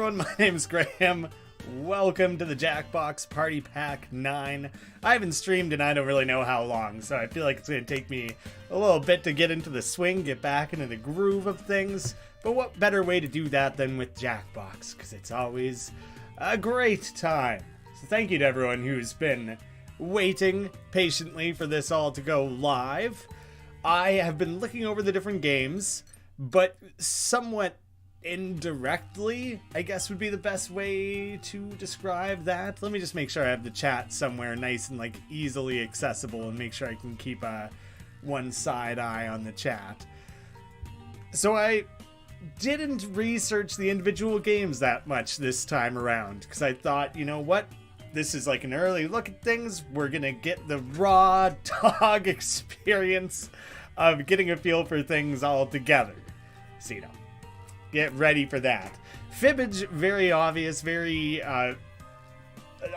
everyone, my name's Graeme. Welcome to the JackBox Party Pack 9. I haven't streamed in I don't really know how long, so I feel like it's going to take me a little bit to get into the swing, get back into the groove of things. But what better way to do that than with JackBox, because it's always a great time. So thank you to everyone who's been waiting patiently for this all to go live. I have been looking over the different games, but somewhat indirectly, I guess would be the best way to describe that. Let me just make sure I have the chat somewhere nice and like easily accessible and make sure I can keep one side eye on the chat. So I didn't research the individual games that much this time around because I thought, you know what? This is like an early look at things. We're gonna get the raw dog experience of getting a feel for things all together. So, you know, get ready for that. Fibbage, very obvious, very, I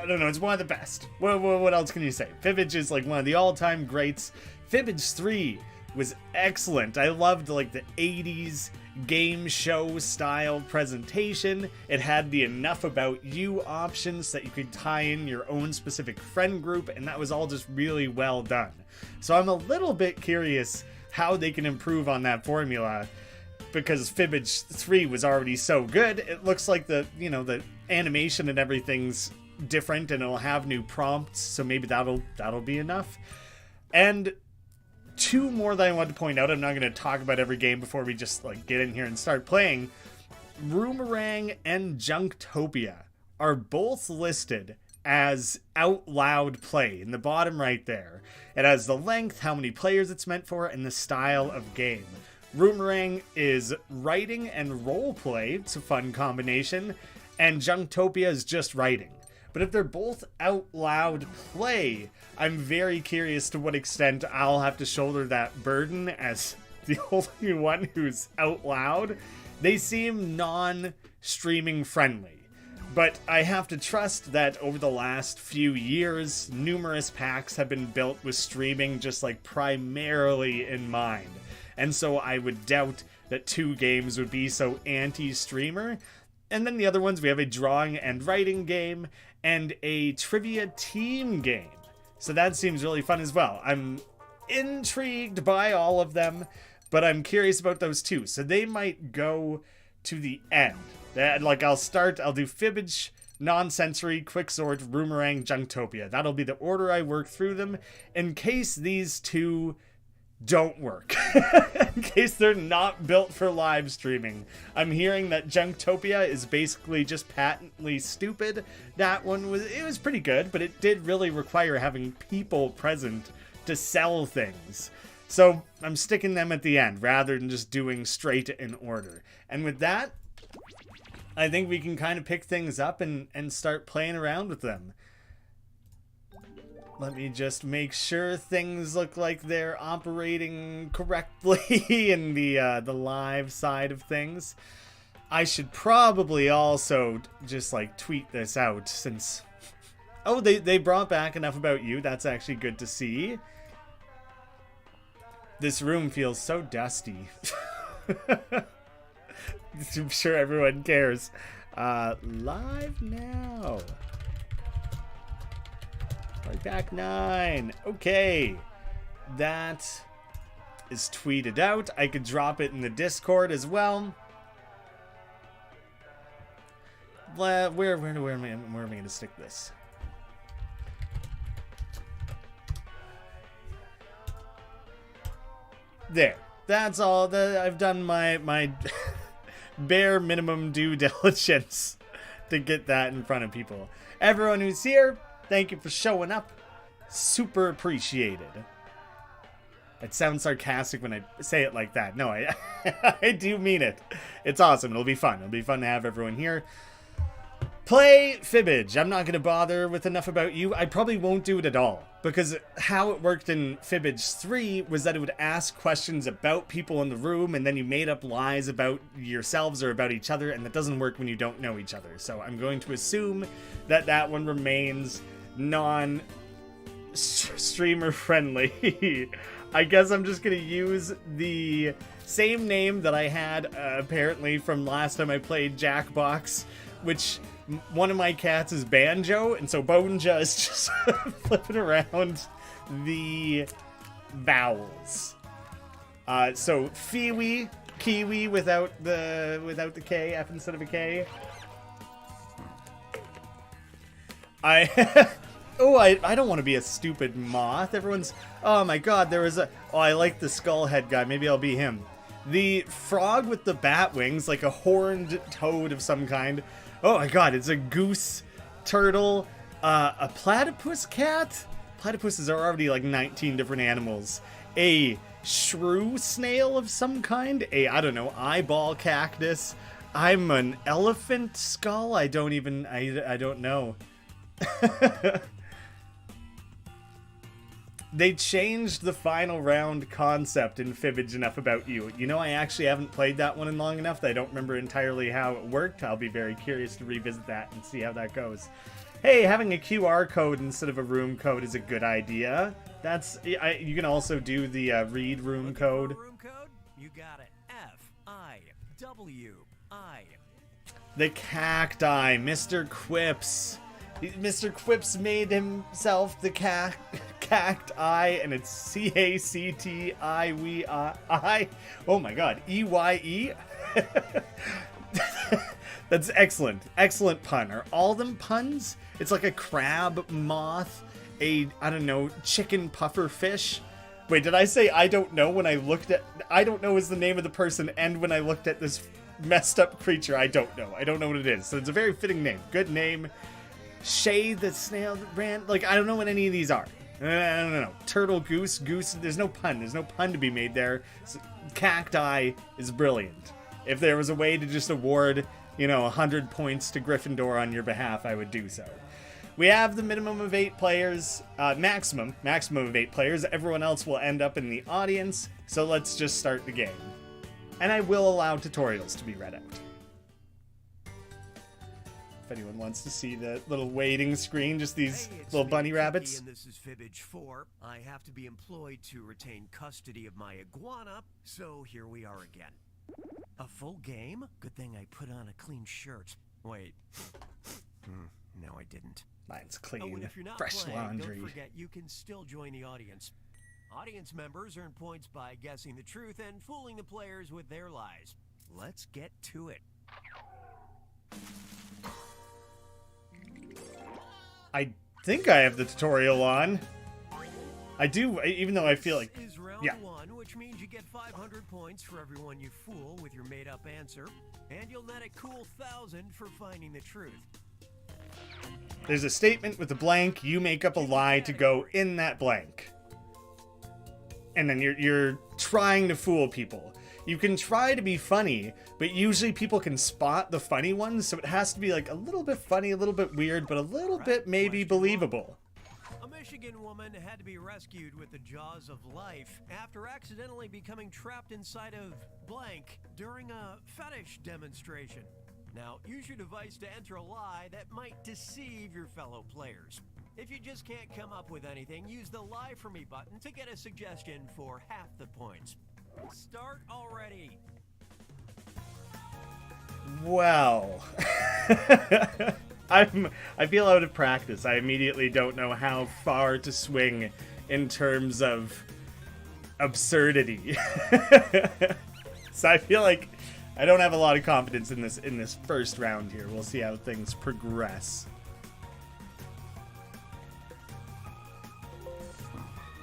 don't know, it's one of the best. What else can you say? Fibbage is like one of the all-time greats. Fibbage 3 was excellent. I loved like the 80s game show style presentation. It had the enough about you options that you could tie in your own specific friend group, and that was all just really well done. So I'm a little bit curious how they can improve on that formula, because Fibbage 3 was already so good. It looks like the animation and everything's different, and it'll have new prompts, so maybe that'll be enough. And two more that I want to point out. I'm not going to talk about every game before we just like get in here and start playing. Roomerang and Junktopia are both listed as out loud play in the bottom right there. It has the length, how many players it's meant for, and the style of game. Roomerang is writing and roleplay. It's a fun combination. And Junktopia is just writing. But if they're both out loud play, I'm very curious to what extent I'll have to shoulder that burden as the only one who's out loud. They seem non-streaming friendly. But I have to trust that over the last few years, numerous packs have been built with streaming just like primarily in mind. And so I would doubt that two games would be so anti-streamer. And then the other ones, we have a drawing and writing game and a trivia team game. So that seems really fun as well. I'm intrigued by all of them, but I'm curious about those two. So they might go to the end. I'll do Fibbage, Nonsensory, Quixort, Roomerang, Junktopia. That'll be the order I work through them in case these two don't work. In case they're not built for live streaming. I'm hearing that Junktopia is basically just patently stupid. That one was pretty good, but it did really require having people present to sell things. So I'm sticking them at the end rather than just doing straight in order. And with that, I think we can kind of pick things up and start playing around with them. Let me just make sure things look like they're operating correctly in the live side of things. I should probably also just like tweet this out since... Oh, they brought back enough about you. That's actually good to see. This room feels so dusty. I'm sure everyone cares. Live now. Pack 9. Okay. That is tweeted out. I could drop it in the Discord as well. Where am I going to stick this? There. That's all. I've done my bare minimum due diligence to get that in front of people. Everyone who's here, thank you for showing up. Super appreciated. It sounds sarcastic when I say it like that. No, I do mean it. It's awesome. It'll be fun. It'll be fun to have everyone here. Play Fibbage. I'm not going to bother with enough about you. I probably won't do it at all. Because how it worked in Fibbage 3 was that it would ask questions about people in the room, and then you made up lies about yourselves or about each other, and that doesn't work when you don't know each other. So I'm going to assume that that one remains non-streamer friendly. I guess I'm just going to use the same name that I had apparently from last time I played JackBox which one of my cats is Banjo, and so Bonja is just flipping around the vowels. So Fiwi, Kiwi without the K, F instead of a K. I don't want to be a stupid moth. Everyone's, oh my god, there was I like the skull head guy. Maybe I'll be him. The frog with the bat wings, like a horned toad of some kind. Oh my god, it's a goose turtle, a platypus cat. Platypuses are already like 19 different animals. A shrew snail of some kind. I don't know, eyeball cactus. I'm an elephant skull. I don't know. They changed the final round concept in Fibbage Enough About You. You know, I actually haven't played that one in long enough that I don't remember entirely how it worked. I'll be very curious to revisit that and see how that goes. Hey, having a QR code instead of a room code is a good idea. You can also do the read room code. Room code? You got it. F-I-W-I. The cacti, Mr. Quips. Mr. Quips made himself the cacti, and it's C-A-C-T-I-W-I. Oh my god, E-Y-E? That's excellent. Excellent pun. Are all them puns? It's like a crab moth, I don't know, chicken puffer fish. Wait, did I say I don't know when I looked at... I don't know is the name of the person, and when I looked at this messed up creature, I don't know. I don't know what it is. So it's a very fitting name. Good name. Shay the snail that ran... Like, I don't know what any of these are. I don't know. Turtle, goose. There's no pun. There's no pun to be made there. So, cacti is brilliant. If there was a way to just award, 100 points to Gryffindor on your behalf, I would do so. We have the minimum of 8 players. Maximum of 8 players. Everyone else will end up in the audience. So let's just start the game. And I will allow tutorials to be read out. If anyone wants to see the little waiting screen, just these little bunny rabbits. And this is Fibbage 4. I have to be employed to retain custody of my iguana, so here we are again. A full game? Good thing I put on a clean shirt. Wait. No, I didn't. Mine's clean. Oh, and if you're not fresh playing, laundry. Don't forget, you can still join the audience. Audience members earn points by guessing the truth and fooling the players with their lies. Let's get to it. I think I have the tutorial on. I do, even though I feel like... This is round 1, which means you get 500 points for everyone you fool with your made-up answer, and you'll net a cool 1,000 for finding the truth. There's a statement with a blank. You make up a lie to go in that blank. And then you're trying to fool people. You can try to be funny, but usually people can spot the funny ones, so it has to be like a little bit funny, a little bit weird, but a little bit maybe believable. A Michigan woman had to be rescued with the jaws of life after accidentally becoming trapped inside of blank during a fetish demonstration. Now, use your device to enter a lie that might deceive your fellow players. If you just can't come up with anything, use the Lie For Me button to get a suggestion for half the points. Start already. Well, I feel out of practice. I immediately don't know how far to swing in terms of absurdity. So I feel like I don't have a lot of confidence in this first round here. We'll see how things progress.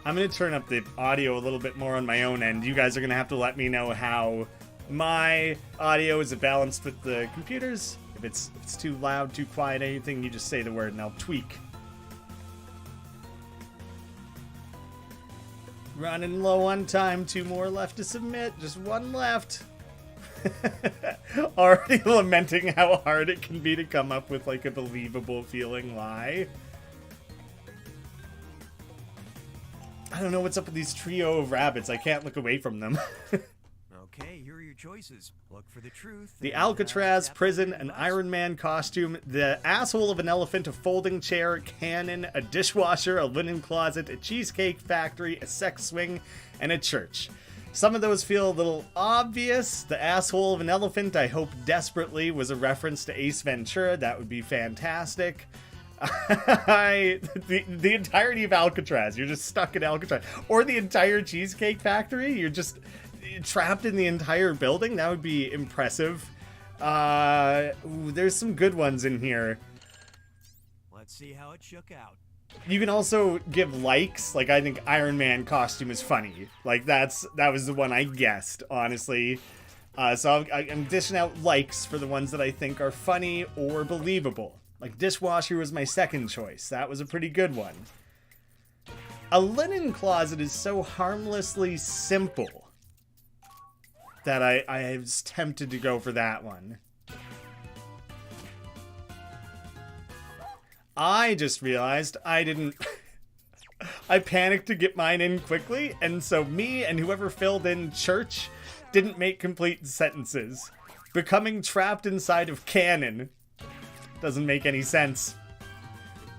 I'm going to turn up the audio a little bit more on my own end. You guys are going to have to let me know how my audio is balanced with the computers. If it's too loud, too quiet, anything, you just say the word and I'll tweak. Running low on time, 2 more left to submit, just 1 left. Already lamenting how hard it can be to come up with like a believable feeling lie. I don't know what's up with these trio of rabbits. I can't look away from them. Okay, here are your choices. Look for the truth. The Alcatraz prison, an Iron Man costume, the asshole of an elephant, a folding chair, cannon, a dishwasher, a linen closet, a cheesecake factory, a sex swing, and a church. Some of those feel a little obvious. The asshole of an elephant, I hope desperately, was a reference to Ace Ventura. That would be fantastic. The entirety of Alcatraz. You're just stuck in Alcatraz. Or the entire Cheesecake Factory. You're just trapped in the entire building. That would be impressive. Ooh, there's some good ones in here. Let's see how it shook out. You can also give likes. Like, I think Iron Man costume is funny. Like, that was the one I guessed, honestly. So I'm dishing out likes for the ones that I think are funny or believable. Like, dishwasher was my second choice. That was a pretty good one. A linen closet is so harmlessly simple that I was tempted to go for that one. I just realized I didn't... I panicked to get mine in quickly, and so me and whoever filled in church didn't make complete sentences. Becoming trapped inside of canon doesn't make any sense.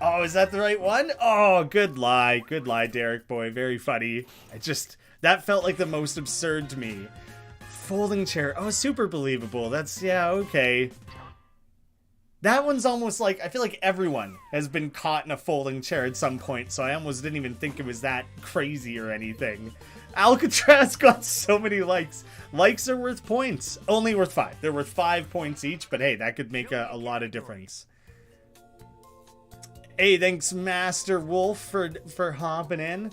Oh, is that the right one? Oh, good lie. Good lie, Derek boy. Very funny. That felt like the most absurd to me. Folding chair. Oh, super believable. That's, yeah, okay. That one's almost like, I feel like everyone has been caught in a folding chair at some point, so I almost didn't even think it was that crazy or anything. Alcatraz got so many likes. Likes are worth points. Only worth 5. They're worth 5 points each, but hey, that could make a lot of difference. Hey, thanks Master Wolf for hopping in.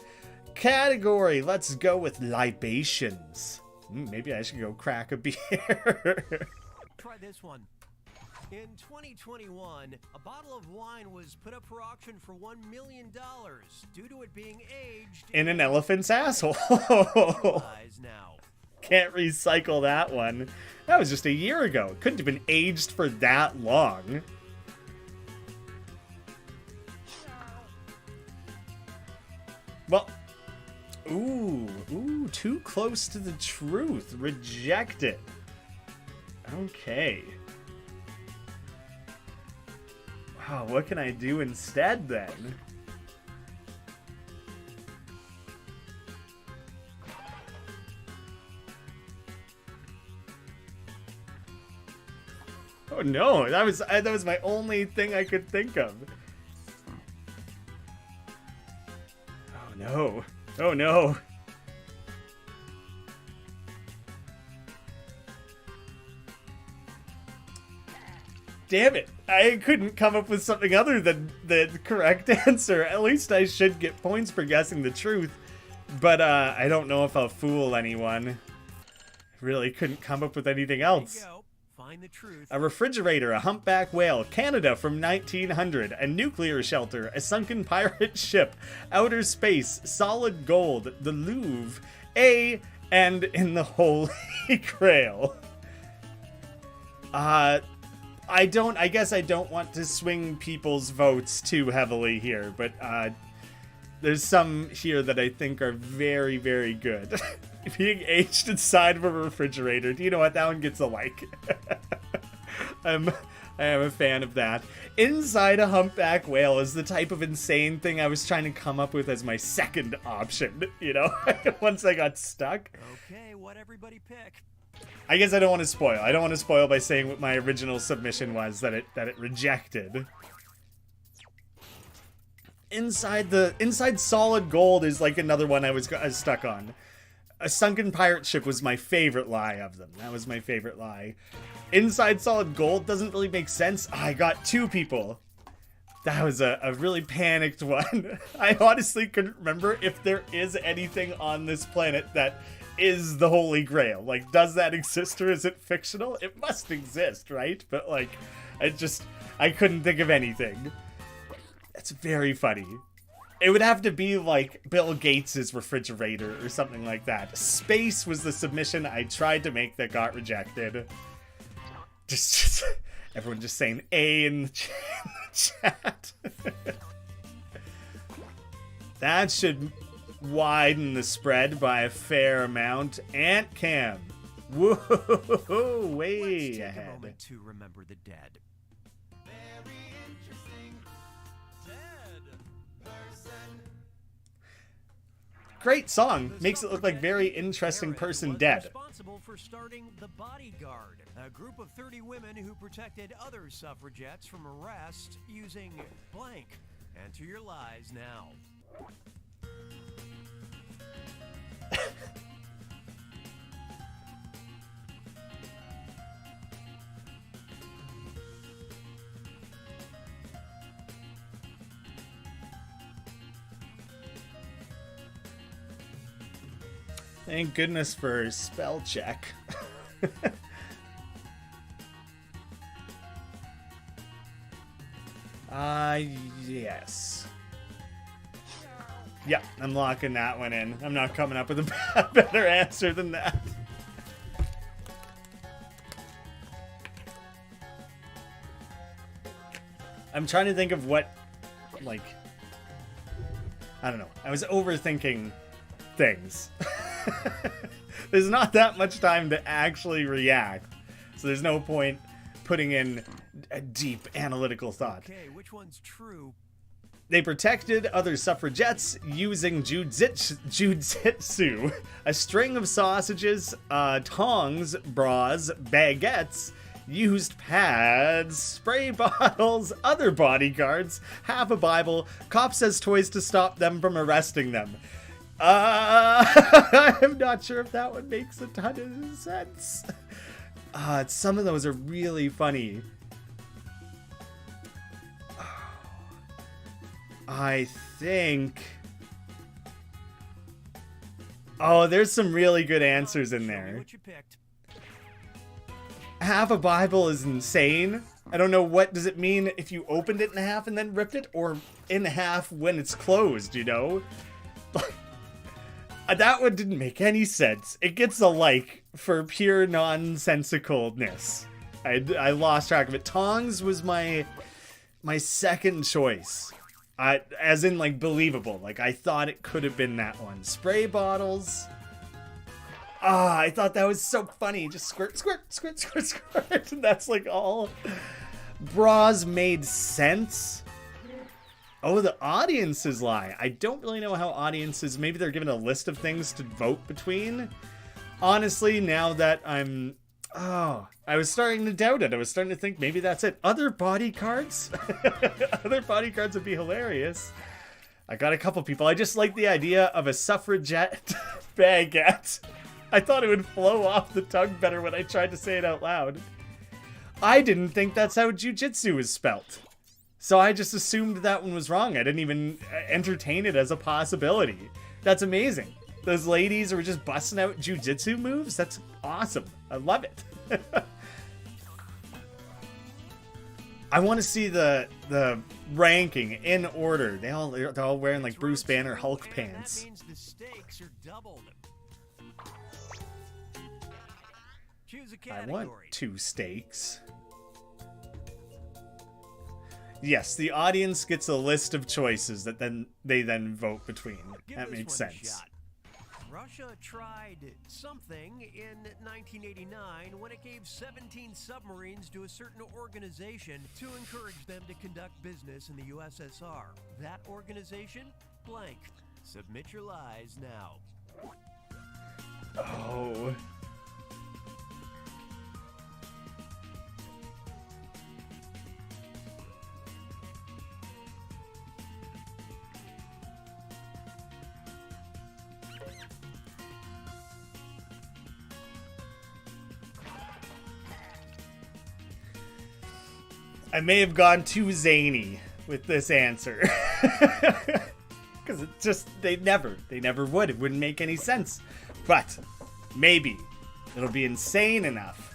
Category, let's go with libations. Maybe I should go crack a beer. Try this one. In 2021, a bottle of wine was put up for auction for $1 million due to it being aged in an elephant's asshole. Now. Can't recycle that one. That was just a year ago. It couldn't have been aged for that long. Well, ooh, too close to the truth. Reject it. Okay. Wow, what can I do instead then? Oh no, that was my only thing I could think of. Oh no. Oh no. Damn it. I couldn't come up with something other than the correct answer. At least I should get points for guessing the truth. But I don't know if I'll fool anyone. I really couldn't come up with anything else. There you go. Find the truth. A refrigerator, a humpback whale, Canada from 1900, a nuclear shelter, a sunken pirate ship, outer space, solid gold, the Louvre, and in the Holy Grail. I guess I don't want to swing people's votes too heavily here, but there's some here that I think are very, very good. Being aged inside of a refrigerator. Do you know what? That one gets a like. I am a fan of that. Inside a humpback whale is the type of insane thing I was trying to come up with as my second option, you know? Once I got stuck. Okay, what everybody pick? I guess I don't want to spoil. I don't want to spoil by saying what my original submission was that it rejected. Inside solid gold is like another one I was stuck on. A sunken pirate ship was my favorite lie of them. That was my favorite lie. Inside solid gold doesn't really make sense. I got 2 people. That was a really panicked one. I honestly couldn't remember if there is anything on this planet that is the Holy Grail. Like, does that exist or is it fictional? It must exist, right? But like, I couldn't think of anything. That's very funny. It would have to be like Bill Gates's refrigerator or something like that. Space was the submission I tried to make that got rejected. Just everyone just saying A in the chat. That should widen the spread by a fair amount. Ant Cam. Whoa, way Let's take ahead. a moment to remember the dead. Very interesting. Dead person. great song. Makes it look like very interesting person dead. Responsible for starting the Bodyguard, a group of 30 women who protected other suffragettes from arrest using blank. Enter your lies now. Thank goodness for spell check. Yes. Yeah, I'm locking that one in. I'm not coming up with a better answer than that. I'm trying to think of what, like, I don't know. I was overthinking things. There's not that much time to actually react, so there's no point putting in a deep analytical thought. Okay, which one's true? They protected other suffragettes using jujitsu, a string of sausages, tongs, bras, baguettes, used pads, spray bottles, other bodyguards, half a Bible, cop says toys to stop them from arresting them. I'm not sure if that one makes a ton of sense. Some of those are really funny. I think... Oh, there's some really good answers in there. What you picked? Half a Bible is insane. I don't know, what does it mean if you opened it in half and then ripped it, or in half when it's closed, you know? That one didn't make any sense. It gets a like for pure nonsensicalness. I lost track of it. Tongs was my second choice. As in, like, believable. Like, I thought it could have been that one. Spray bottles. I thought that was so funny. Just squirt, squirt, squirt, squirt, squirt. And that's, like, all. Bras made sense. Oh, the audiences lie. I don't really know how audiences... Maybe they're given a list of things to vote between. Honestly, now that I'm... Oh, I was starting to doubt it. I was starting to think maybe that's it. Other bodyguards? Other bodyguards would be hilarious. I got a couple people. I just like the idea of a suffragette baguette. I thought it would flow off the tongue better when I tried to say it out loud. I didn't think that's how jujitsu is spelt. So I just assumed that one was wrong. I didn't even entertain it as a possibility. That's amazing. Those ladies were just busting out jujitsu moves. That's awesome. I love it. I want to see the ranking in order. They're all wearing like Bruce Banner Hulk pants. That means the stakes are doubled. Choose a I category. want 2 steaks. Yes, the audience gets a list of choices that they then vote between. Give That this makes one a sense. shot. Russia tried something in 1989 when it gave 17 submarines to a certain organization to encourage them to conduct business in the USSR. That organization? Blank. Submit your lies now. Oh. I may have gone too zany with this answer. Because it just, they never would. It wouldn't make any sense. But maybe it'll be insane enough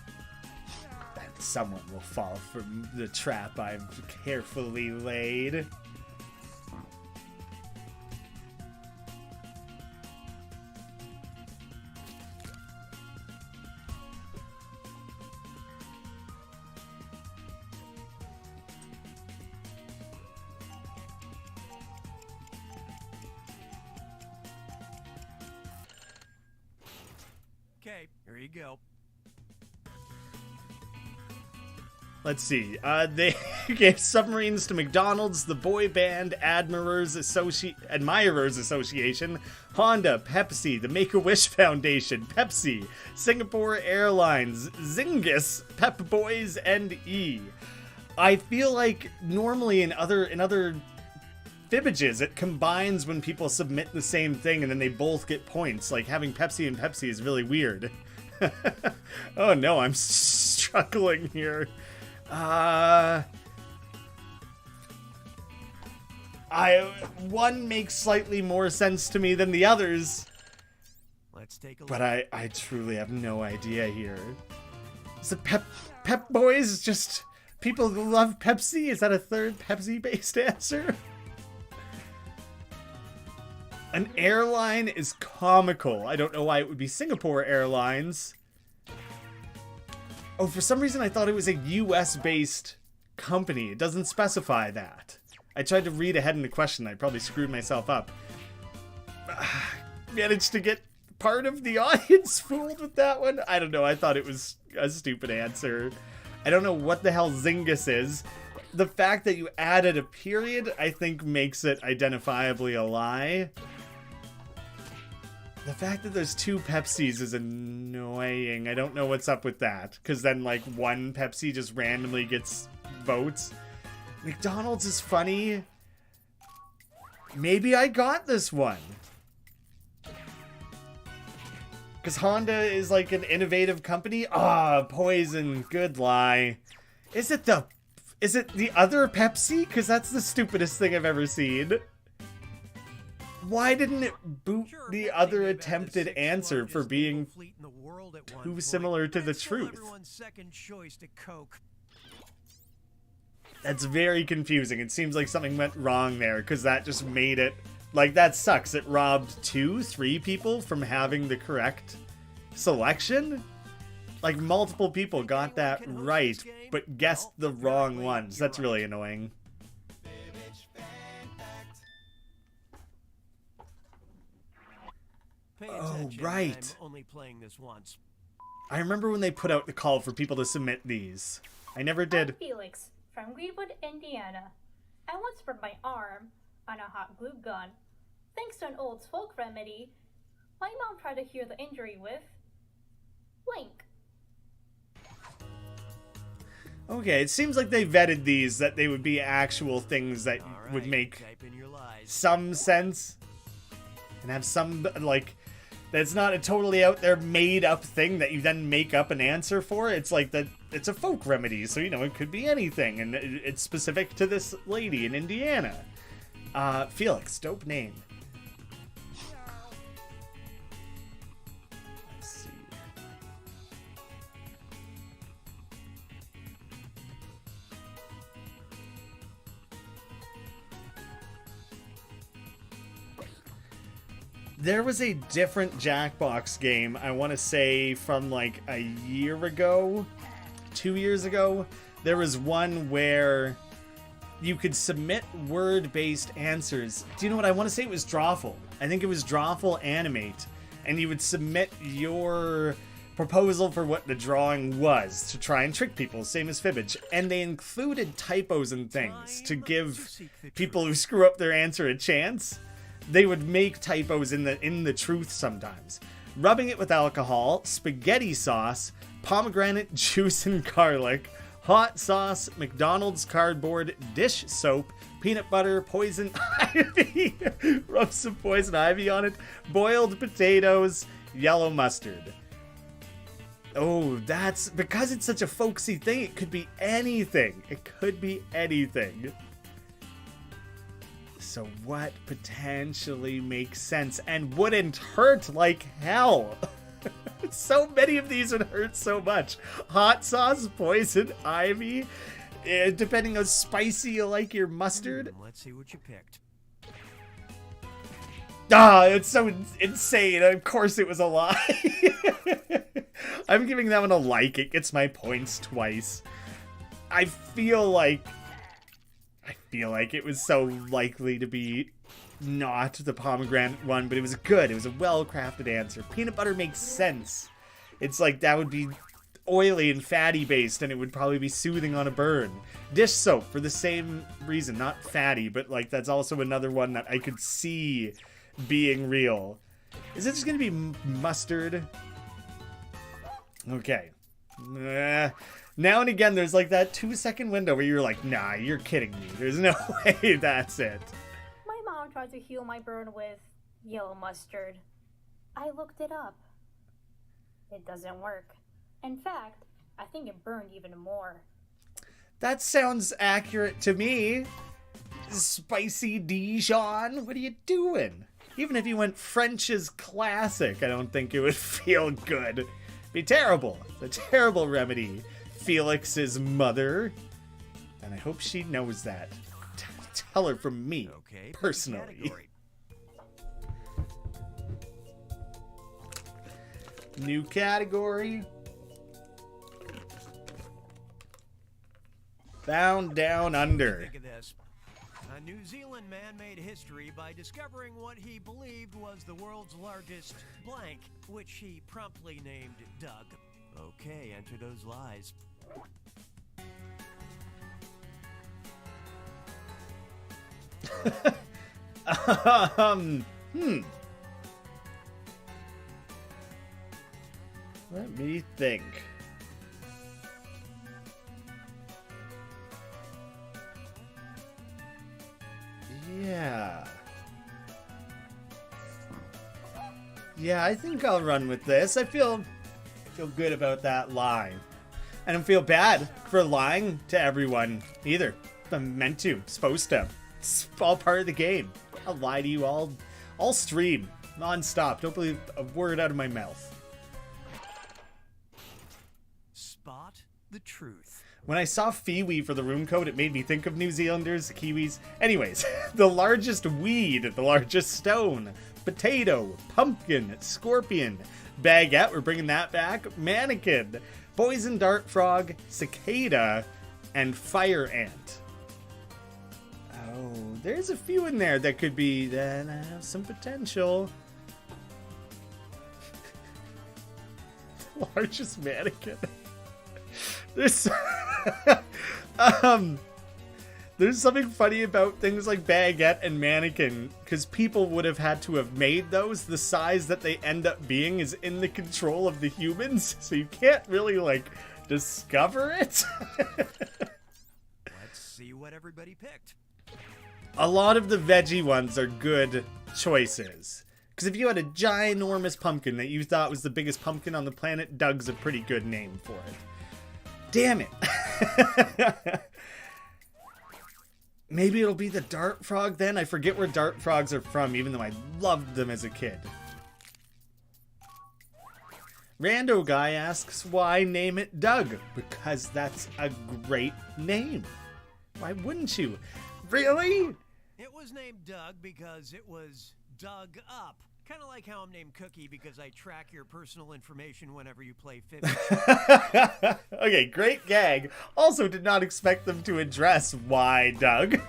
that someone will fall for the trap I've carefully laid. Okay, here you go. Let's see. They gave submarines to McDonald's, the Boy Band Admirers Association, Honda, Pepsi, the Make-A-Wish Foundation, Pepsi, Singapore Airlines, Zingis, Pep Boys, and E. I feel like normally in other Fibbages, it combines when people submit the same thing and then they both get points. Like having Pepsi and Pepsi is really weird. Oh no, I'm struggling here. One makes slightly more sense to me than the others. Let's take a look. But I truly have no idea here. Is it Pep Boys just people who love Pepsi? Is that a third Pepsi-based answer? An airline is comical. I don't know why it would be Singapore Airlines. Oh, for some reason I thought it was a US-based company. It doesn't specify that. I tried to read ahead in the question. I probably screwed myself up. Managed to get part of the audience fooled with that one. I don't know. I thought it was a stupid answer. I don't know what the hell Zingis is. The fact that you added a period, I think, makes it identifiably a lie. The fact that there's two Pepsis is annoying. I don't know what's up with that. Because then, like, one Pepsi just randomly gets votes. McDonald's is funny. Maybe I got this one. Because Honda is, like, an innovative company. Ah, Poison. Good lie. Is it the other Pepsi? Because that's the stupidest thing I've ever seen. Why didn't it boot the other attempted answer for being too similar to the truth? That's very confusing. It seems like something went wrong there, because that just made it... Like, that sucks. It robbed 3 people from having the correct selection? Like, multiple people got that right, but guessed the wrong ones. That's really annoying. Oh, right. I'm only playing this once. I remember when they put out the call for people to submit these. I never did. I'm Felix from Greenwood, Indiana. I once burned my arm on a hot glue gun. Thanks to an old folk remedy, my mom tried to cure the injury with blank. Okay, it seems like they vetted these, that they would be actual things that would make Type in your lies. some sense. And have some, like, that's not a totally out there made up thing that you then make up an answer for. It's like that, it's a folk remedy, so, you know, it could be anything, and it's specific to this lady in Indiana. Felix, dope name. Let's see. There was a different Jackbox game, I want to say from like a year ago, 2 years ago. There was one where you could submit word-based answers. Do you know what? I want to say it was Drawful. I think it was Drawful Animate. And you would submit your proposal for what the drawing was to try and trick people, same as Fibbage. And they included typos and things to give people who screw up their answer a chance. They would make typos in the truth sometimes. Rubbing it with alcohol, spaghetti sauce, pomegranate juice and garlic, hot sauce, McDonald's cardboard, dish soap, peanut butter, poison ivy, rub some poison ivy on it, boiled potatoes, yellow mustard. Oh, that's because it's such a folksy thing. It could be anything. It could be anything. So what potentially makes sense and wouldn't hurt like hell? So many of these would hurt so much. Hot sauce, poison ivy, depending how spicy you like your mustard. Let's see what you picked. Ah, it's so insane. Of course it was a lie. I'm giving that one a like. It gets my points twice. I feel like it was so likely to be not the pomegranate one, but it was good. It was a well-crafted answer. Peanut butter makes sense. It's like that would be oily and fatty based, and it would probably be soothing on a burn. Dish soap for the same reason, not fatty, but like that's also another one that I could see being real. Is it just gonna be mustard? Okay. Now and again, there's like that 2-second window where you're like, nah, you're kidding me. There's no way that's it. My mom tried to heal my burn with yellow mustard. I looked it up. It doesn't work. In fact, I think it burned even more. That sounds accurate to me. Spicy Dijon, what are you doing? Even if you went French's classic, I don't think it would feel good. Be terrible. It's a terrible remedy. Felix's mother. And I hope she knows that. Tell her from me, Okay, personally. New category. Found Down Under. Think of this. A New Zealand man made history by discovering what he believed was the world's largest blank, which he promptly named Doug. Okay, enter those lies. Let me think. Yeah, I think I'll run with this. I feel good about that line. I don't feel bad for lying to everyone either. I'm meant to, supposed to. It's all part of the game. I'll lie to you all stream, non-stop. Don't believe a word out of my mouth. Spot the truth. When I saw Fiwi for the room code, it made me think of New Zealanders, Kiwis. Anyways, the largest weed, the largest stone, potato, pumpkin, scorpion, baguette, we're bringing that back, mannequin, poison dart frog, cicada, and fire ant. Oh, there's a few in there that could be, that have some potential. Largest mannequin. There's there's something funny about things like baguette and mannequin, because people would have had to have made those. The size that they end up being is in the control of the humans, so you can't really like discover it. Let's see what everybody picked. A lot of the veggie ones are good choices. Because if you had a ginormous pumpkin that you thought was the biggest pumpkin on the planet, Doug's a pretty good name for it. Damn it. Maybe it'll be the dart frog then? I forget where dart frogs are from, even though I loved them as a kid. Rando guy asks, why name it Doug? Because that's a great name. Why wouldn't you? Really? It was named Doug because it was dug up. Kind of like how I'm named Cookie because I track your personal information whenever you play Fibbage. Okay, great gag. Also did not expect them to address why Doug.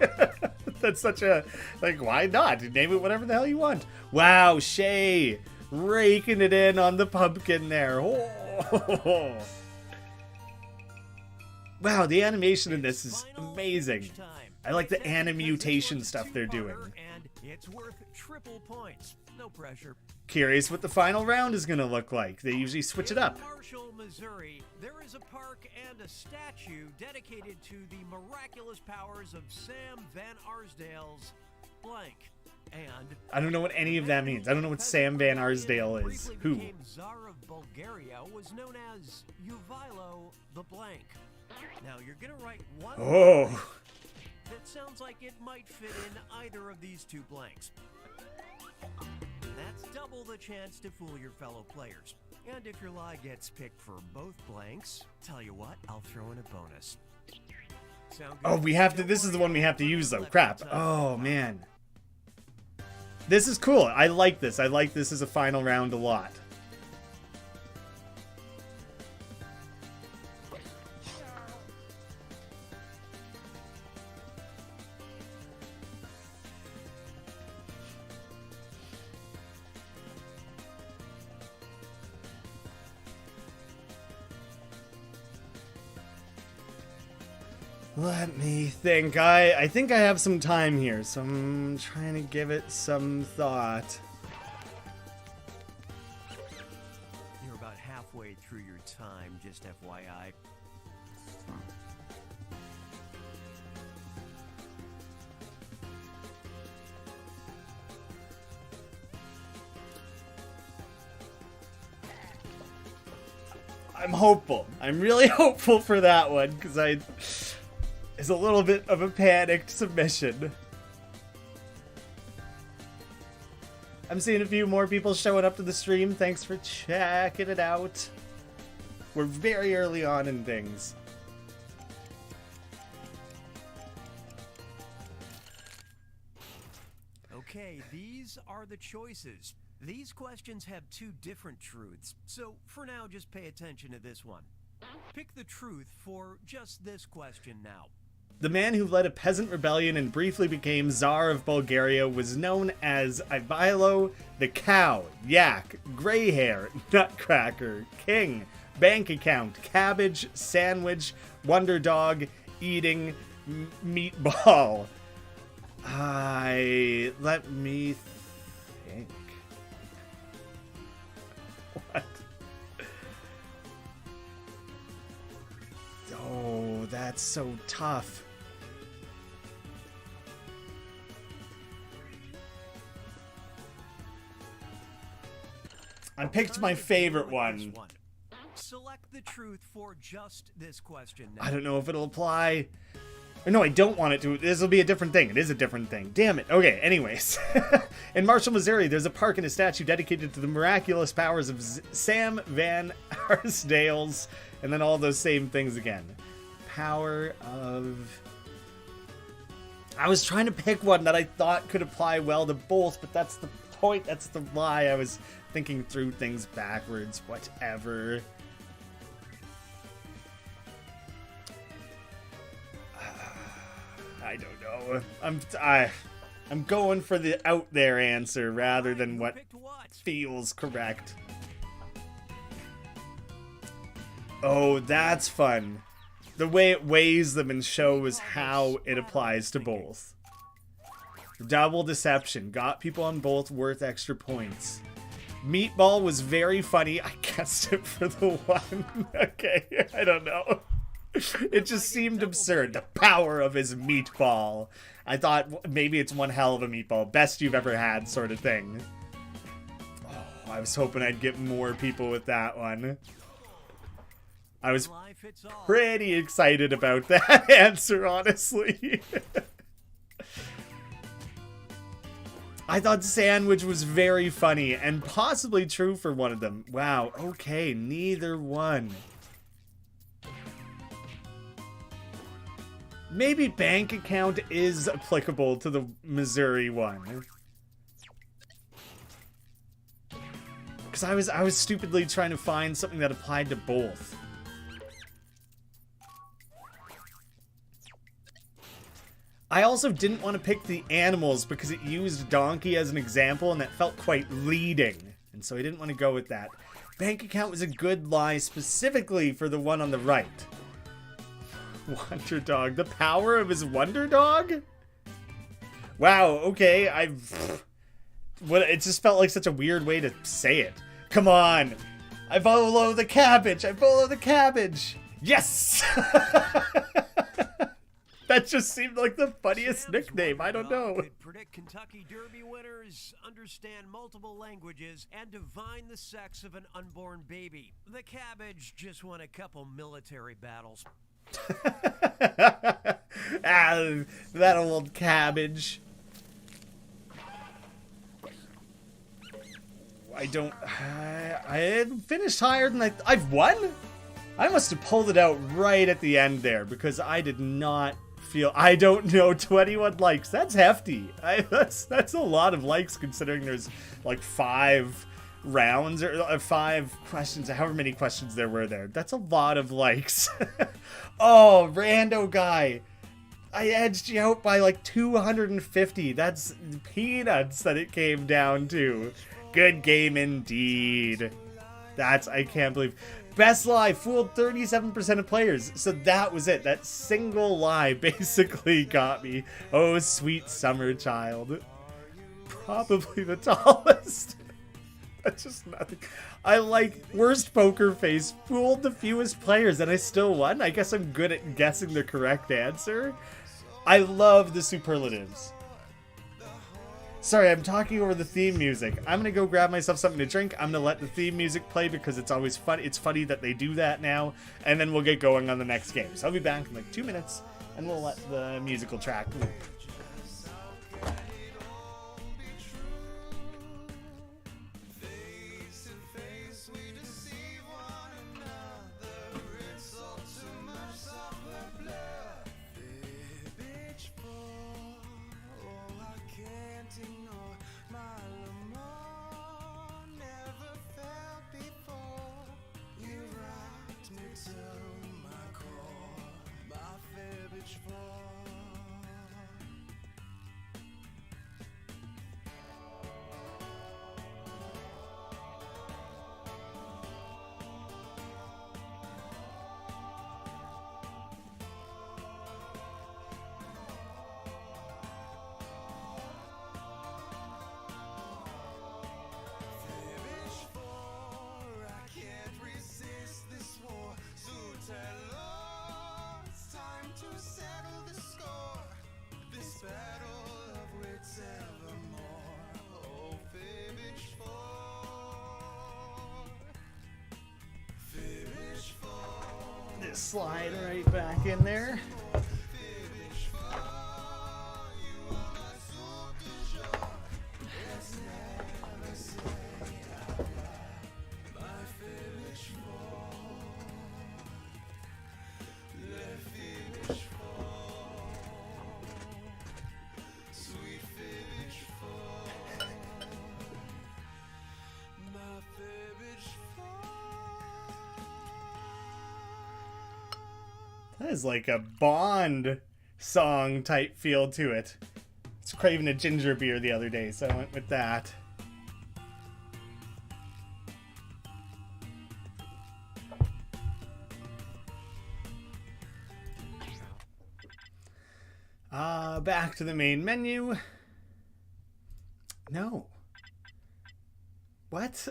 That's such a, like, why not? Name it whatever the hell you want. Wow, Shay, raking it in on the pumpkin there. Oh. Wow, the animation in this is amazing. I like the animutation stuff they're doing. And it's worth triple points. No pressure. Curious what the final round is going to look like. They usually switch it up. In Marshall, Missouri, there is a park and a statue dedicated to the miraculous powers of Sam Van Arsdale's blank. And I don't know what any of that means. I don't know what Sam Van Arsdale is. Who? Tsar of Bulgaria was known as Uvilo the blank. Now you're gonna write one that sounds like it might fit in either of these two blanks. That's double the chance to fool your fellow players. And if your lie gets picked for both blanks, tell you what, I'll throw in a bonus. Sound good? Oh, we have to. This is the one we have to use, though. Crap. Oh, man. This is cool. I like this. I like this as a final round a lot. Let me think. I think I have some time here, so I'm trying to give it some thought. You're about halfway through your time, just FYI. I'm hopeful. I'm really hopeful for that one, because it's a little bit of a panicked submission. I'm seeing a few more people showing up to the stream. Thanks for checking it out. We're very early on in things. Okay, these are the choices. These questions have two different truths, so for now just pay attention to this one. Pick the truth for just this question now. The man who led a peasant rebellion and briefly became Tsar of Bulgaria was known as Ivilo the Cow, Yak, Grey Hair, Nutcracker, King, Bank Account, Cabbage, Sandwich, Wonder Dog, Eating, Meatball. Let me think. What? Oh, that's so tough. I picked my favorite one. Select the truth for just this question now. I don't know if it'll apply. Or no, I don't want it to. This will be a different thing. It is a different thing. Damn it. Okay, anyways. In Marshall, Missouri, there's a park and a statue dedicated to the miraculous powers of Sam Van Arsdale's, and then all those same things again. Power of... I was trying to pick one that I thought could apply well to both, but that's the point. That's the lie. I was thinking through things backwards. Whatever. I don't know. I'm going for the out there answer rather than what feels correct. Oh, that's fun. The way it weighs them and shows how it applies to both. Double deception. Got people on both worth extra points. Meatball was very funny. I guessed it for the one. Okay, I don't know. It just seemed absurd. The power of his meatball. I thought maybe it's one hell of a meatball. Best you've ever had sort of thing. Oh, I was hoping I'd get more people with that one. I was pretty excited about that answer, honestly. I thought sandwich was very funny and possibly true for one of them. Wow, okay, neither one. Maybe bank account is applicable to the Missouri one. Because I was stupidly trying to find something that applied to both. I also didn't want to pick the animals because it used donkey as an example and that felt quite leading. And so I didn't want to go with that. Bank account was a good lie specifically for the one on the right. Wonder Dog. The power of his Wonder Dog? Wow, okay. It just felt like such a weird way to say it. Come on. I follow the cabbage. I follow the cabbage. Yes! That just seemed like the funniest nickname. I don't know. Could predict Kentucky Derby winners, understand multiple languages, and divine the sex of an unborn baby. The cabbage just won a couple military battles. That old cabbage. I finished higher than I've won? I must have pulled it out right at the end there because I did not feel, I don't know, 21 likes. That's hefty. That's a lot of likes considering there's like 5 rounds or 5 questions, however many questions there were there. That's a lot of likes. Oh, rando guy. I edged you out by like 250. That's peanuts that it came down to. Good game indeed. I can't believe. Best lie fooled 37% of players. So that was it. That single lie basically got me. Oh, sweet summer child. Probably the tallest. That's just nothing. I like worst poker face fooled the fewest players and I still won. I guess I'm good at guessing the correct answer. I love the superlatives. Sorry, I'm talking over the theme music. I'm gonna go grab myself something to drink. I'm gonna let the theme music play because it's always fun. It's funny that they do that now, and then we'll get going on the next game. So I'll be back in like 2 minutes, and we'll let the musical track loop. Slide right back in there. That is like a Bond song type feel to it. I was craving a ginger beer the other day, so I went with that. Back to the main menu. No. What?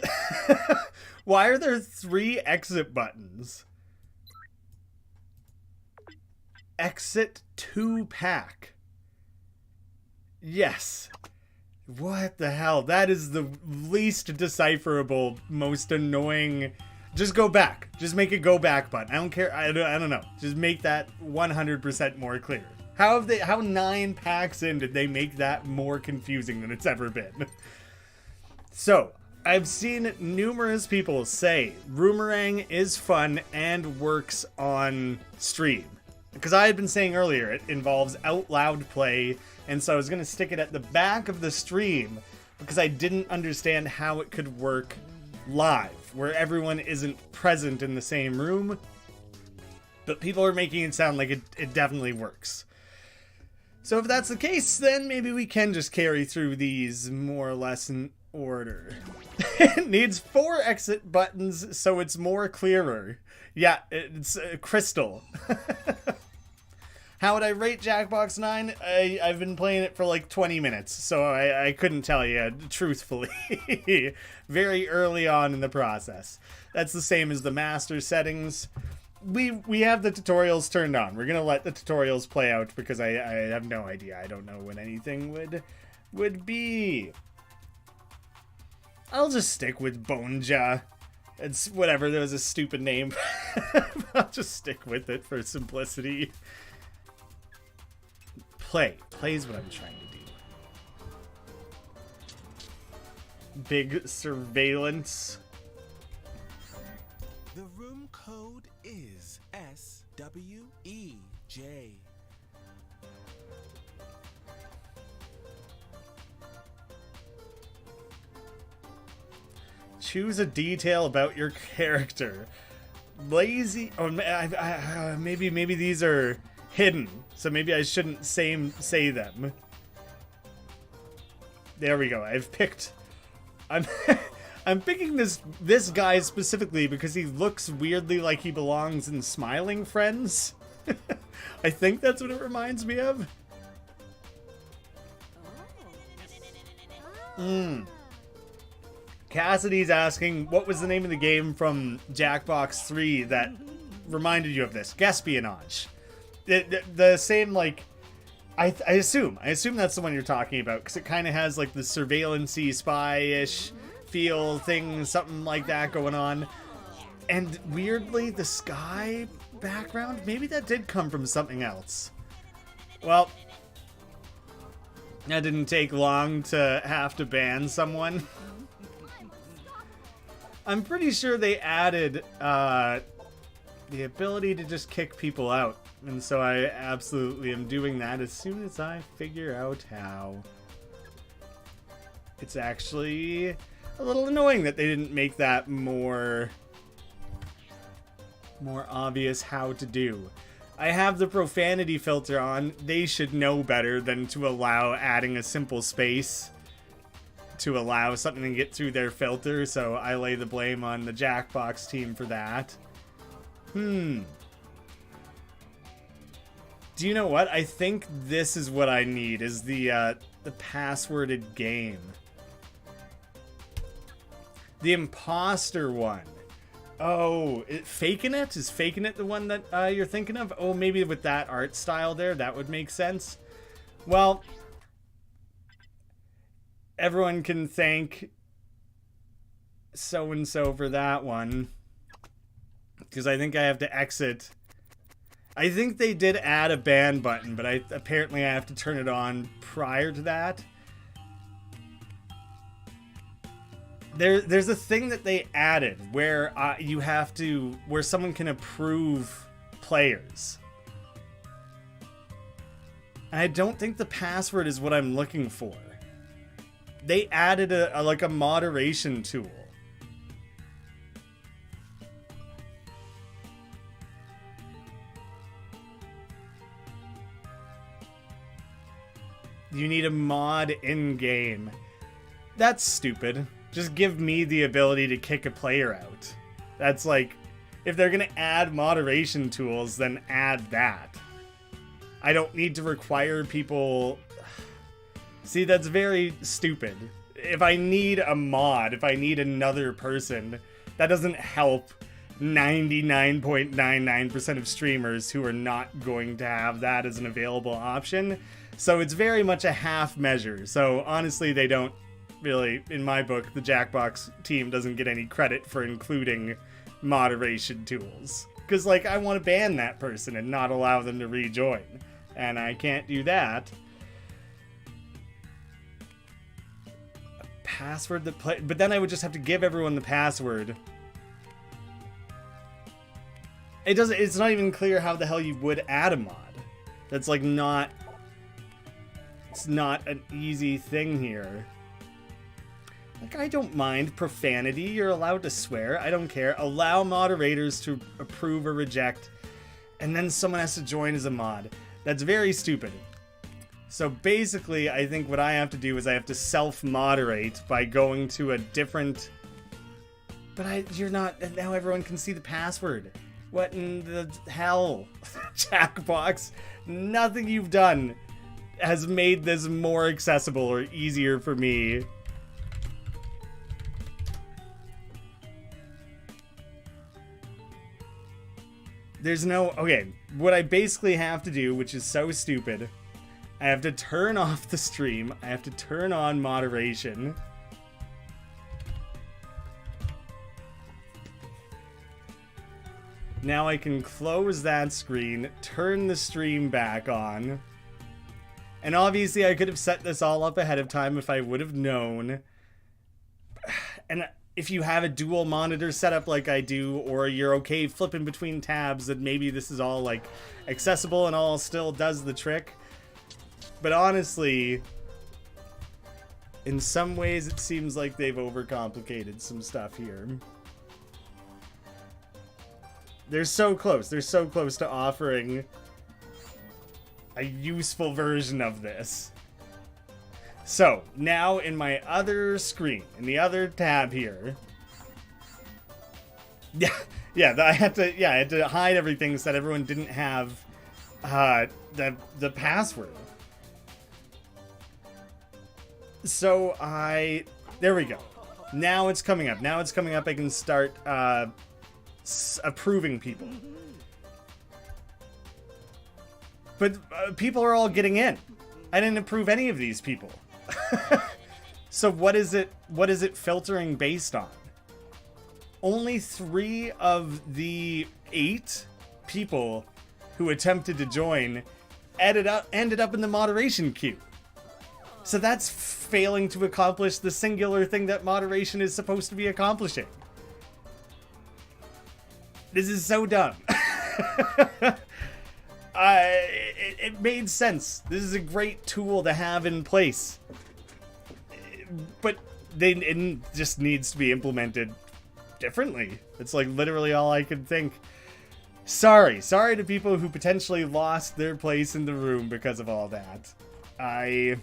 Why are there 3 exit buttons? Exit 2 pack. Yes. What the hell? That is the least decipherable, most annoying. Just go back. Just make it go back button. I don't care. I don't know. Just make that 100% more clear. How 9 packs in did they make that more confusing than it's ever been? So, I've seen numerous people say Roomerang is fun and works on stream. Because I had been saying earlier, it involves out loud play, and so I was going to stick it at the back of the stream because I didn't understand how it could work live, where everyone isn't present in the same room. But people are making it sound like it definitely works. So if that's the case, then maybe we can just carry through these more or less in order. It needs 4 exit buttons, so it's more clearer. Yeah, it's crystal. How would I rate JackBox 9? I've been playing it for like 20 minutes, so I couldn't tell you, truthfully. Very early on in the process. That's the same as the master settings. We have the tutorials turned on. We're gonna let the tutorials play out because I have no idea. I don't know when anything would be. I'll just stick with Bonja. It's whatever, there was a stupid name. I'll just stick with it for simplicity. Play is what I'm trying to do. Big surveillance. The room code is SWEJ. Choose a detail about your character. Lazy. Oh, maybe these are hidden, so maybe I shouldn't say them. There we go. I've picked. I'm I'm picking this guy specifically because he looks weirdly like he belongs in Smiling Friends. I think that's what it reminds me of. Cassidy's asking, what was the name of the game from Jackbox 3 that reminded you of this? Guespionage. The same, like, I assume that's the one you're talking about, because it kind of has, like, the surveillance-y, spy-ish feel thing, something like that going on. And weirdly, the sky background, maybe that did come from something else. Well, that didn't take long to have to ban someone. I'm pretty sure they added the ability to just kick people out. And so I absolutely am doing that as soon as I figure out how. It's actually a little annoying that they didn't make that more obvious how to do. I have the profanity filter on. They should know better than to allow adding a simple space to allow something to get through their filter, so I lay the blame on the Jackbox team for that. Do you know what? I think this is what I need, is the passworded game. The imposter one. Oh, Faking It? Is Faking It the one that you're thinking of? Oh, maybe with that art style there, that would make sense. Well, everyone can thank so-and-so for that one. Because I think I have to exit. I think they did add a ban button, but apparently I have to turn it on prior to that. There's a thing that they added where you have to, where someone can approve players. And I don't think the password is what I'm looking for. They added like a moderation tool. You need a mod in-game. That's stupid. Just give me the ability to kick a player out. That's like, if they're gonna add moderation tools, then add that. I don't need to require people... See, that's very stupid. If I need a mod, if I need another person, that doesn't help 99.99% of streamers who are not going to have that as an available option. So it's very much a half measure. So honestly, they don't really, in my book, the Jackbox team doesn't get any credit for including moderation tools. Because, like, I want to ban that person and not allow them to rejoin. And I can't do that. A password that play... But then I would just have to give everyone the password. It's not even clear how the hell you would add a mod. That's, like, not... It's not an easy thing here. Like, I don't mind profanity. You're allowed to swear. I don't care. Allow moderators to approve or reject. And then someone has to join as a mod. That's very stupid. So basically, I think what I have to do is I have to self-moderate by going to a different... But you're not... Now everyone can see the password. What in the hell? Jackbox. Nothing you've done has made this more accessible or easier for me. There's no... Okay, what I basically have to do, which is so stupid, I have to turn off the stream, I have to turn on moderation. Now I can close that screen, turn the stream back on. And obviously I could have set this all up ahead of time if I would have known. And if you have a dual monitor setup like I do, or you're okay flipping between tabs, then maybe this is all like accessible and all still does the trick. But honestly, in some ways it seems like they've overcomplicated some stuff here. They're so close. They're so close to offering a useful version of this. So, now in my other screen, in the other tab here... I had to hide everything so that everyone didn't have the password. So there we go. Now it's coming up. I can start approving people. But people are all getting in. I didn't approve any of these people. So what is it filtering based on? Only 3 of the 8 people who attempted to join ended up in the moderation queue. So that's failing to accomplish the singular thing that moderation is supposed to be accomplishing. This is so dumb. It made sense. This is a great tool to have in place. But it just needs to be implemented differently. It's like literally all I could think. Sorry to people who potentially lost their place in the room because of all that. I'm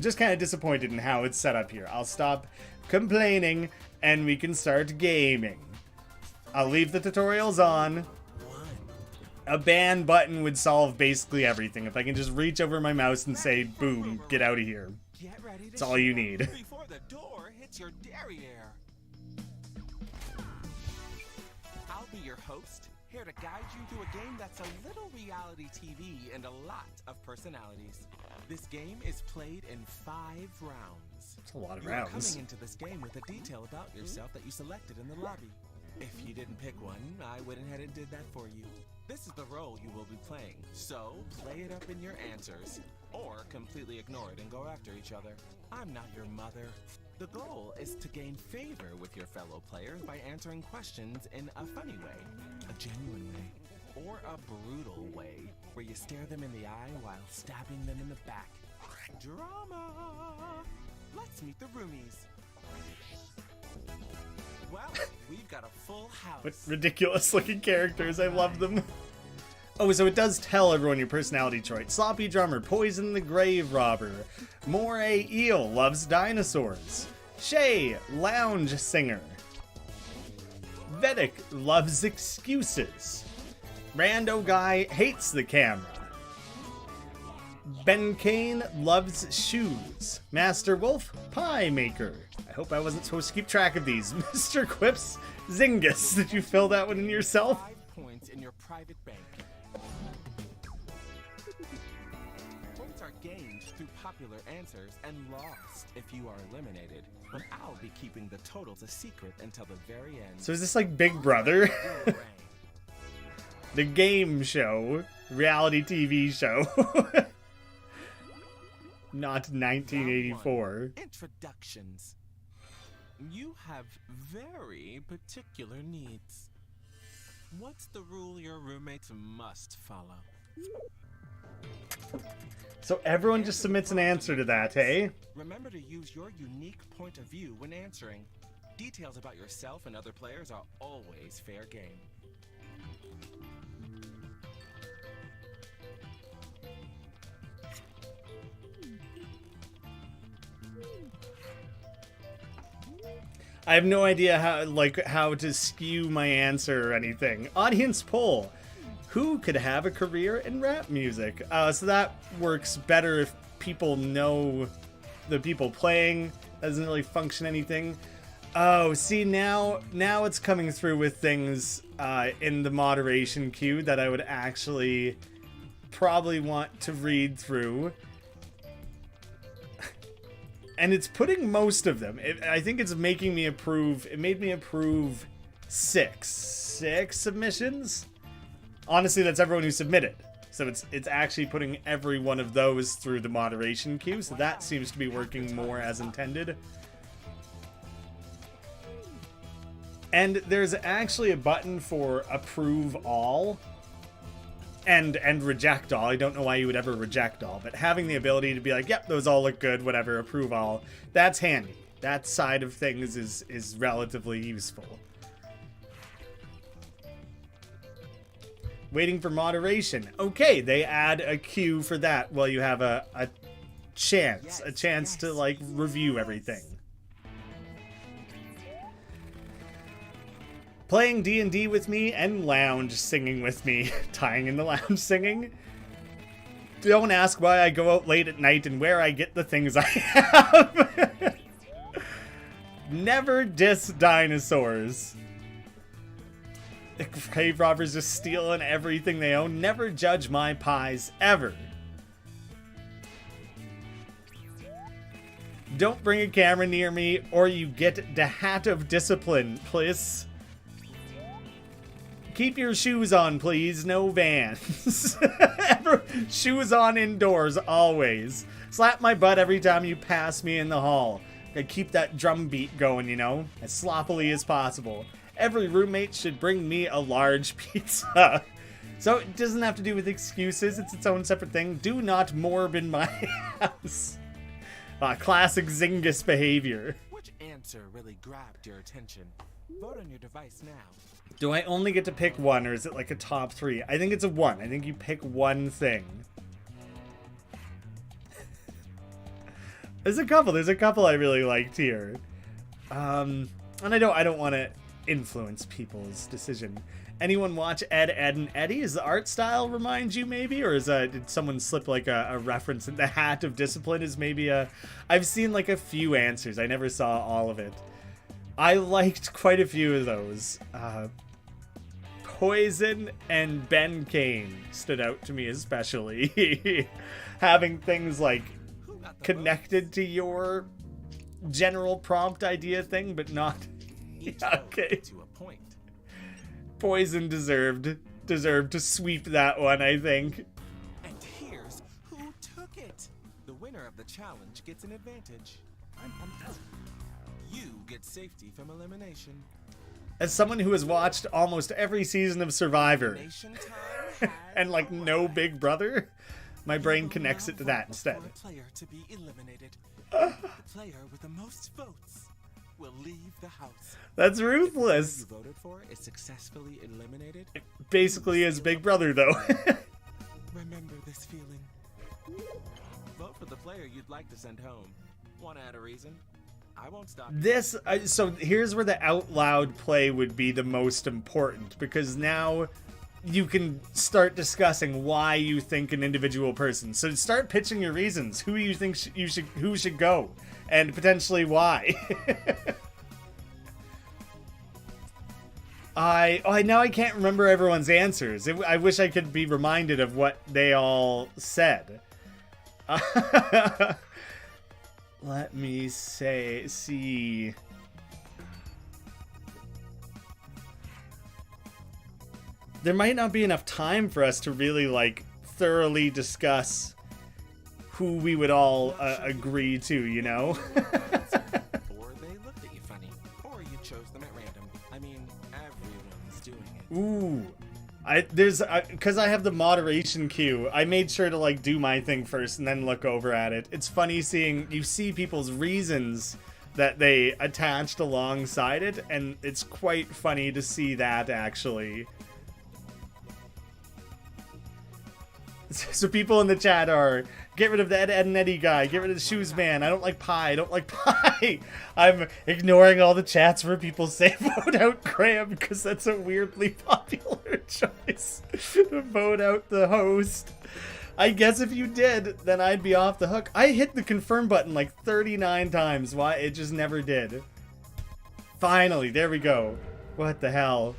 just kind of disappointed in how it's set up here. I'll stop complaining and we can start gaming. I'll leave the tutorials on. A ban button would solve basically everything. If I can just reach over my mouse and say, boom, get out of here. That's all you need. Before the door hits your derriere. I'll be your host, here to guide you through a game that's a little reality TV and a lot of personalities. This game is played in 5 rounds. That's a lot of You're rounds. coming into this game with a detail about yourself that you selected in the lobby. If you didn't pick one, I went ahead and did that for you. This is the role you will be playing, so play it up in your answers, or completely ignore it and go after each other. I'm not your mother. The goal is to gain favor with your fellow players by answering questions in a funny way, a genuine way, or a brutal way, where you stare them in the eye while stabbing them in the back. Drama! Let's meet the roomies. Well, we've got a full house. What ridiculous looking characters. I love them. Oh, so it does tell everyone your personality trait. Sloppy drummer, poison the grave robber. Moray eel, loves dinosaurs. Shay, lounge singer. Vedic, loves excuses. Rando guy, hates the camera. Ben Kane, loves shoes. Master Wolf, pie maker. I hope I wasn't supposed to keep track of these. Mr. Quips, Zingus. Did you fill that one in yourself? 5 points in your private bank. Points are gained through popular answers and lost if you are eliminated. But I'll be keeping the totals a secret until the very end. So is this like Big Brother? The game show. Reality TV show. Not 1984. Introductions. You have very particular needs. What's the rule your roommates must follow? So everyone just submits an answer to that, hey? Remember to use your unique point of view when answering. Details about yourself and other players are always fair game. I have no idea how to skew my answer or anything. Audience poll. Who could have a career in rap music? So that works better if people know the people playing. That doesn't really function anything. Oh, see, now it's coming through with things in the moderation queue that I would actually probably want to read through. And it's putting most of them. I think it's making me approve. It made me approve 6 submissions. Honestly, that's everyone who submitted. So it's actually putting every one of those through the moderation queue. So that seems to be working more as intended. And there's actually a button for approve all. And reject all. I don't know why you would ever reject all, but having the ability to be like, yep, those all look good, whatever, approve all, that's handy. That side of things is relatively useful. Waiting for moderation. Okay, they add a queue for that while you have a chance. A chance to, like, review everything. Playing D&D with me and lounge singing with me. Tying in the lounge singing. Don't ask why I go out late at night and where I get the things I have. Never diss dinosaurs. The grave robbers just stealing everything they own. Never judge my pies, ever. Don't bring a camera near me or you get the hat of discipline, please. Keep your shoes on, please. No Vans. Shoes on indoors, always. Slap my butt every time you pass me in the hall. I keep that drum beat going, you know, as sloppily as possible. Every roommate should bring me a large pizza. So it doesn't have to do with excuses. It's its own separate thing. Do not morb in my house. Classic Zyngus behavior. Which answer really grabbed your attention? Vote on your device now. Do I only get to pick one, or is it like a top 3? I think it's a 1. I think you pick one thing. There's a couple I really liked here. And I don't want to influence people's decision. Anyone watch Ed, Edd and Eddy? Does the art style remind you maybe? Or did someone slip like a reference? The hat of discipline is maybe a... I've seen like a few answers. I never saw all of it. I liked quite a few of those. Poison and Ben Kane stood out to me especially. Having things like connected to your general prompt idea thing, but not... Okay. To a point. Poison deserved to sweep that one, I think. And here's who took it. The winner of the challenge gets an advantage. You get safety from elimination. As someone who has watched almost every season of Survivor and like no Big Brother, my brain connects it to that instead. A player to be eliminated. The player with the most votes will leave the house. That's ruthless. The player you voted for is successfully eliminated. It basically is Big Brother, though. Remember this feeling. Vote for the player you'd like to send home. Want to add a reason? I won't stop. So here's where the out loud play would be the most important, because now you can start discussing why you think an individual person. So start pitching your reasons. Who you think who should go, and potentially why. Now I can't remember everyone's answers. I wish I could be reminded of what they all said. Let me see. There might not be enough time for us to really, like, thoroughly discuss who we would all agree to, you know? Or they looked at you funny. Or you chose them at random. I mean, everyone's doing it. Ooh. Because I have the moderation queue, I made sure to, like, do my thing first and then look over at it. It's funny you see people's reasons that they attached alongside it, and it's quite funny to see that, actually. So people in the chat are, get rid of the Ed, Edd and Eddy guy, get rid of the shoes man, I don't like pie. I'm ignoring all the chats where people say vote out Graeme, because that's a weirdly popular choice to vote out the host. I guess if you did, then I'd be off the hook. I hit the confirm button like 39 times, why it just never did. Finally, there we go. What the hell?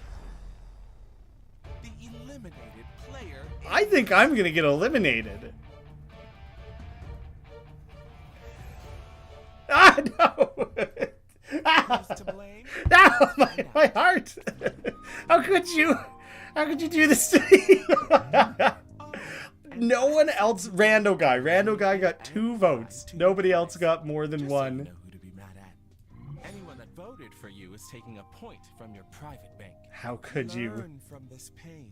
I think I'm gonna get eliminated. Ah, no! To blame? No, my heart! How could you do this to me? No one else. Rando guy got 2 votes. Nobody else got more than 1. So you know who to be mad at. Anyone that voted for you is taking a point from your private bank. How could you? Learn from this pain.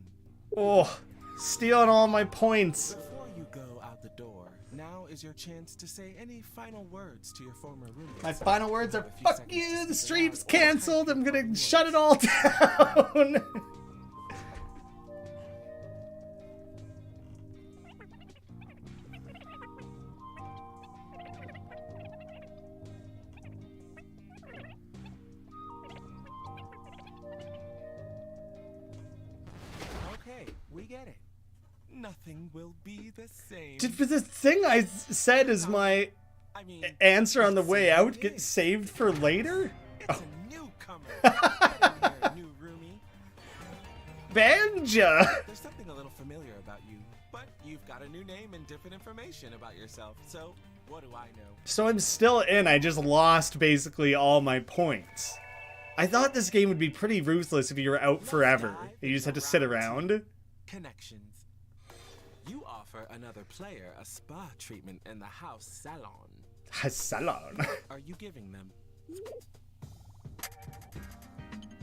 Oh, stealing all my points. Before you go out the door, now is your chance to say any final words to your former roommate. My final words are, fuck you, the stream's canceled, I'm gonna shut it all down. get it. Nothing will be the same. Did the thing I said is my I mean, answer on the way it's out it get is. saved for later? It's a newcomer. Get in here, new roomie. Banja! There's something a little familiar about you, but you've got a new name and different information about yourself. So, what do I know? So I'm still in. I just lost basically all my points. I thought this game would be pretty ruthless if you were out forever. You just had to sit around. Connections. You offer another player a spa treatment in the house salon. Salon. Are you giving them?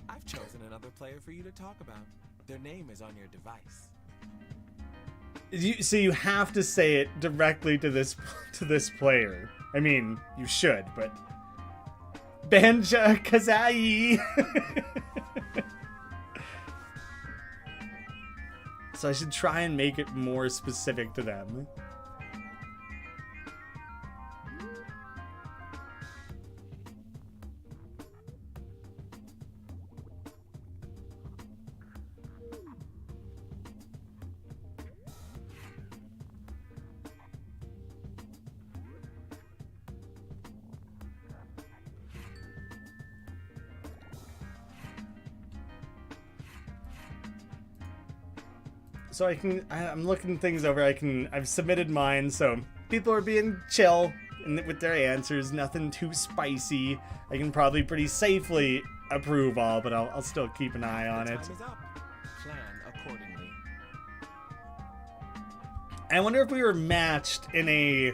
I've chosen another player for you to talk about. Their name is on your device. So you have to say it directly to this player. I mean, you should, but Banja Kazai. So I should try and make it more specific to them. So I'm looking things over. I've submitted mine, so people are being chill with their answers. Nothing too spicy. I can probably pretty safely approve all, but I'll still keep an eye on it. Time is up. Plan accordingly. I wonder if we were matched in a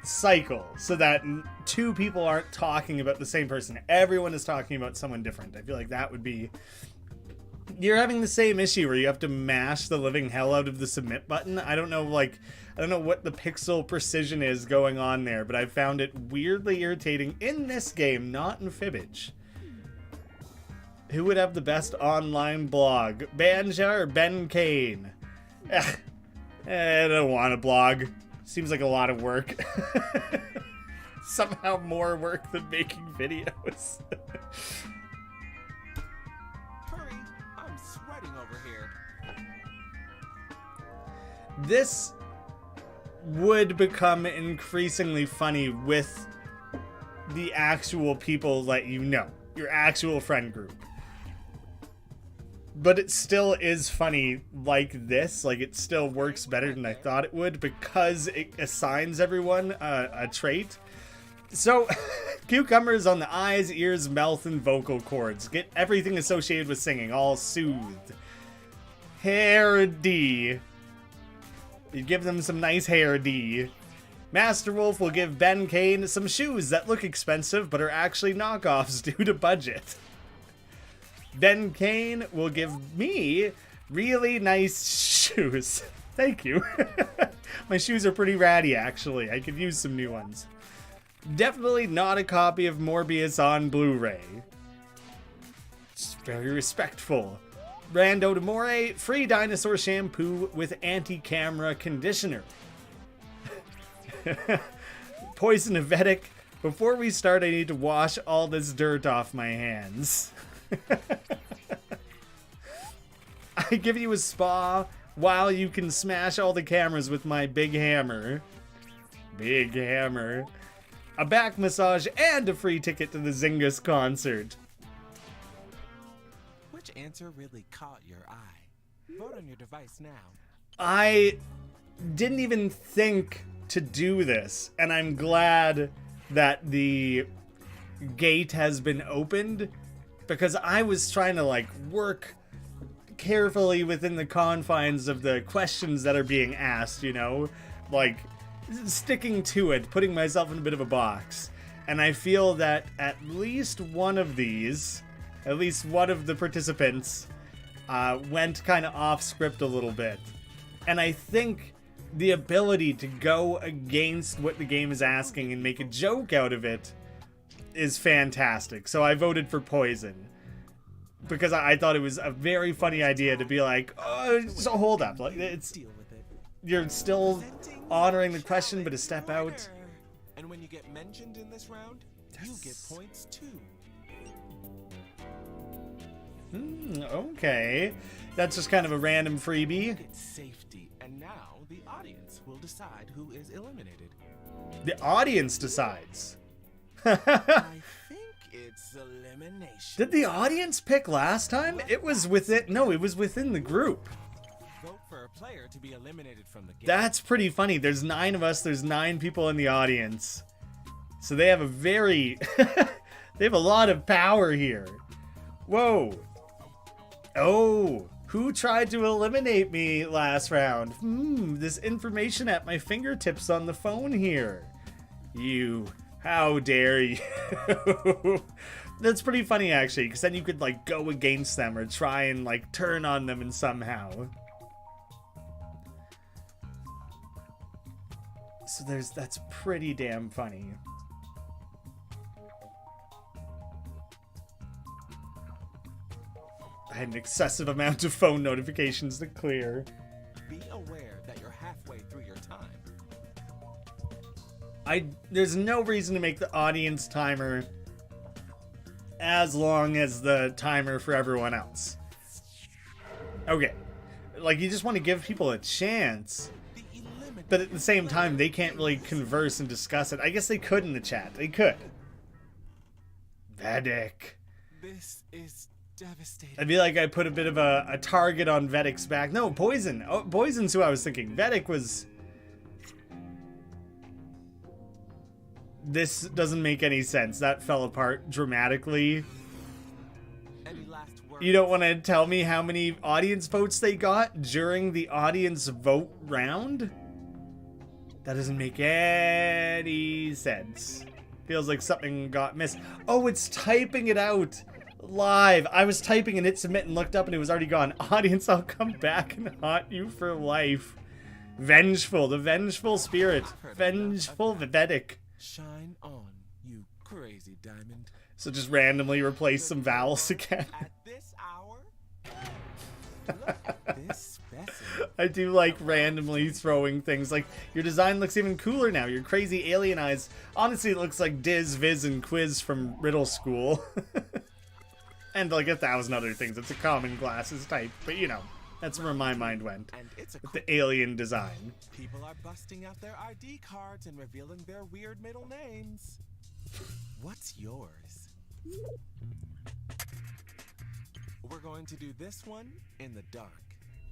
cycle so that two people aren't talking about the same person. Everyone is talking about someone different. I feel like that would be... You're having the same issue where you have to mash the living hell out of the submit button. I don't know what the pixel precision is going on there, but I found it weirdly irritating in this game, not in Fibbage. Who would have the best online blog? Banja or Ben Kane? I don't want a blog. Seems like a lot of work. Somehow more work than making videos. Hurry, I'm sweating over here. This would become increasingly funny with the actual people that you know, your actual friend group. But it still is funny like this. Like, it still works better than I thought it would because it assigns everyone a trait. So, cucumbers on the eyes, ears, mouth, and vocal cords. Get everything associated with singing, all soothed. Hair D. You give them some nice hair D. Master Wolf will give Ben Kane some shoes that look expensive but are actually knockoffs due to budget. Ben Kane will give me really nice shoes. Thank you. My shoes are pretty ratty, actually. I could use some new ones. Definitely not a copy of Morbius on Blu-ray. It's very respectful. Rando Demore, free dinosaur shampoo with anti-camera conditioner. Poison of Vedic, before we start I need to wash all this dirt off my hands. I give you a spa while you can smash all the cameras with my big hammer. Big hammer. A back massage and a free ticket to the Zyngus concert. Which answer really caught your eye? Vote on your device now. I didn't even think to do this, and I'm glad that the gate has been opened, because I was trying to like work carefully within the confines of the questions that are being asked, you know, like sticking to it, putting myself in a bit of a box. And I feel that at least one of these, at least one of the participants went kind of off script a little bit. And I think the ability to go against what the game is asking and make a joke out of it is fantastic. So I voted for Poison because I thought it was a very funny idea to be like, oh, so hold up, like it's Deal with it. you're still honoring the question, but a step out. And when you get mentioned in this round, you get points too. Okay. That's just kind of a random freebie. It's safety, and now the audience will decide who is eliminated. The audience decides. I think it's elimination. Did the audience pick last time? It was within... No, it was within the group. Vote for a player to be eliminated from the game. That's pretty funny. There's 9 of us. There's 9 people in the audience. So they have a very... they have a lot of power here. Whoa. Oh. Who tried to eliminate me last round? This information at my fingertips on the phone here. You. How dare you? That's pretty funny, actually, because then you could, like, go against them or try and, like, turn on them and somehow. So that's pretty damn funny. I had an excessive amount of phone notifications to clear. Be aware that you're halfway through your time. There's no reason to make the audience timer as long as the timer for everyone else. Okay. Like, you just want to give people a chance. But at the same time, they can't really converse and discuss it. I guess they could in the chat. They could. Vedic. This is devastating. I feel like I put a bit of a target on Vedic's back. No, Poison. Oh, Poison's who I was thinking. Vedic was... This doesn't make any sense. That fell apart dramatically. Any last words? You don't want to tell me how many audience votes they got during the audience vote round? That doesn't make any sense. Feels like something got missed. Oh, it's typing it out live. I was typing and hit submit and looked up and it was already gone. Audience, I'll come back and haunt you for life. Vengeful, the vengeful spirit. Vengeful Vedic. Shine on, you crazy diamond. So just randomly replace some vowels again. At this hour? Look at this specimen. I do like randomly throwing things. Like, your design looks even cooler now. Your crazy alien eyes. Honestly, it looks like Diz, Viz, and Quiz from Riddle School. And like 1,000 other things. It's a common glasses type. But you know, that's where my mind went. And it's With the alien design. People are busting out their ID cards and revealing their weird middle names. What's yours? We're going to do this one in the dark.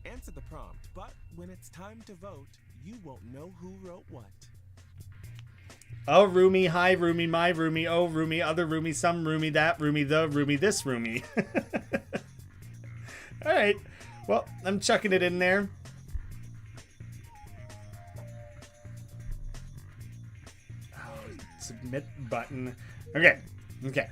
Answer the prompt, but when it's time to vote, you won't know who wrote what. Oh, roomie, hi, roomie, my roomie, oh, roomie, other roomie, some roomie, that roomie, the roomie, this roomie. Alright, well, I'm chucking it in there. Oh, submit button. Okay, okay.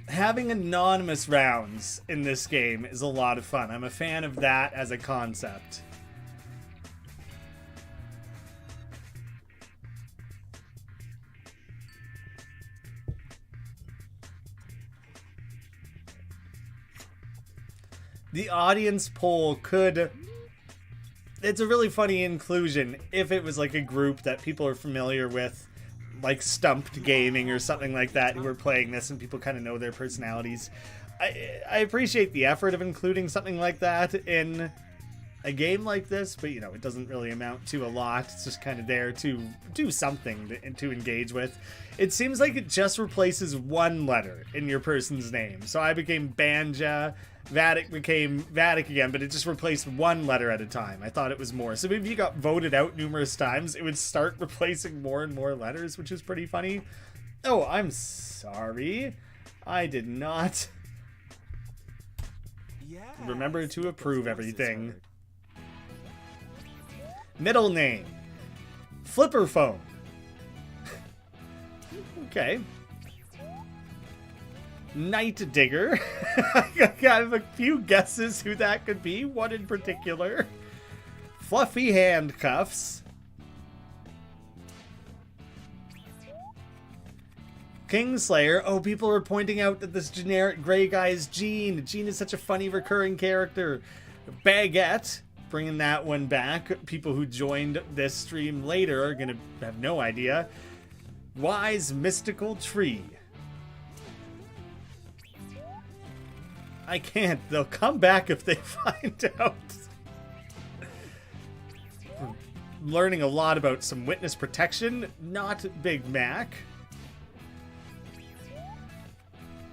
Having anonymous rounds in this game is a lot of fun. I'm a fan of that as a concept. The audience poll could... It's a really funny inclusion if it was like a group that people are familiar with, like Stumped Gaming or something like that, who are playing this and people kind of know their personalities. I appreciate the effort of including something like that in a game like this, but you know, it doesn't really amount to a lot. It's just kind of there to do something to engage with. It seems like it just replaces one letter in your person's name. So I became Banja, Vadic became Vadic again, but it just replaced one letter at a time. I thought it was more. So if you got voted out numerous times, it would start replacing more and more letters, which is pretty funny. Oh, I'm sorry. I did not remember to approve everything. Middle name. Flipper phone. Okay. Night Digger. I have a few guesses who that could be. One in particular. Fluffy handcuffs. Kingslayer. Oh, people are pointing out that this generic gray guy is Gene. Gene is such a funny recurring character. Baguette. Bringing that one back. People who joined this stream later are going to have no idea. Wise mystical tree. I can't. They'll come back if they find out. I'm learning a lot about some witness protection, not Big Mac.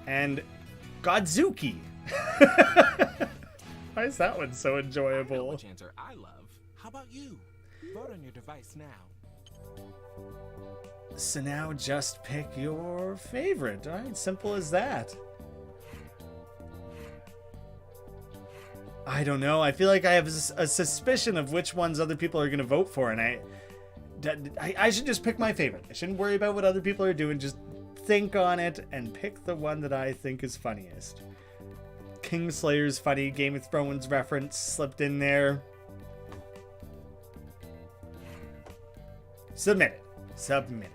And Godzuki. Why is that one so enjoyable? I know which answer I love. How about you? Vote on your device now. So now just pick your favorite. All right, simple as that. I don't know. I feel like I have a suspicion of which ones other people are going to vote for, and I should just pick my favorite. I shouldn't worry about what other people are doing. Just think on it and pick the one that I think is funniest. Kingslayer's funny. Game of Thrones reference slipped in there. Submitted. Submitted.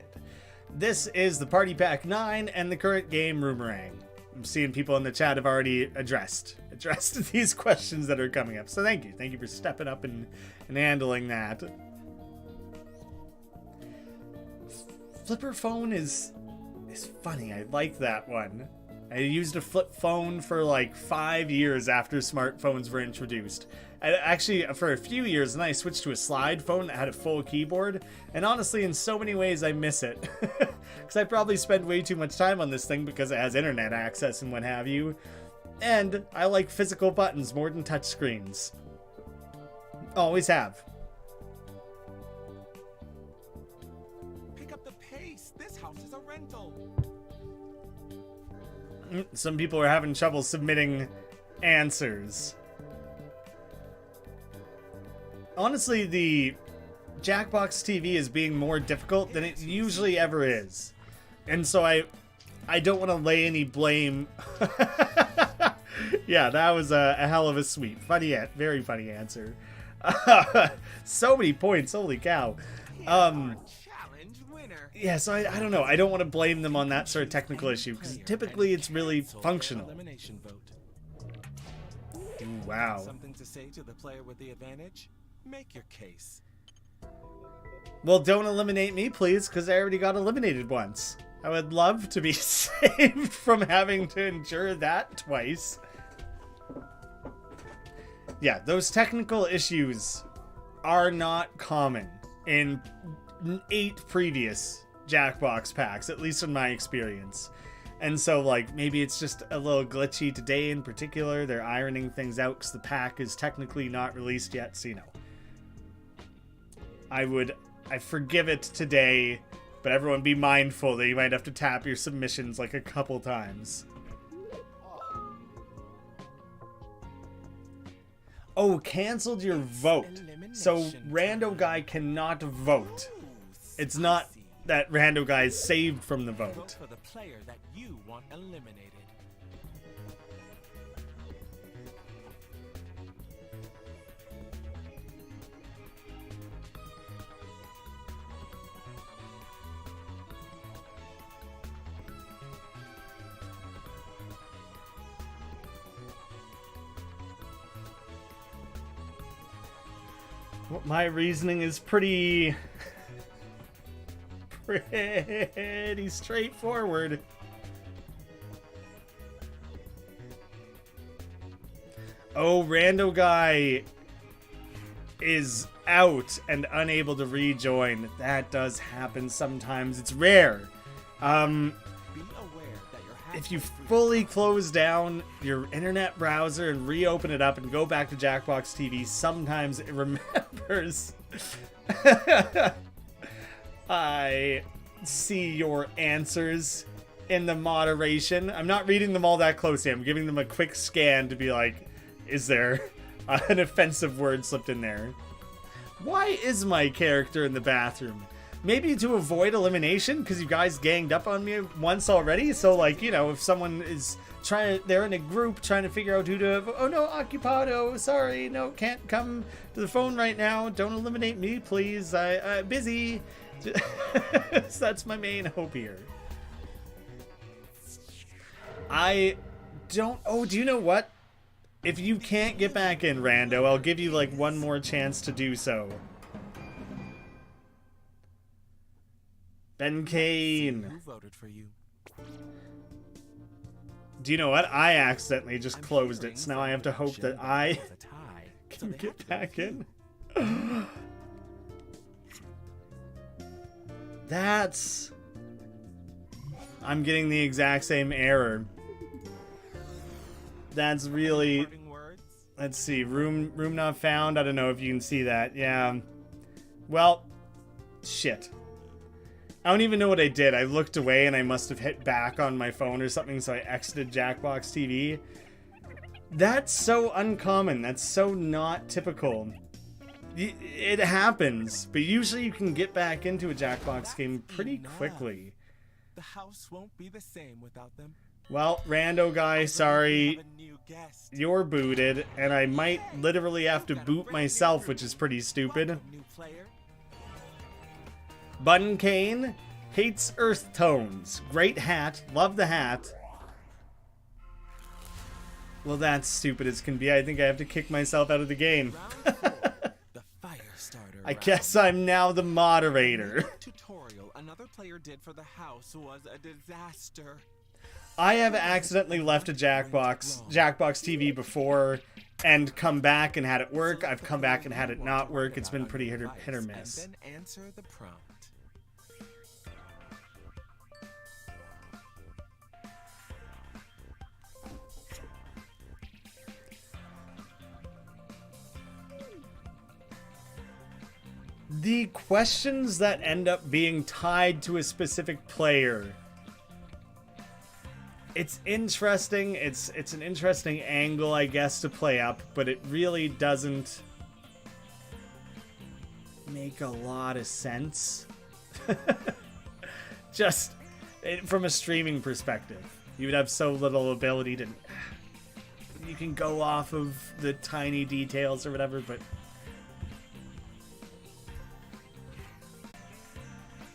This is the Party Pack 9 and the current game Roomerang. I'm seeing people in the chat have already addressed these questions that are coming up. So thank you. Thank you for stepping up and handling that. Flipper phone is funny. I like that one. I used a flip phone for like 5 years after smartphones were introduced. Actually, for a few years, then I switched to a slide phone that had a full keyboard. And honestly, in so many ways, I miss it. Because I probably spend way too much time on this thing because it has internet access and what have you. And I like physical buttons more than touchscreens. Always have. Pick up the pace. This house is a rental. Some people are having trouble submitting answers. Honestly, the JackBox TV is being more difficult than it usually ever is. And so I don't want to lay any blame. Yeah, that was a hell of a sweep. Funny, very funny answer. So many points, holy cow. Yeah, so I don't know. I don't want to blame them on that sort of technical issue, because typically it's really functional. Ooh, wow. Something to say to the player with the advantage? Make your case. Well, don't eliminate me, please, because I already got eliminated once. I would love to be saved from having to endure that twice. Yeah, those technical issues are not common in 8 previous JackBox packs, at least in my experience. And so, like, maybe it's just a little glitchy today in particular. They're ironing things out because the pack is technically not released yet, so you know. I forgive it today, but everyone be mindful that you might have to tap your submissions like a couple times. Oh, canceled your vote. So Rando Guy cannot vote. It's not that Rando Guy is saved from the vote. Vote for the player that you want eliminated. My reasoning is pretty straightforward. Oh, Rando Guy is out and unable to rejoin. That does happen sometimes. It's rare. Be aware that your If you fully close down your internet browser and reopen it up and go back to JackBox TV, sometimes it remembers. I see your answers in the moderation. I'm not reading them all that closely. I'm giving them a quick scan to be like, is there an offensive word slipped in there? Why is my character in the bathroom? Maybe to avoid elimination, because you guys ganged up on me once already. So, like, you know, if someone is they're in a group trying to figure out who to, oh no, occupado, sorry, no, can't come to the phone right now. Don't eliminate me, please. I'm busy. So that's my main hope here. I don't, oh, do you know what? If you can't get back in, Rando, I'll give you, like, one more chance to do so. Ben Let's see Kane. who voted for you? Do you know what? I accidentally just I'm closed hearing it, so now I have to hope that information I it was a tie, so can they have get to go back with in. you. That's... I'm getting the exact same error. That's really... Parting words? Let's see. Room not found. I don't know if you can see that. Yeah. Well, shit. I don't even know what I did. I looked away and I must have hit back on my phone or something, so I exited JackBox TV. That's so uncommon. That's so not typical. It happens, but usually you can get back into a JackBox game pretty quickly. The house won't be the same without them. Well, rando guy, sorry. We have a new guest. You're booted, and I might literally have to boot myself, which is pretty stupid. Welcome, new player. Button Kane hates earth tones. Great hat. Love the hat. Well, that's stupid as can be. I think I have to kick myself out of the game. Round 4, the fire starter I round. guess I'm now the moderator. Tutorial another player did for the house was a disaster. I have accidentally left a JackBox TV before and come back and had it work. I've come back and had it not work. It's been pretty hit or miss. And then answer the prompt. The questions that end up being tied to a specific player. It's interesting. It's an interesting angle, I guess, to play up, but it really doesn't make a lot of sense. Just from a streaming perspective, you would have so little ability to... You can go off of the tiny details or whatever, but...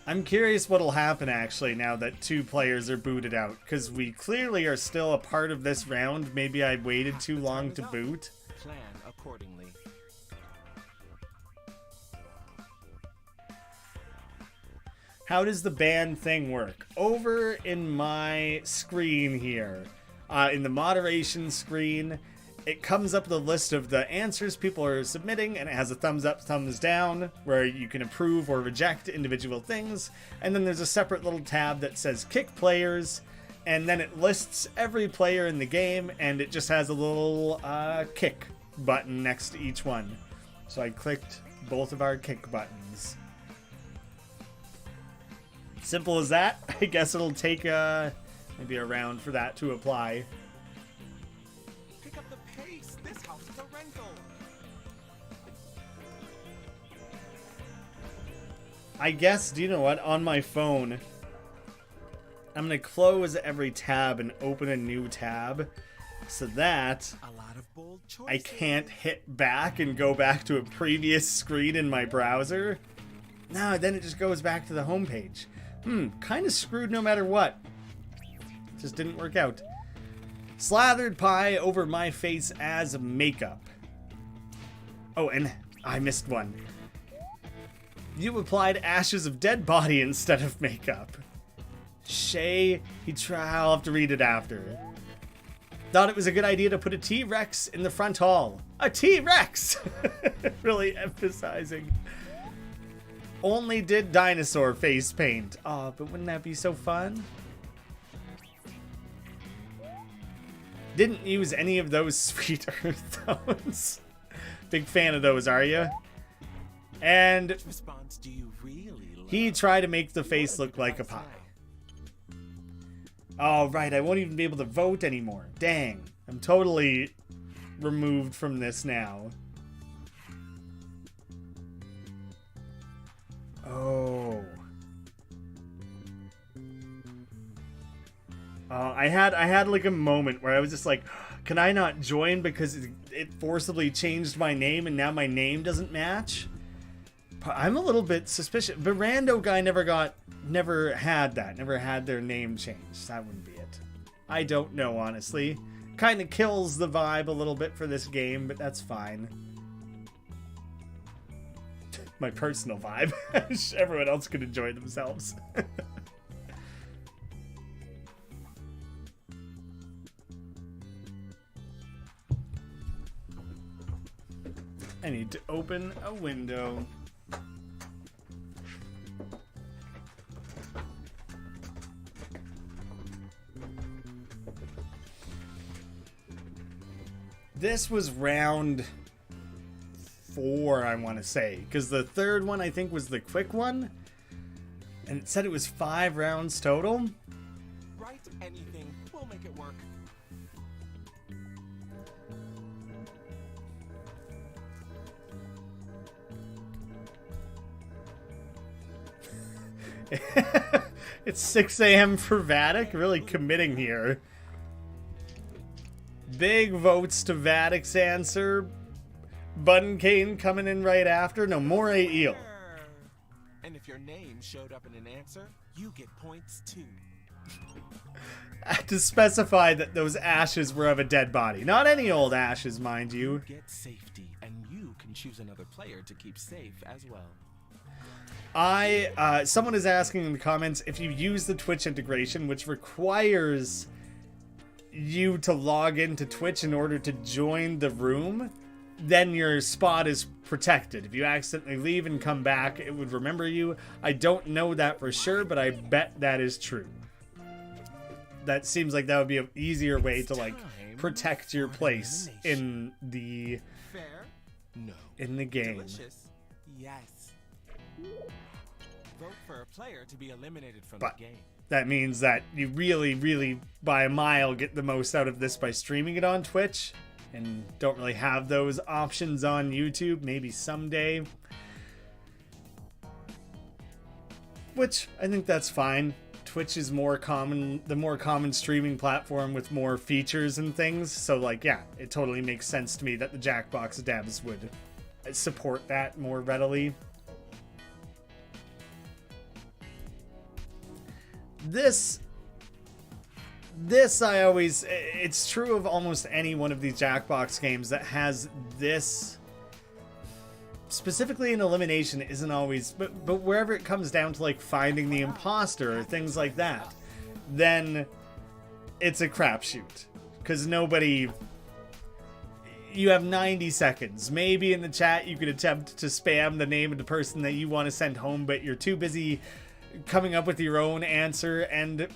I'm curious what'll happen, actually, now that 2 players are booted out, because we clearly are still a part of this round. Maybe I waited too long to boot. Plan accordingly. How does the ban thing work? Over in my screen here, in the moderation screen, it comes up with a list of the answers people are submitting, and it has a thumbs up, thumbs down, where you can approve or reject individual things. And then there's a separate little tab that says kick players, and then it lists every player in the game, and it just has a little kick button next to each one. So I clicked both of our kick buttons. Simple as that. I guess it'll take maybe a round for that to apply. Pick up the pace. This house is a rental. I guess, do you know what? On my phone, I'm going to close every tab and open a new tab so that A lot of bold choices. I can't hit back and go back to a previous screen in my browser. No, then it just goes back to the home page. Kind of screwed no matter what. Just didn't work out. Slathered pie over my face as makeup. Oh, and I missed one. You applied ashes of dead body instead of makeup. Shay, I'll have to read it after. Thought it was a good idea to put a T-Rex in the front hall. A T-Rex! Really emphasizing. Only did dinosaur face paint. Aw, but wouldn't that be so fun? Didn't use any of those sweet earth tones. Big fan of those, are you? And Which response do you really love? he tried to make the face look like a pie. Oh, right, I won't even be able to vote anymore. Dang, I'm totally removed from this now. Oh. I had like a moment where I was just like, can I not join because it forcibly changed my name and now my name doesn't match? I'm a little bit suspicious. But Rando guy never had their name changed. That wouldn't be it. I don't know, honestly. Kind of kills the vibe a little bit for this game, but that's fine. my personal vibe. Everyone else could enjoy themselves. I need to open a window. This was round 4, I want to say, because the third one I think was the quick one, and it said it was 5 rounds total. Write anything. We'll make it work. It's 6 a.m. for Vatic, really committing here. Big votes to Vatic's answer. Bun Kane coming in right after. No, more eel. And if your name showed up in an answer, you get points too. I had to specify that those ashes were of a dead body. Not any old ashes, mind you. Get safety, and you can choose another player to keep safe as well. Someone is asking in the comments if you use the Twitch integration, which requires you to log into Twitch in order to join the room, then your spot is protected. If you accidentally leave and come back, it would remember you. I don't know that for sure, but I bet that is true. That seems like that would be an easier way to like protect your place in the game. Delicious. Yes. Vote for a player to be eliminated from But the game. that means that you really, really, by a mile, get the most out of this by streaming it on Twitch, and don't really have those options on YouTube. Maybe someday. Which, I think that's fine. Twitch is the more common streaming platform with more features and things. So, like, yeah, it totally makes sense to me that the Jackbox devs would support that more readily. This it's true of almost any one of these Jackbox games that has this, specifically in elimination, isn't always, but wherever it comes down to like finding the imposter or things like that, then it's a crapshoot, because you have 90 seconds. Maybe in the chat you could attempt to spam the name of the person that you want to send home, but you're too busy coming up with your own answer, and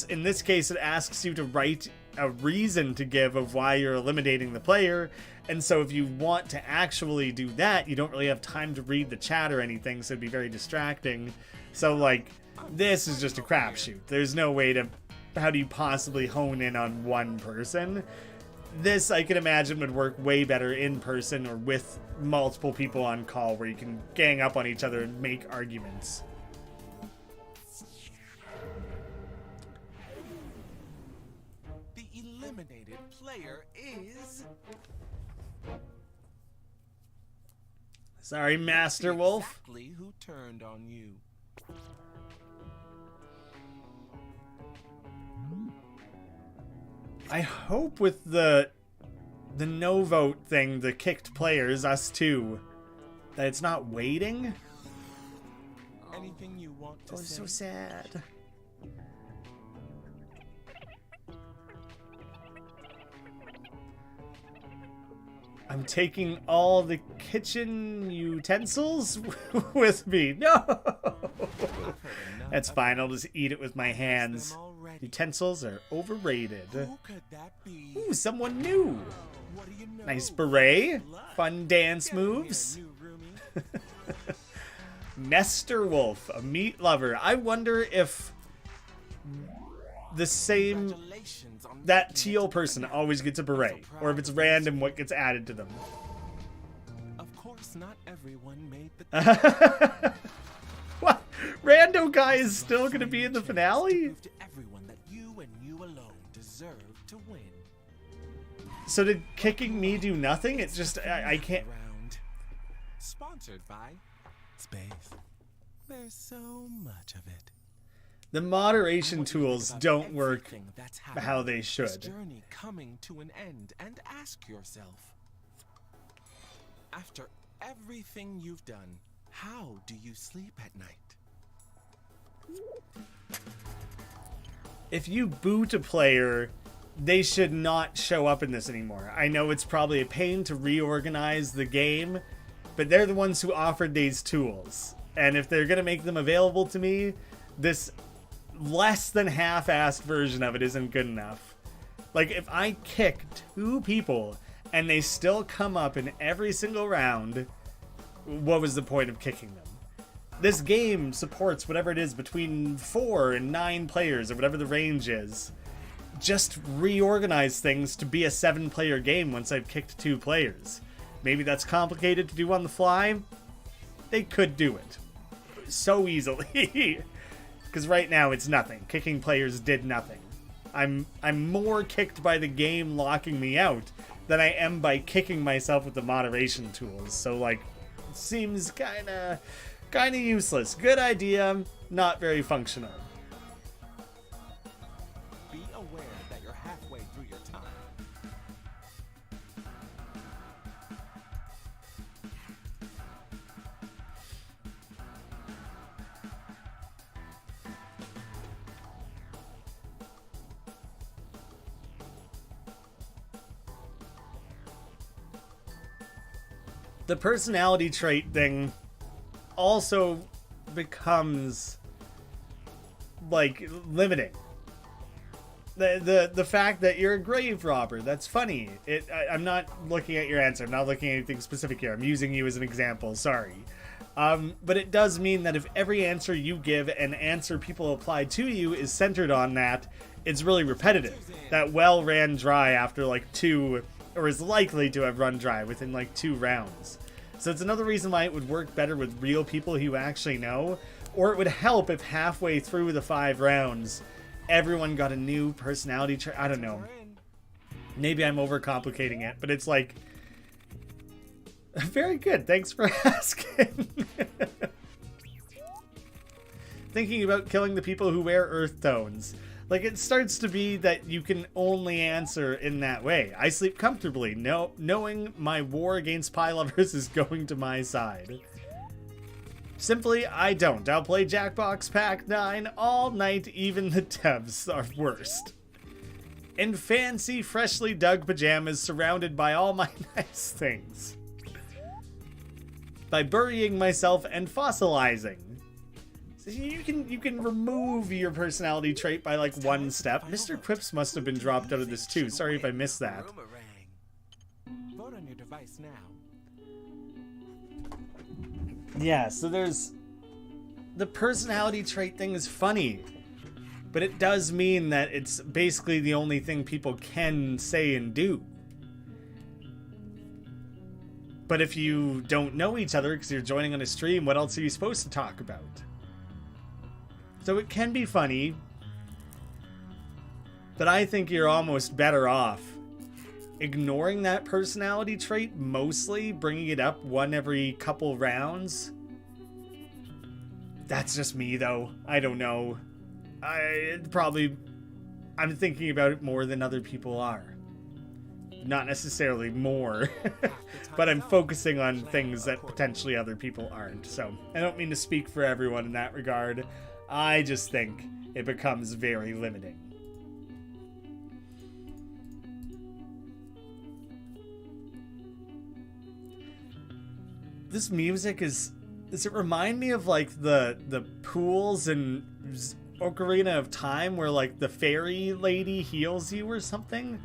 in this case it asks you to write a reason to give of why you're eliminating the player, and so if you want to actually do that, you don't really have time to read the chat or anything, so it'd be very distracting. So like, this is just a crapshoot. There's no way to, how do you possibly hone in on one person? This, I can imagine, would work way better in person or with multiple people on call, where you can gang up on each other and make arguments. Eliminated player is... Sorry, Master Wolf. Exactly who turned on you. I hope with the no vote thing, the kicked players, us too, that it's not waiting. Anything you want to Oh, say? so sad. I'm taking all the kitchen utensils with me. No! That's fine, I'll just eat it with my hands. Utensils are overrated. Who could that be? Ooh, someone new. What do you know? Nice beret. Fun dance moves. New roomie. Mester Wolf, a meat lover. I wonder if the same... Congratulations on that making it teal to person the always gets a beret, or if it's random what gets added to them. Of course, not everyone made the What? Rando guy is still gonna be in the finale? prove to everyone that you and you alone deserve to win. So did kicking me do nothing? It just, I can't... Round. Sponsored by Space. There's so much of it. The moderation I want you to tools think about don't work everything that's happened. how they This should. journey coming to an end, and ask yourself, after everything you've done, how do you sleep at night? If you boot a player, they should not show up in this anymore. I know it's probably a pain to reorganize the game, but they're the ones who offered these tools. And if they're going to make them available to me, this less than half-assed version of it isn't good enough. Like, if I kick 2 people and they still come up in every single round, what was the point of kicking them? This game supports whatever it is between 4 and 9 players, or whatever the range is. Just reorganize things to be a 7-player game once I've kicked 2 players. Maybe that's complicated to do on the fly. They could do it so easily. Because right now it's nothing. Kicking players did nothing. I'm more kicked by the game locking me out than I am by kicking myself with the moderation tools. So, like, seems kinda useless. Good idea, not very functional. Be aware that you're halfway through your time. The personality trait thing also becomes, like, limiting. The fact that you're a grave robber, that's funny. I'm not looking at your answer. I'm not looking at anything specific here. I'm using you as an example. Sorry. But it does mean that if every answer you give and answer people apply to you is centered on that, it's really repetitive. That well ran dry after like 2, or is likely to have run dry within like 2 rounds. So it's another reason why it would work better with real people who you actually know, or it would help if halfway through the 5 rounds, everyone got a new personality trait. I don't know. Maybe I'm overcomplicating it, but it's like, very good. Thanks for asking. Thinking about killing the people who wear earth tones. Like, it starts to be that you can only answer in that way. I sleep comfortably, knowing my war against pie lovers is going to my side. Simply, I don't. I'll play JackBox Pack 9 all night, even the devs are worst. In fancy, freshly dug pajamas, surrounded by all my nice things. By burying myself and fossilizing. So you can remove your personality trait by like 1 step. Mr. Quips must have been dropped out of this too. Sorry if I missed that. Roomerang. Vote on your device now. Yeah, so there's... The personality trait thing is funny. But it does mean that it's basically the only thing people can say and do. But if you don't know each other because you're joining on a stream, what else are you supposed to talk about? So it can be funny, but I think you're almost better off ignoring that personality trait mostly, bringing it up 1 every couple rounds. That's just me, though. I don't know. I'm thinking about it more than other people are. Not necessarily more, but I'm focusing on things that potentially other people aren't. So I don't mean to speak for everyone in that regard. I just think it becomes very limiting. This music does it remind me of like the pools in Ocarina of Time where like the fairy lady heals you or something?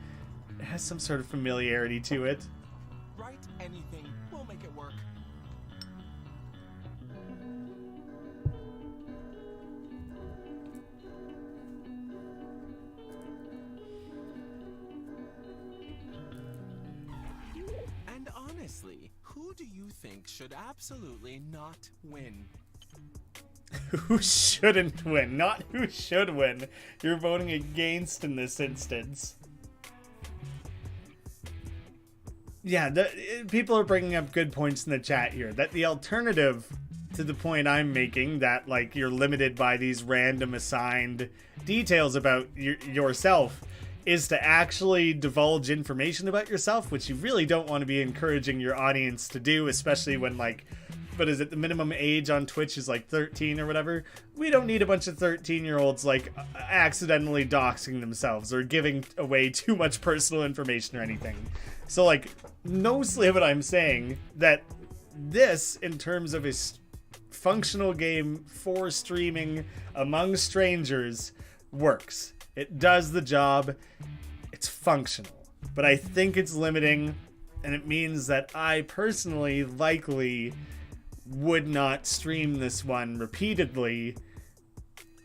It has some sort of familiarity to it. Write anything. We'll make it work. And honestly, who do you think should absolutely not win? Who shouldn't win, not who should win. You're voting against in this instance. Yeah, people are bringing up good points in the chat here. That the alternative to the point I'm making, that like you're limited by these random assigned details about yourself, is to actually divulge information about yourself, which you really don't want to be encouraging your audience to do, especially when, like, what is it, the minimum age on Twitch is like 13 or whatever. We don't need a bunch of 13-year-olds like accidentally doxing themselves or giving away too much personal information or anything. So, like, mostly what I'm saying that this, in terms of a functional game for streaming among strangers, works. It does the job. It's functional. But I think it's limiting, and it means that I personally likely would not stream this one repeatedly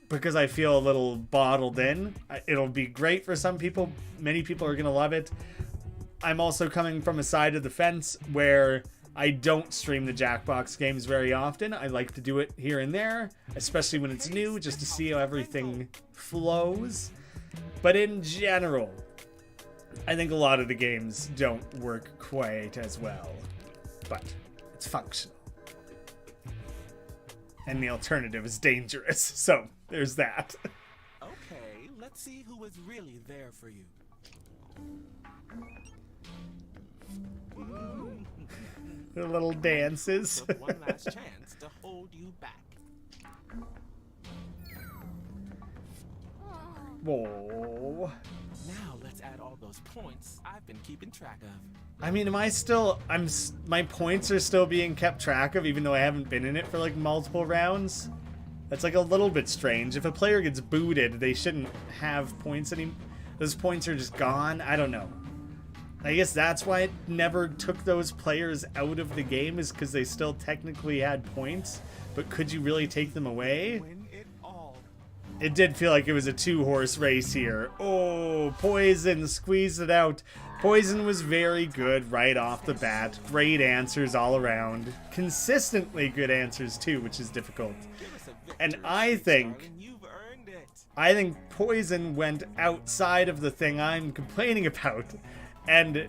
because I feel a little bottled in. It'll be great for some people. Many people are going to love it. I'm also coming from a side of the fence where I don't stream the Jackbox games very often. I like to do it here and there, especially when it's new, just to see how everything flows. But in general, I think a lot of the games don't work quite as well. But it's functional. And the alternative is dangerous, so there's that. Okay, let's see who was really there for you. The little dances. Took one last chance to hold you back. Whoa. Now let's add all those points I've been keeping track of. I mean, my points are still being kept track of, even though I haven't been in it for like multiple rounds. That's like a little bit strange. If a player gets booted, they shouldn't have points anymore. Those points are just gone. I don't know. I guess that's why it never took those players out of the game, is because they still technically had points. But could you really take them away? Win it all. It did feel like it was a two-horse race here. Oh, Poison squeezed it out. Poison was very good right off the bat. Great answers all around. Consistently good answers too, which is difficult. And I think Poison went outside of the thing I'm complaining about and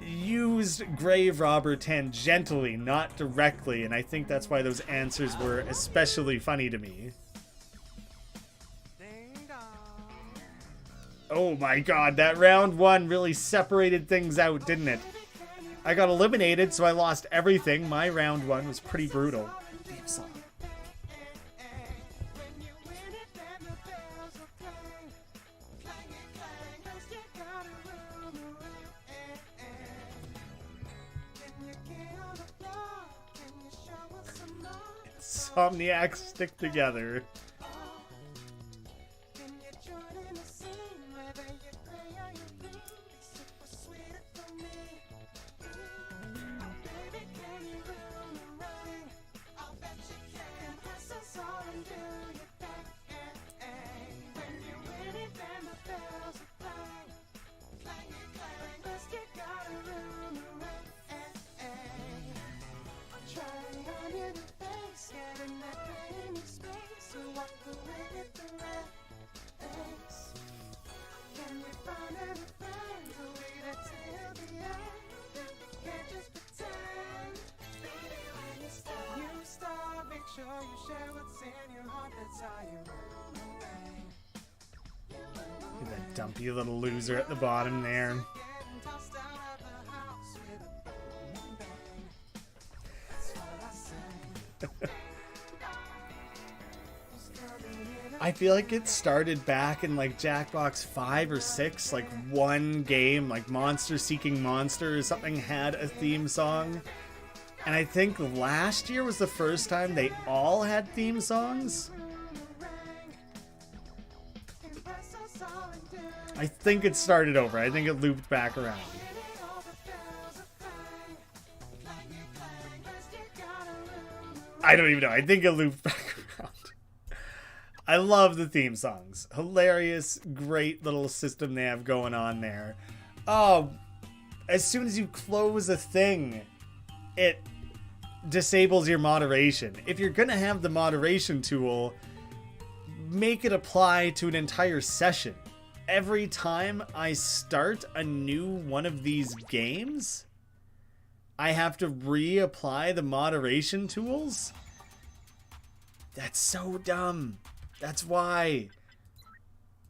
used Grave Robber tangentially, not directly, and I think that's why those answers were especially funny to me. Oh my god, that round one really separated things out, didn't it? I got eliminated, so I lost everything. My round one was pretty brutal. Theme song. Insomniacs stick together. That dumpy little loser at the bottom there. I feel like it started back in like Jackbox 5 or 6, like one game, like Monster Seeking Monster or something had a theme song. And I think last year was the first time they all had theme songs. I think it started over. I think it looped back around. I don't even know. I think it looped back around. I love the theme songs. Hilarious, great little system they have going on there. Oh, as soon as you close a thing, it disables your moderation. If you're gonna have the moderation tool, make it apply to an entire session. Every time I start a new one of these games, I have to reapply the moderation tools? That's so dumb. That's why.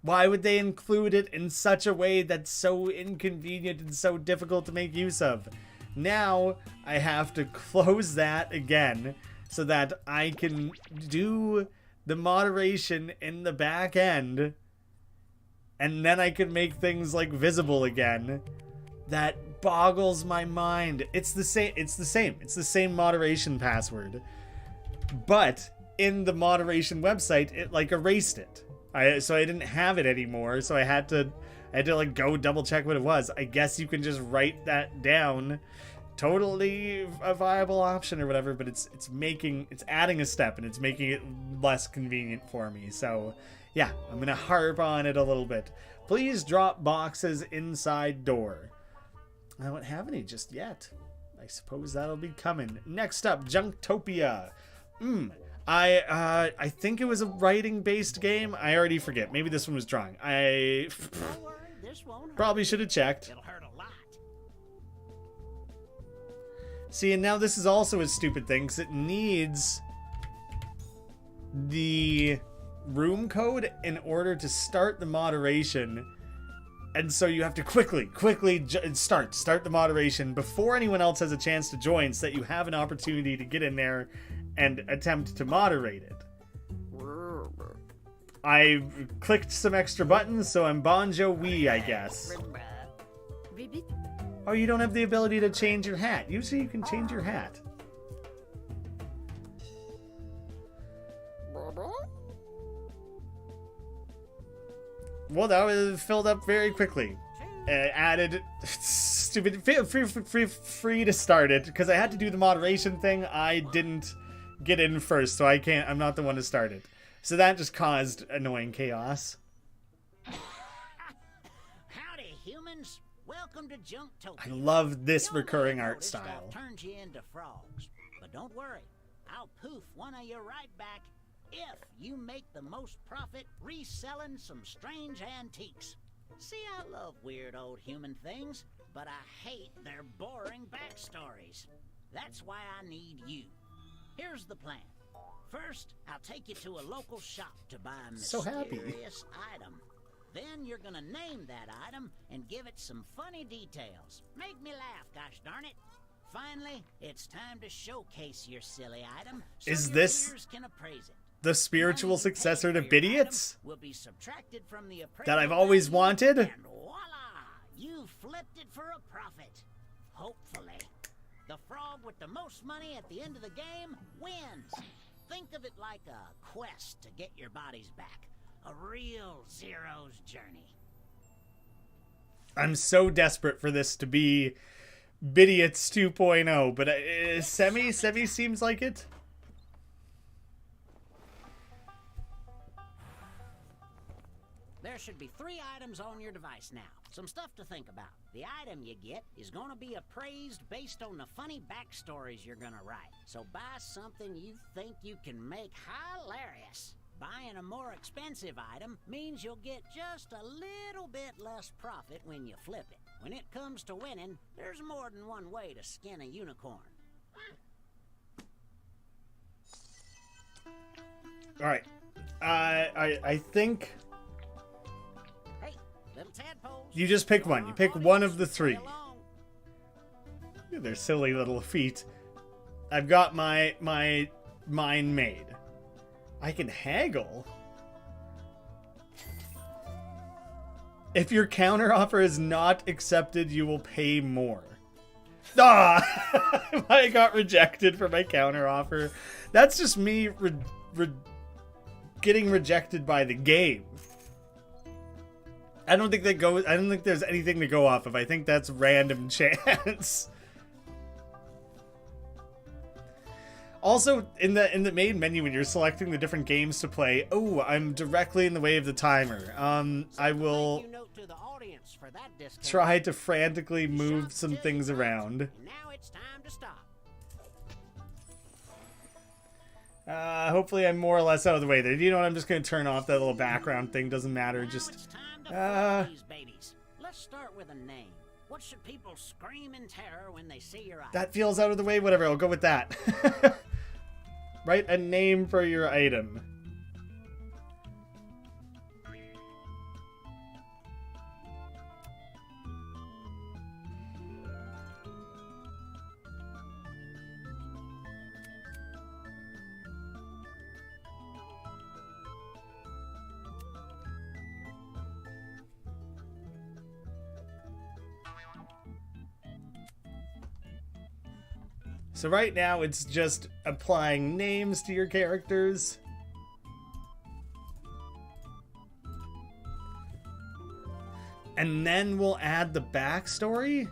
Why would they include it in such a way that's so inconvenient and so difficult to make use of? Now I have to close that again so that I can do the moderation in the back end, and then I can make things like visible again. That boggles my mind. It's the same moderation password, but in the moderation website it like erased it. So I didn't have it anymore, so I had to like go double check what it was. I guess you can just write that down. Totally a viable option or whatever, but it's adding a step and it's making it less convenient for me. So yeah, I'm gonna harp on it a little bit. Please drop boxes inside door. I don't have any just yet. I suppose that'll be coming. Next up, Junktopia. I think it was a writing-based game. I already forget. Maybe this one was drawing. I probably should have checked. It'll hurt a lot. See, and now this is also a stupid thing because it needs the room code in order to start the moderation. And so you have to quickly start the moderation before anyone else has a chance to join so that you have an opportunity to get in there and attempt to moderate it. I clicked some extra buttons, so I'm Bon Jovi, I guess. Oh, you don't have the ability to change your hat. Usually you can change your hat. Well, that was filled up very quickly. Added stupid free to start it because I had to do the moderation thing. I didn't get in first, so I'm not the one to start it. So that just caused annoying chaos. Howdy, humans. Welcome to Junktopia. I love this recurring art style. Turns you into frogs, but don't worry. I'll poof one of you right back if you make the most profit reselling some strange antiques. See, I love weird old human things, but I hate their boring backstories. That's why I need you. Here's the plan. First, I'll take you to a local shop to buy a mysterious item. Then you're gonna name that item and give it some funny details. Make me laugh, gosh darn it. Finally, it's time to showcase your silly item so Is your this readers can appraise it. the spiritual successor to Bidiots Will be subtracted from the that I've always wanted? and voila! You flipped it for a profit. Hopefully. The frog with the most money at the end of the game wins. Think of it like a quest to get your bodies back. A real Zero's journey. I'm so desperate for this to be Bidiots 2.0, but Semi seems like it. There should be 3 items on your device now. Some stuff to think about. The item you get is going to be appraised based on the funny backstories you're going to write. So buy something you think you can make hilarious. Buying a more expensive item means you'll get just a little bit less profit when you flip it. When it comes to winning, there's more than one way to skin a unicorn. All right. I think Hey, little tadpoles. you just pick one. You pick one of the 3. Their silly little feet. I've got mine made. I can haggle. If your counteroffer is not accepted, you will pay more. Ah! I got rejected for my counteroffer. That's just me getting rejected by the game. I don't think there's anything to go off of. I think that's random chance. Also, in the main menu, when you're selecting the different games to play, I'm directly in the way of the timer. I will try to frantically move some things around. Now it's time to stop. Hopefully I'm more or less out of the way there. You know what? I'm just going to turn off that little background thing. Doesn't matter. Now Just, it's time to follow these babies. Let's start with a name. What should people scream in terror when they see your item? that feels out of the way. Whatever. I'll go with that. Write a name for your item. So right now it's just applying names to your characters. And then we'll add the backstory?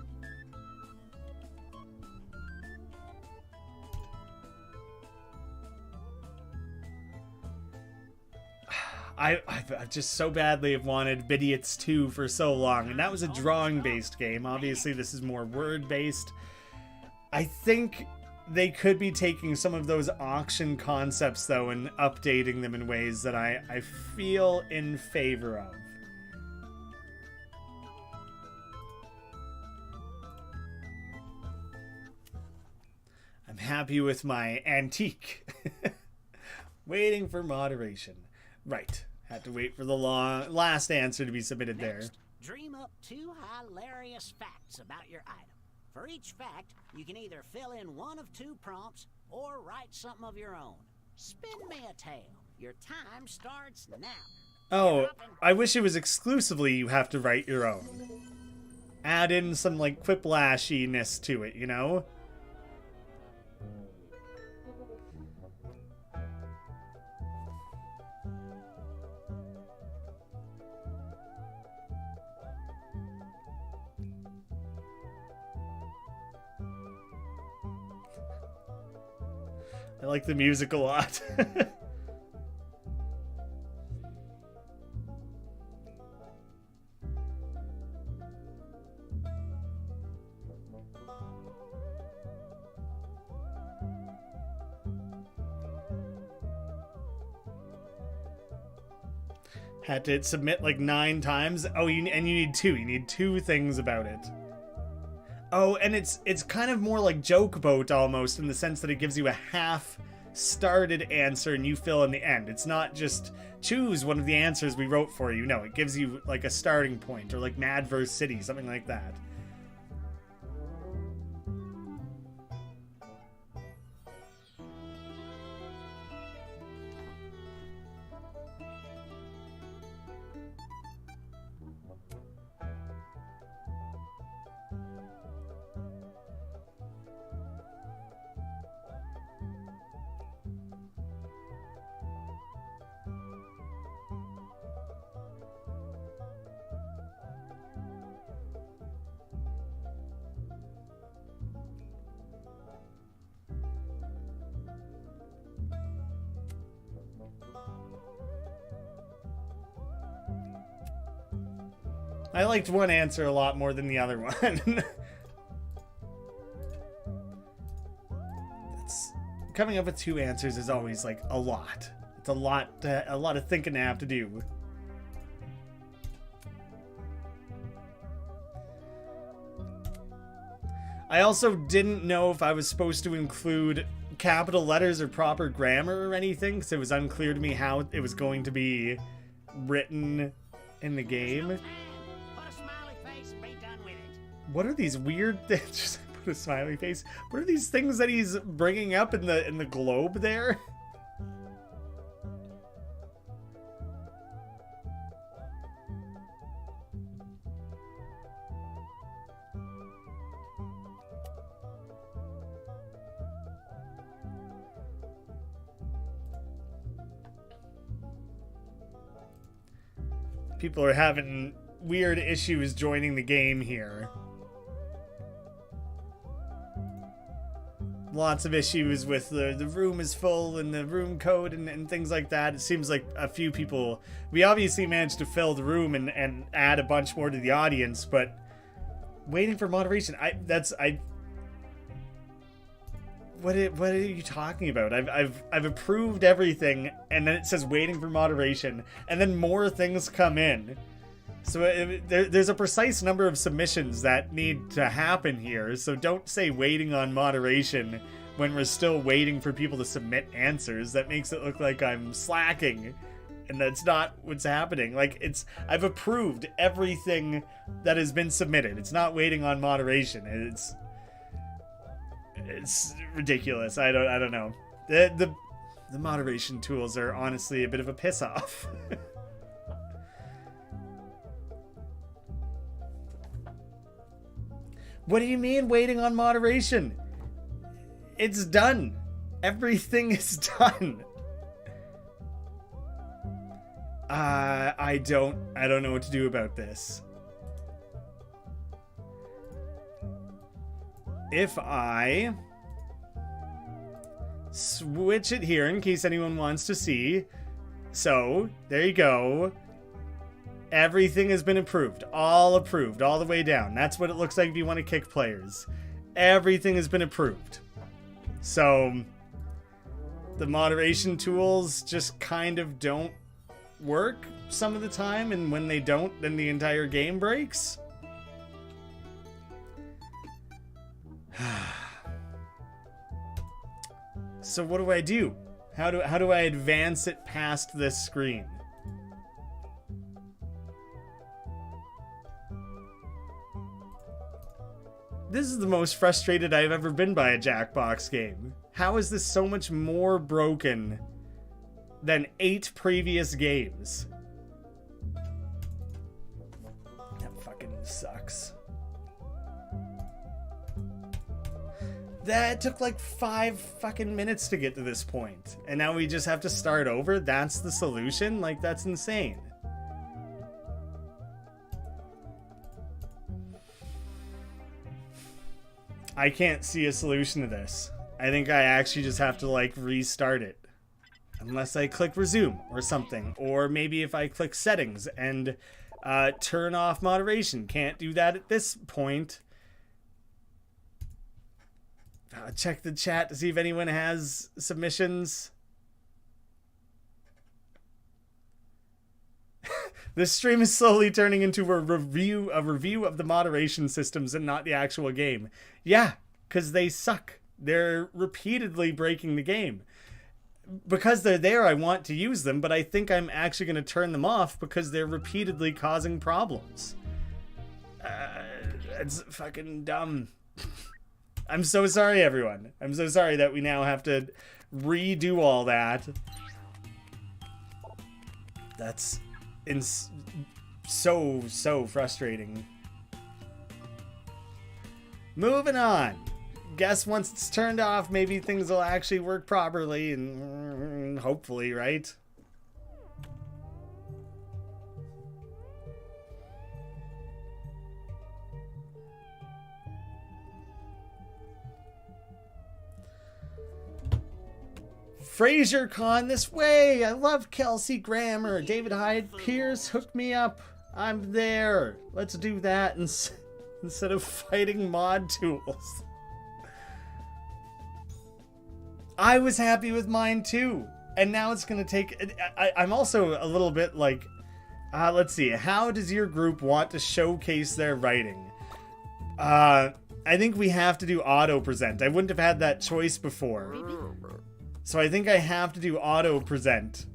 I just so badly have wanted Bidiots 2 for so long, and that was a drawing-based game. Obviously, this is more word-based. I think they could be taking some of those auction concepts, though, and updating them in ways that I feel in favor of. I'm happy with my antique. Waiting for moderation. Right. Had to wait for the last answer to be submitted there. Next, dream up 2 hilarious facts about your item. For each fact, you can either fill in one of 2 prompts or write something of your own. Spin me a tale. Your time starts now. Oh, I wish it was exclusively you have to write your own. Add in some, like, quiplashiness to it, you know? I like the music a lot. Had to submit like 9 times. Oh, and you need 2. You need 2 things about it. Oh, and it's kind of more like Joke Boat almost, in the sense that it gives you a half-started answer and you fill in the end. It's not just choose one of the answers we wrote for you. No, it gives you like a starting point, or like Mad vs. City, something like that. I liked one answer a lot more than the other one. Coming up with 2 answers is always like a lot. It's a lot of thinking to have to do. I also didn't know if I was supposed to include capital letters or proper grammar or anything, because it was unclear to me how it was going to be written in the game. What are these weird things? Just put a smiley face. What are these things that he's bringing up in the globe there? People are having weird issues joining the game here. Lots of issues with the room is full and the room code and things like that. It seems like a few people... We obviously managed to fill the room and add a bunch more to the audience, but waiting for moderation. What are you talking about? I've approved everything, and then it says waiting for moderation, and then more things come in. So there's a precise number of submissions that need to happen here, so don't say waiting on moderation when we're still waiting for people to submit answers. That makes it look like I'm slacking, and that's not what's happening. Like, I've approved everything that has been submitted. It's not waiting on moderation. It's ridiculous. I don't know. The moderation tools are honestly a bit of a piss off. What do you mean waiting on moderation? It's done. Everything is done. I don't know what to do about this. If I switch it here in case anyone wants to see. So, there you go. Everything has been approved. All approved. All the way down. That's what it looks like if you want to kick players. Everything has been approved. So, the moderation tools just kind of don't work some of the time. And when they don't, then the entire game breaks. So what do I do? How do I advance it past this screen? This is the most frustrated I've ever been by a Jackbox game. How is this so much more broken than 8 previous games? That fucking sucks. That took like 5 fucking minutes to get to this point. And now we just have to start over? That's the solution? Like, that's insane. I can't see a solution to this. I think I actually just have to, like, restart it. Unless I click resume or something. Or maybe if I click settings and turn off moderation. Can't do that at this point. Check the chat to see if anyone has submissions. This stream is slowly turning into a review of the moderation systems and not the actual game. Yeah, because they suck. They're repeatedly breaking the game. Because they're there, I want to use them, but I think I'm actually going to turn them off because they're repeatedly causing problems. It's fucking dumb. I'm so sorry, everyone. I'm so sorry that we now have to redo all that. That's so frustrating. Moving on. Guess once it's turned off, maybe things will actually work properly and hopefully, right? Fraser Con this way. I love Kelsey Grammer. David Hyde Pierce, hook me up. I'm there. Let's do that instead of fighting mod tools. I was happy with mine too. And now it's going to take... I'm also a little bit like... let's see. How does your group want to showcase their writing? I think we have to do auto present. I wouldn't have had that choice before. So I think I have to do auto present.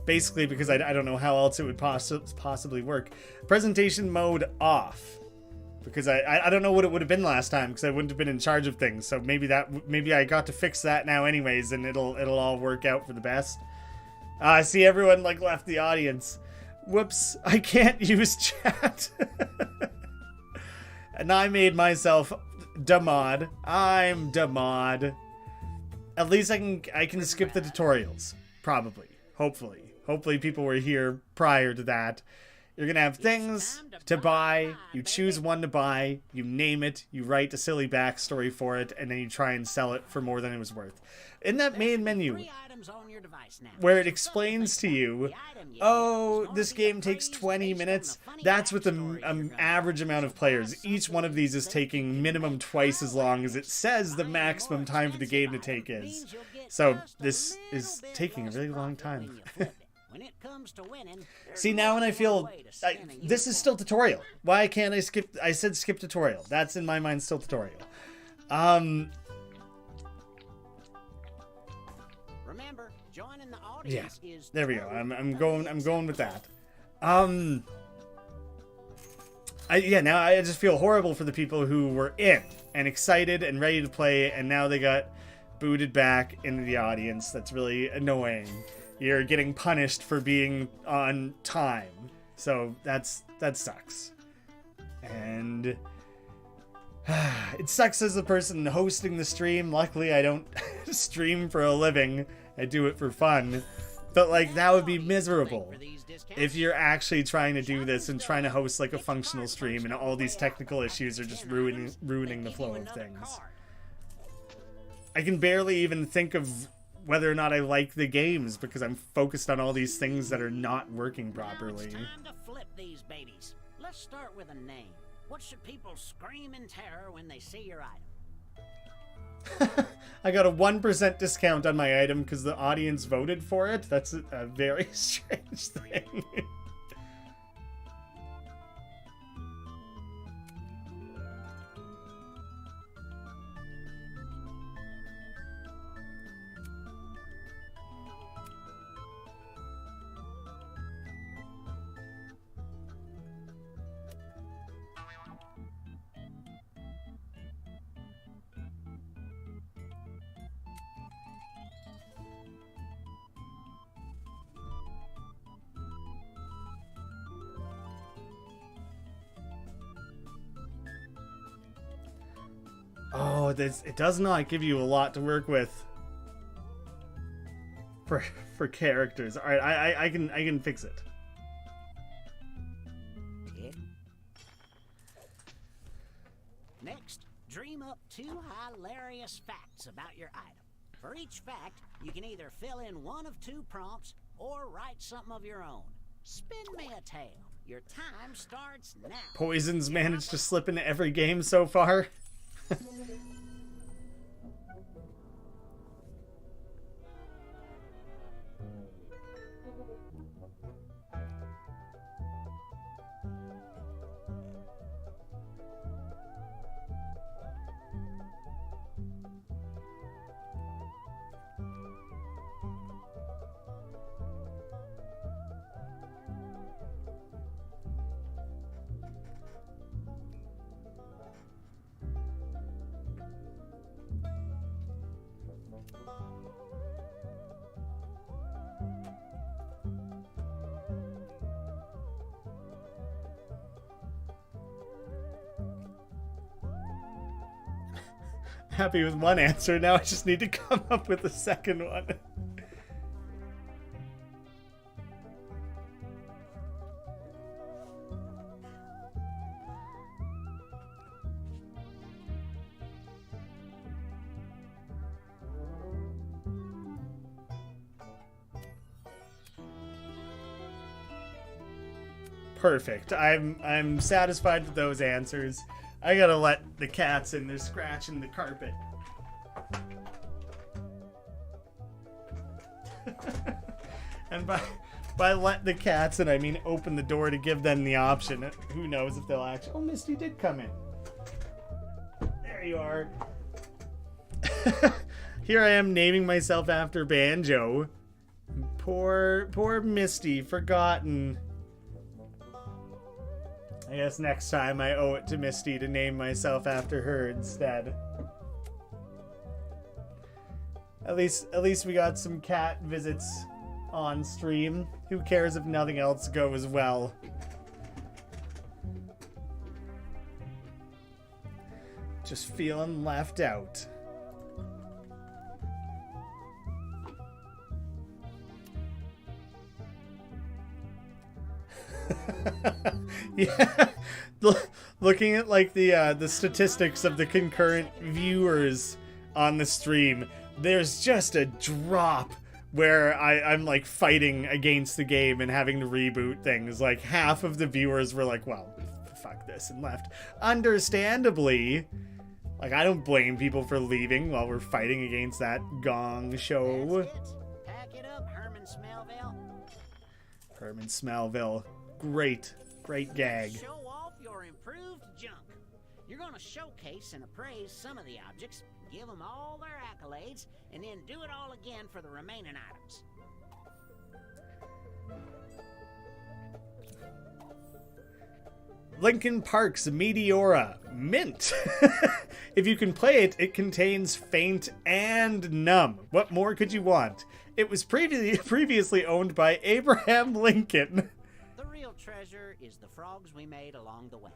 Basically because I don't know how else it would possibly work. Presentation mode off. Because I don't know what it would have been last time because I wouldn't have been in charge of things. So maybe I got to fix that now anyways and it'll all work out for the best. I see everyone like left the audience. Whoops, I can't use chat. And I made myself demod. I'm demod. At least I can skip the tutorials. Probably. Hopefully people were here prior to that. You're gonna have things to buy. You choose one to buy. You name it. You write a silly backstory for it, and then you try and sell it for more than it was worth. In that main menu, where it explains to you, oh, this game takes 20 minutes. That's with the average amount of players. Each one of these is taking minimum twice as long as it says the maximum time for the game to take is. So this is taking a really long time. When it comes to winning, see, now when I feel... this is still tutorial. Why can't I skip... I said skip tutorial. That's in my mind still tutorial. Remember, joining the audience is there we go. I'm going with that. Now I just feel horrible for the people who were in and excited and ready to play, and now they got booted back into the audience. That's really annoying. You're getting punished for being on time. So that sucks. And It sucks as the person hosting the stream. Luckily, I don't stream for a living. I do it for fun. But, like, that would be miserable if you're actually trying to do this and trying to host, like, a functional stream and all these technical issues are just ruining the flow of things. I can barely even think of whether or not I like the games because I'm focused on all these things that are not working properly. Now it's time to flip these babies. Let's start with a name. What should people scream in terror when they see your item? I got a 1% discount on my item because the audience voted for it. That's a very strange thing. Oh, it does not give you a lot to work with for characters. All right, I can fix it. Tick. Next, dream up 2 hilarious facts about your item. For each fact, you can either fill in one of 2 prompts or write something of your own. Spin me a tale. Your time starts now. Poison's managed to slip into every game so far. Happy with one answer, now I just need to come up with a second one. Perfect. I'm satisfied with those answers. I gotta let the cats in. They're scratching the carpet. And by let the cats in, I mean open the door to give them the option. Who knows if they'll actually... Oh, Misty did come in. There you are. Here I am naming myself after Banjo. Poor Misty, forgotten. I guess next time I owe it to Misty to name myself after her instead. At least we got some cat visits on stream. Who cares if nothing else goes well? Just feeling left out. Yeah, looking at like the statistics of the concurrent viewers on the stream, there's just a drop where I'm like fighting against the game and having to reboot things. Like half of the viewers were like, well, fuck this, and left. Understandably, like I don't blame people for leaving while we're fighting against that gong show. Pack it up, Herman Smellville. Herman Smellville. Great gag. Show off your improved junk. You're going to showcase and appraise some of the objects, give them all their accolades, and then do it all again for the remaining items. Linkin Park's Meteora. Mint. If you can play it, it contains Faint and Numb. What more could you want? It was previously owned by Abraham Lincoln. The real treasure is the frogs we made along the way.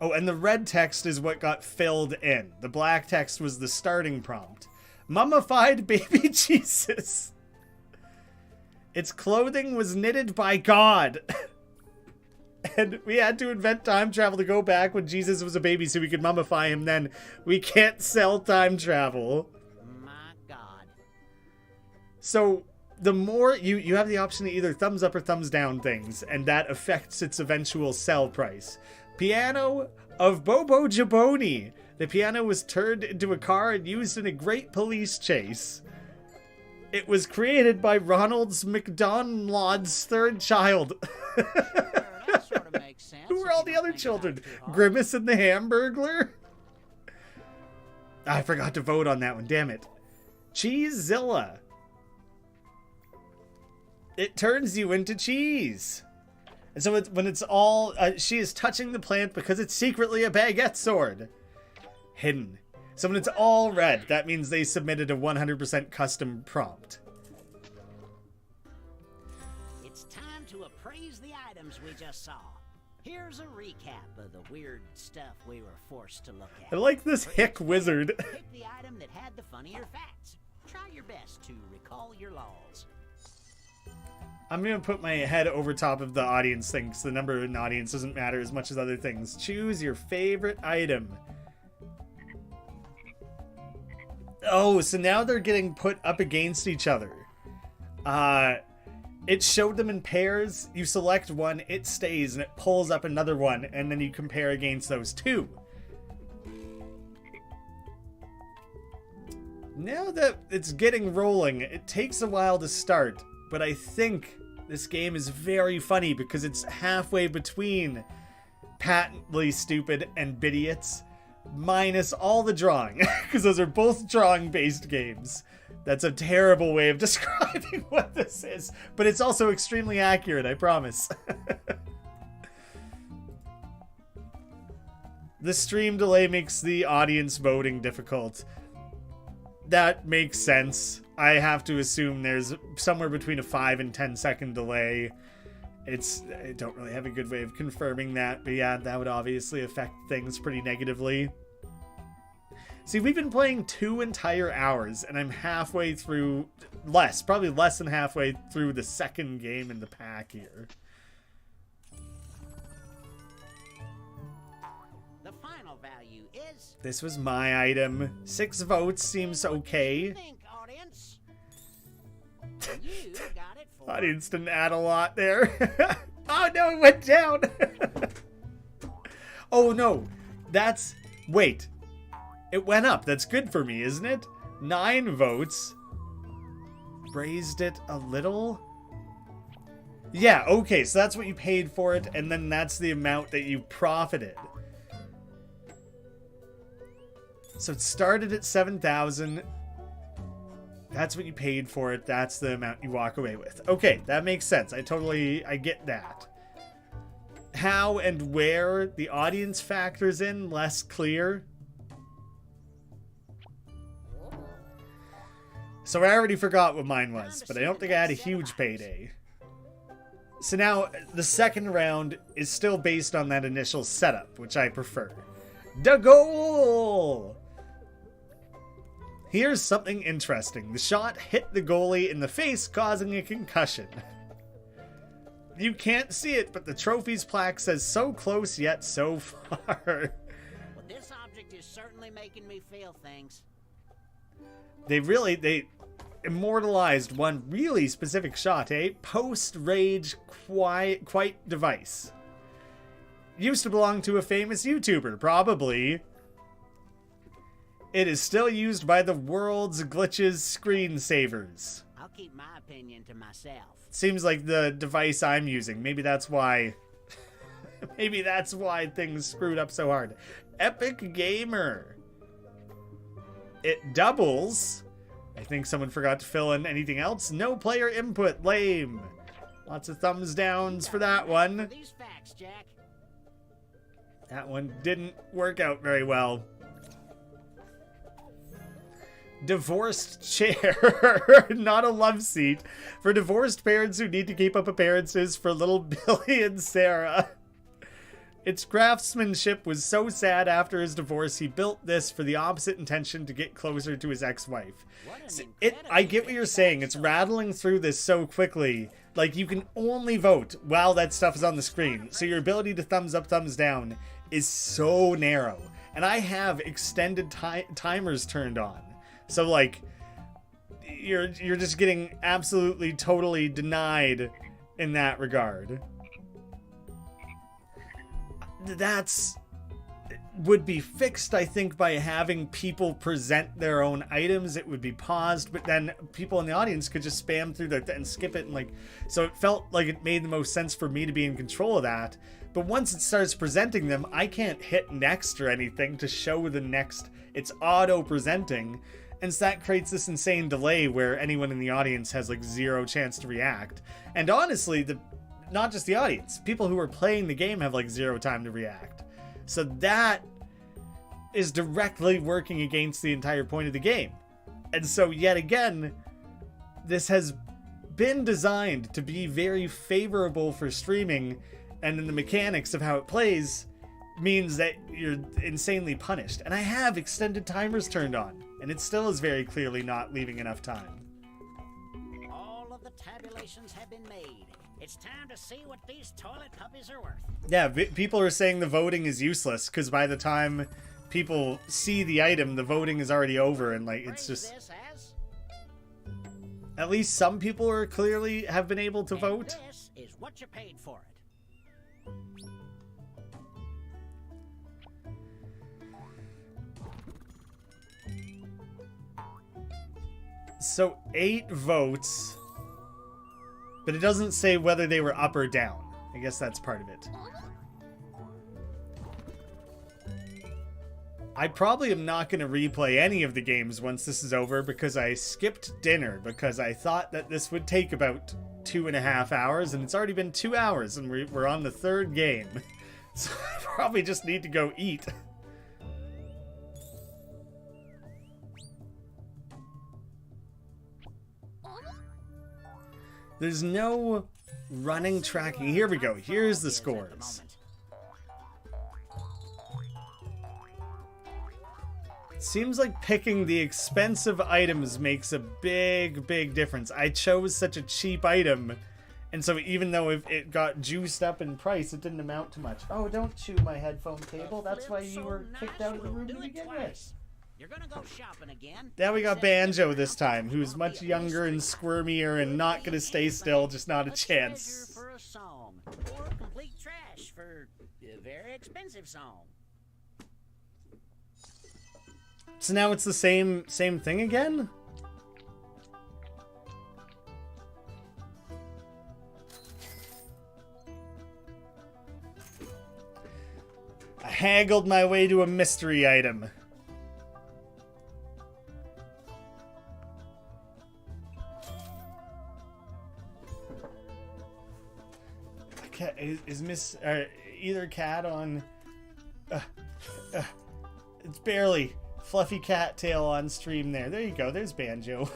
Oh, and the red text is what got filled in. The black text was the starting prompt. Mummified baby Jesus. Its clothing was knitted by God. And we had to invent time travel to go back when Jesus was a baby so we could mummify him then. We can't sell time travel. My God. So the more you have the option to either thumbs up or thumbs down things, and that affects its eventual sell price. Piano of Bobo Jaboni. The piano was turned into a car and used in a great police chase. It was created by Ronald's McDonald's third child. That sort of makes sense. Who were all the other children? Grimace and the Hamburglar? I forgot to vote on that one, damn it. Cheesezilla. It turns you into cheese. And so when it's all... she is touching the plant because it's secretly a baguette sword. Hidden. So when it's all red, that means they submitted a 100% custom prompt. It's time to appraise the items we just saw. Here's a recap of the weird stuff we were forced to look I at. like this hick wizard. Pick the item that had the funnier facts. Try your best to recall your laws. I'm going to put my head over top of the audience thing because the number in the audience doesn't matter as much as other things. Choose your favorite item. Oh, so now they're getting put up against each other. It showed them in pairs. You select one, it stays, and it pulls up another one, and then you compare against those two. Now that it's getting rolling, it takes a while to start, but I think this game is very funny because it's halfway between Patently Stupid and Bidiots, minus all the drawing, because those are both drawing-based games. That's a terrible way of describing what this is, but it's also extremely accurate, I promise. The stream delay makes the audience voting difficult. That makes sense. I have to assume there's somewhere between a 5 and 10 second delay. I don't really have a good way of confirming that, but yeah, that would obviously affect things pretty negatively. See, we've been playing 2 entire hours, and I'm halfway through, probably less than halfway through the second game in the pack here. The final value is... This was my item. 6 votes seems okay. Think, audience. You got it for... Audience didn't add a lot there. Oh no, it went down. Oh no, wait. It went up. That's good for me, isn't it? 9 votes. Raised it a little? Yeah, okay, so that's what you paid for it, and then that's the amount that you profited. So it started at 7,000. That's what you paid for it. That's the amount you walk away with. Okay, that makes sense. I get that. How and where the audience factors in, less clear. So I already forgot what mine was, but I don't think I had a huge payday. So now, the second round is still based on that initial setup, which I prefer. The goal! Here's something interesting. The shot hit the goalie in the face, causing a concussion. You can't see it, but the trophy's plaque says so close yet so far. Well, this object is certainly making me feel things. They immortalized one really specific shot, eh? Post-rage quite device. Used to belong to a famous YouTuber, probably. It is still used by the world's glitches screensavers. I'll keep my opinion to myself. Seems like the device I'm using. Maybe that's why... Maybe that's why things screwed up so hard. Epic Gamer. It doubles... I think someone forgot to fill in anything else. No player input. Lame. Lots of thumbs downs for that one. These facts, Jack. That one didn't work out very well. Divorced chair. Not a love seat. For divorced parents who need to keep up appearances for little Billy and Sarah. Its craftsmanship was so sad after his divorce, he built this for the opposite intention to get closer to his ex-wife. I get what you're saying. It's rattling through this so quickly. Like, you can only vote while that stuff is on the screen. So your ability to thumbs up, thumbs down is so narrow. And I have extended timers turned on. So, like, you're just getting absolutely, totally denied in that regard. That's would be fixed, I think, by having people present their own items. It would be paused, but then people in the audience could just spam through and skip it, and like, so it felt like it made the most sense for me to be in control of that. But once it starts presenting them, I can't hit next or anything to show the next. It's auto presenting, and so that creates this insane delay where anyone in the audience has like zero chance to react. And honestly, not just the audience, people who are playing the game have like zero time to react. So that is directly working against the entire point of the game. And so yet again, this has been designed to be very favorable for streaming, and then the mechanics of how it plays means that you're insanely punished. And I have extended timers turned on, and it still is very clearly not leaving enough time. All of the tabulations have been made. It's time to see what these toilet puppies are worth. Yeah, people are saying the voting is useless because by the time people see the item, the voting is already over, and like it's just. At least some people are clearly have been able to vote. This is what you paid for it. So 8 votes. But it doesn't say whether they were up or down. I guess that's part of it. I probably am not going to replay any of the games once this is over because I skipped dinner because I thought that this would take about 2.5 hours, and it's already been 2 hours and we're on the 3rd game. So I probably just need to go eat. There's no running tracking. Here we go. Here's the scores. Seems like picking the expensive items makes a big, big difference. I chose such a cheap item, and so even though it got juiced up in price, it didn't amount to much. Oh, don't chew my headphone cable. That's why you were kicked out of the room to begin with. You're gonna go shopping again. Now we got Banjo this time, who's much younger and squirmier and not gonna stay still, just not a chance. For a song, or complete trash for a very expensive song. So now it's the same thing again? I haggled my way to a mystery item. Is Miss either cat on? It's barely fluffy cat tail on stream there. There you go. There's Banjo.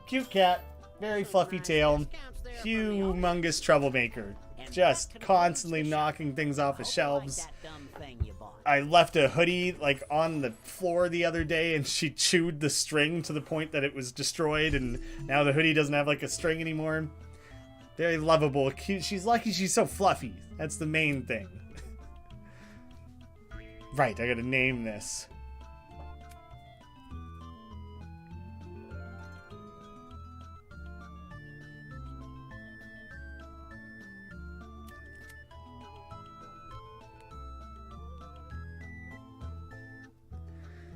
Cute cat, very fluffy tail, humongous troublemaker, just constantly knocking things off of shelves. I left a hoodie like on the floor the other day and she chewed the string to the point that it was destroyed, and now the hoodie doesn't have like a string anymore. Very lovable, cute. She's lucky she's so fluffy. That's the main thing. Right, I gotta name this.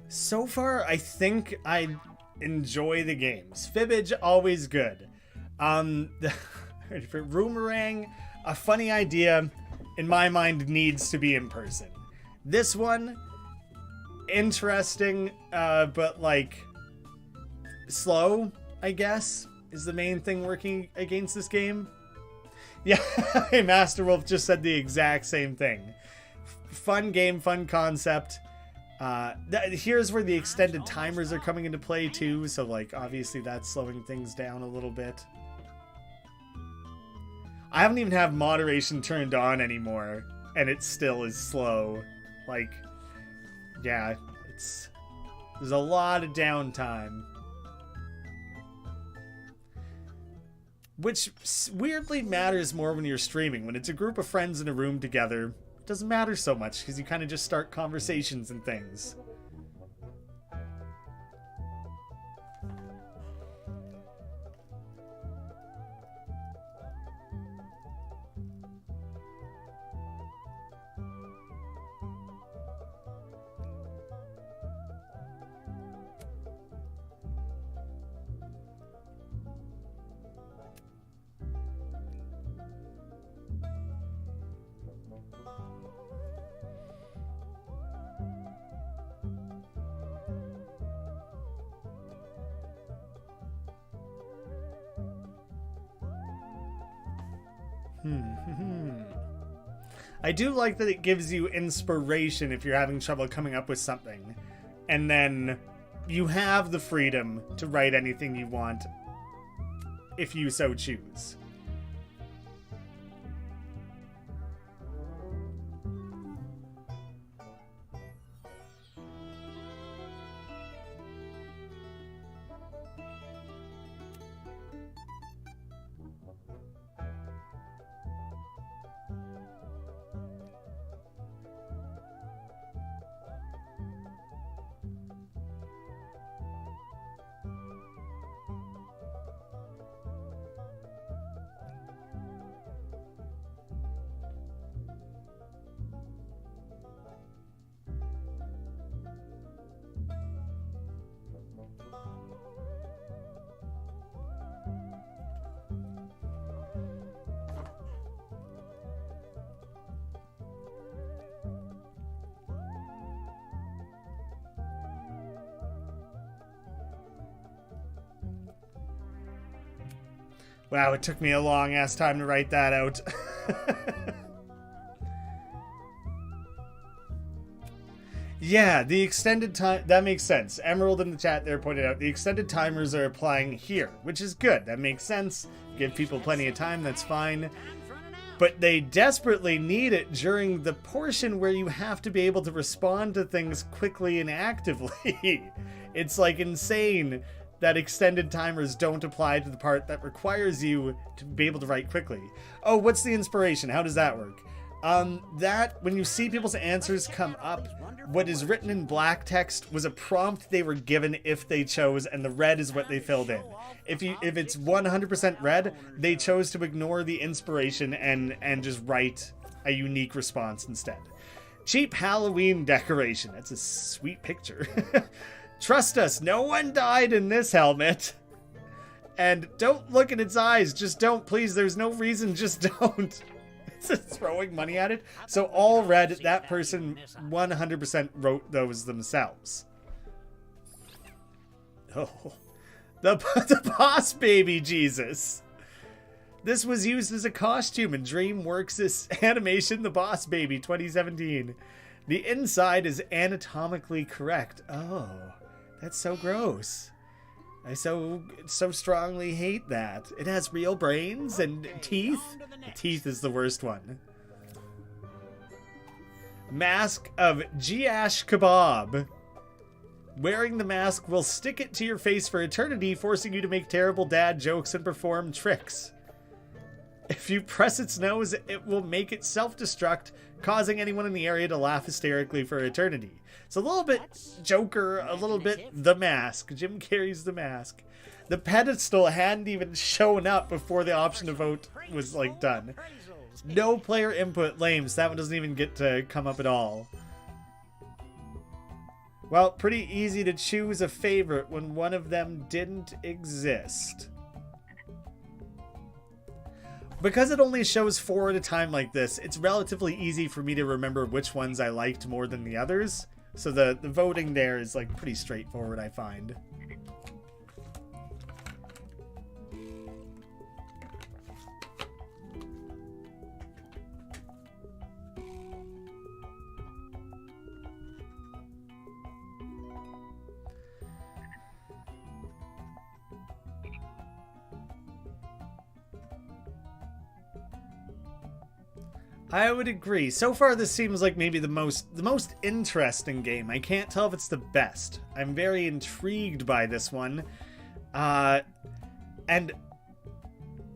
So far, I think I enjoy the games. Fibbage, always good. For Roomerang, a funny idea, in my mind, needs to be in person. This one, interesting, but like, slow, I guess, is the main thing working against this game. Yeah, Master Wolf just said the exact same thing. Fun game, fun concept. Here's where the extended timers are coming into play too, so like obviously that's slowing things down a little bit. I haven't even have moderation turned on anymore, and it still is slow. Like, yeah, there's a lot of downtime. Which weirdly matters more when you're streaming. When it's a group of friends in a room together, it doesn't matter so much, because you kind of just start conversations and things. I do like that it gives you inspiration if you're having trouble coming up with something. And then you have the freedom to write anything you want if you so choose. Wow, it took me a long ass time to write that out. Yeah, the extended time, that makes sense. Emerald in the chat there pointed out the extended timers are applying here, which is good. That makes sense. Give people plenty of time, that's fine. But they desperately need it during the portion where you have to be able to respond to things quickly and actively. It's like insane that extended timers don't apply to the part that requires you to be able to write quickly. Oh, what's the inspiration? How does that work? That when you see people's answers come up, what is written in black text was a prompt they were given if they chose, and the red is what they filled in. If it's 100% red, they chose to ignore the inspiration and just write a unique response instead. Cheap Halloween decoration. That's a sweet picture. Trust us, no one died in this helmet. And don't look at its eyes. Just don't, please. There's no reason. Just don't. It's throwing money at it. So all red, that person 100% wrote those themselves. Oh. The Boss Baby Jesus. This was used as a costume in DreamWorks' animation The Boss Baby 2017. The inside is anatomically correct. Oh, that's so gross. I so strongly hate that. It has real brains and teeth. The teeth is the worst one. Mask of Jiash Kebab. Wearing the mask will stick it to your face for eternity, forcing you to make terrible dad jokes and perform tricks. If you press its nose, it will make it self-destruct, causing anyone in the area to laugh hysterically for eternity. It's a little bit Joker, a little bit The Mask. Jim Carrey's The Mask. The pedestal hadn't even shown up before the option to vote was like done. No player input, lame, so that one doesn't even get to come up at all. Well, pretty easy to choose a favorite when one of them didn't exist. Because it only shows 4 at a time like this, it's relatively easy for me to remember which ones I liked more than the others. So the voting there is like pretty straightforward, I find. I would agree. So far, this seems like maybe the most interesting game. I can't tell if it's the best. I'm very intrigued by this one, and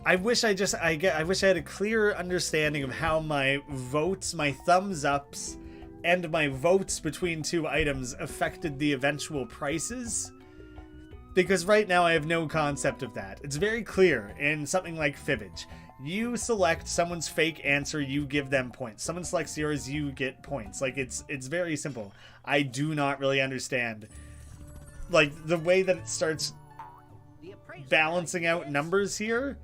I wish I had a clearer understanding of how my votes, my thumbs ups, and my votes between two items affected the eventual prices. Because right now I have no concept of that. It's very clear in something like Fibbage. You select someone's fake answer, you give them points. Someone selects yours, you get points. Like, it's very simple. I do not really understand, like, the way that it starts balancing out numbers here.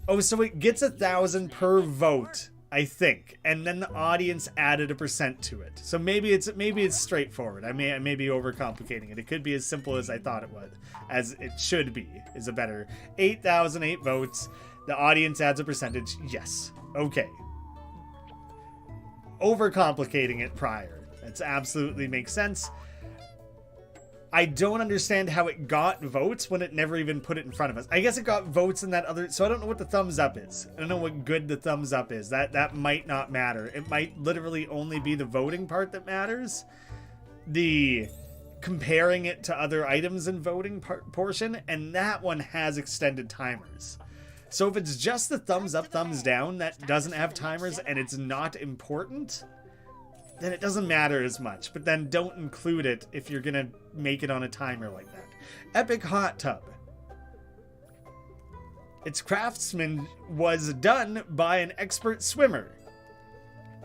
Oh, so it gets 1,000 per vote, I think, and then the audience added a % to it. So maybe it's straightforward. I may be overcomplicating it. It could be as simple as I thought it was, as it should be. Is a better 8,008 votes. The audience adds a percentage. Yes, okay. Overcomplicating it prior. That absolutely makes sense. I don't understand how it got votes when it never even put it in front of us. I guess it got votes in that other... So I don't know what the thumbs up is. I don't know what good the thumbs up is. That might not matter. It might literally only be the voting part that matters. The comparing it to other items in voting portion. And that one has extended timers. So if it's just the thumbs up, thumbs down that doesn't have timers and it's not important, then it doesn't matter as much. But then don't include it if you're going to make it on a timer like that. Epic Hot Tub. Its craftsman was done by an expert swimmer.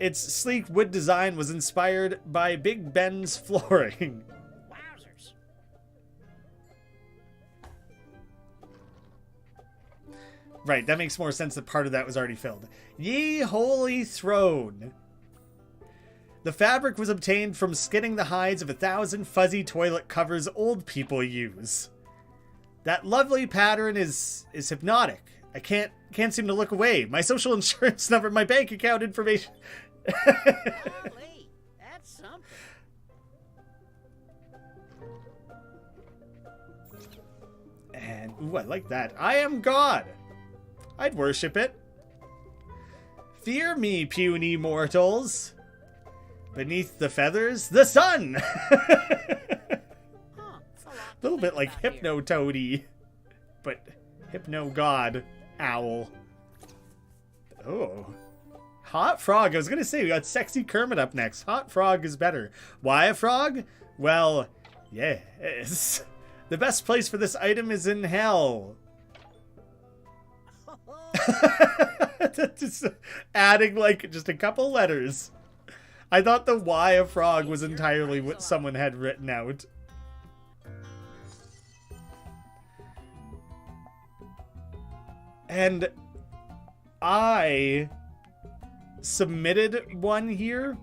Its sleek wood design was inspired by Big Ben's flooring. Wowzers. Right, that makes more sense that part of that was already filled. Ye Holy Throne. The fabric was obtained from skinning the hides of 1,000 fuzzy toilet covers old people use. That lovely pattern is hypnotic. I can't seem to look away. My social insurance number, my bank account information. Golly, that's something. And, ooh, I like that. I am God. I'd worship it. Fear me, puny mortals. Beneath the feathers, the sun! A little bit like Hypno Toady, but Hypno God Owl. Oh. Hot Frog. I was going to say, we got Sexy Kermit up next. Hot Frog is better. Why a frog? Well, yes. The best place for this item is in hell. Just adding, like, just a couple letters. I thought the why a frog was entirely what someone had written out. And I submitted one here,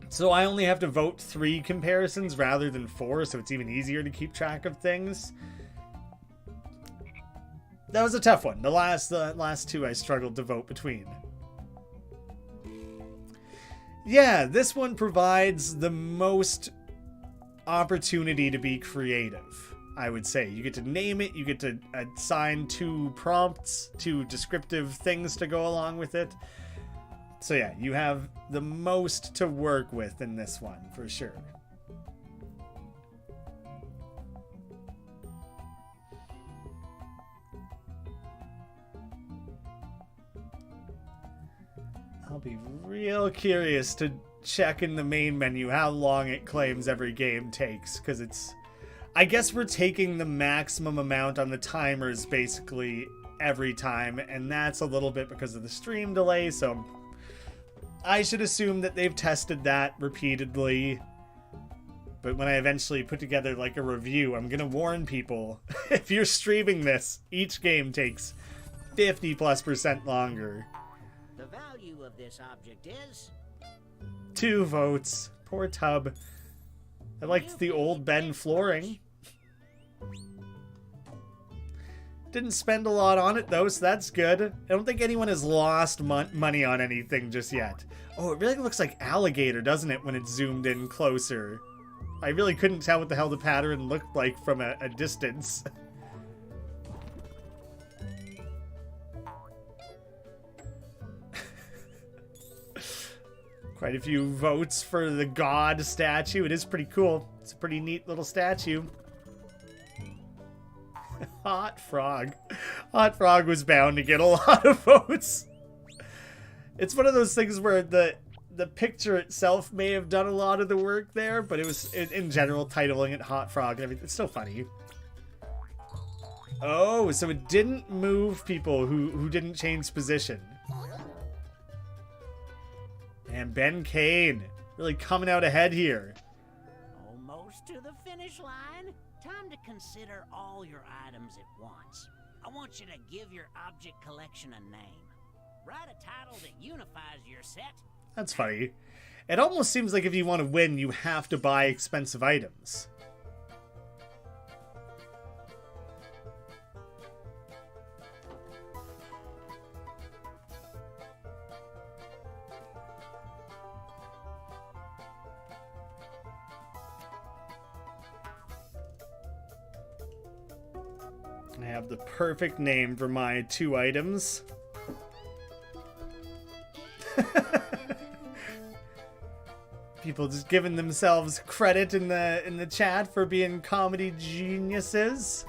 so I only have to vote 3 comparisons rather than 4, so it's even easier to keep track of things. That was a tough one. The last 2 I struggled to vote between. Yeah, this one provides the most opportunity to be creative, I would say. You get to name it, you get to assign 2 prompts, 2 descriptive things to go along with it. So yeah, you have the most to work with in this one, for sure. I'll be real curious to check in the main menu how long it claims every game takes, because it's... I guess we're taking the maximum amount on the timers basically every time, and that's a little bit because of the stream delay, so I should assume that they've tested that repeatedly. But when I eventually put together like a review, I'm gonna warn people, if you're streaming this, each game takes 50+% longer. The value of this object is 2 votes. Poor Tub. I liked the old Ben flooring. Didn't spend a lot on it though, so that's good. I don't think anyone has lost money on anything just yet. Oh, it really looks like alligator, doesn't it, when it's zoomed in closer? I really couldn't tell what the hell the pattern looked like from a distance. Quite a few votes for the god statue. It is pretty cool. It's a pretty neat little statue. Hot Frog. Hot Frog was bound to get a lot of votes. It's one of those things where the picture itself may have done a lot of the work there, but it was, in general, titling it Hot Frog and everything. It's still funny. Oh, so it didn't move people who didn't change position. And Ben Kane really coming out ahead here. Almost to the finish line. Time to consider all your items at once. I want you to give your object collection a name. Write a title that unifies your set. That's funny. It almost seems like if you want to win, you have to buy expensive items. I have the perfect name for my 2 items. People just giving themselves credit in the chat for being comedy geniuses.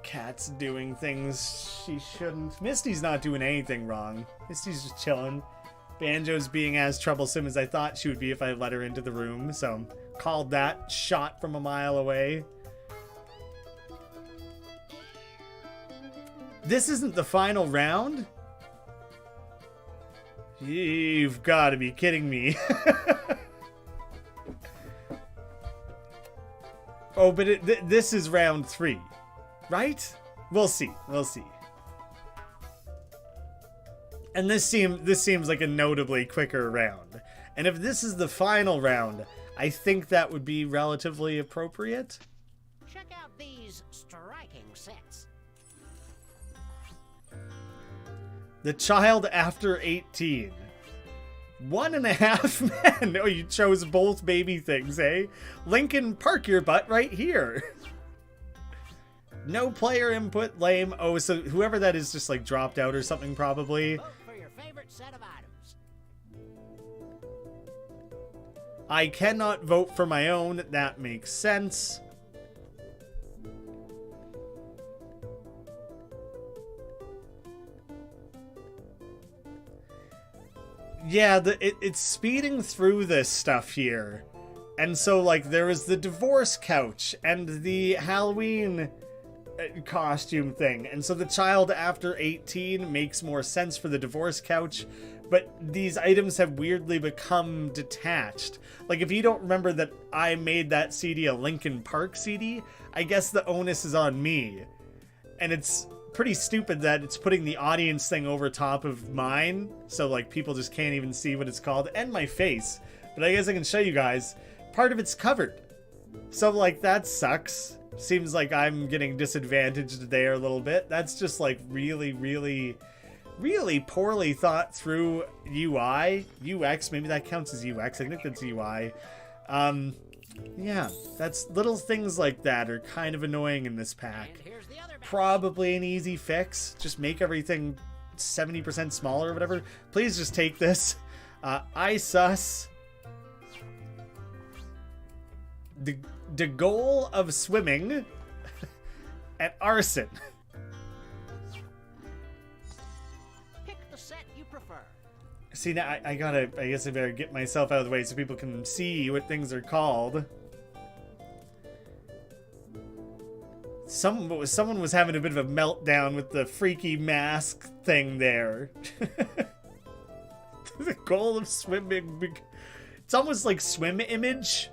Cat's doing things she shouldn't. Misty's not doing anything wrong. Misty's just chilling. Banjo's being as troublesome as I thought she would be if I let her into the room, so called that shot from a mile away. This isn't the final round? You've got to be kidding me. Oh, but this is round 3, right? We'll see. We'll see. And this seems like a notably quicker round. And if this is the final round, I think that would be relatively appropriate. Check out these striking sets. The child after 18. 1.5 men. Oh, you chose both baby things, eh? Lincoln, park your butt right here. No player input, lame. Oh, so whoever that is just like dropped out or something probably. Vote for your favorite set of items. I cannot vote for my own. That makes sense. Yeah, it's speeding through this stuff here. And so, like, there is the divorce couch and the Halloween costume thing. And so the child after 18 makes more sense for the divorce couch. But these items have weirdly become detached. Like, if you don't remember that I made that CD a Linkin Park CD, I guess the onus is on me. And it's pretty stupid that it's putting the audience thing over top of mine, so like people just can't even see what it's called, and my face. But I guess I can show you guys. Part of it's covered, so like that sucks. Seems like I'm getting disadvantaged there a little bit. That's just like really poorly thought through UI. UX, maybe that counts as UX. I think that's UI. Yeah, that's little things like that are kind of annoying in this pack. Probably an easy fix. Just make everything 70% smaller or whatever. Please just take this. I sus. The goal of swimming and arson. Pick the set you prefer. See, now I guess I better get myself out of the way so people can see what things are called. Someone was having a bit of a meltdown with the freaky mask thing there. The goal of swimming. It's almost like swim image.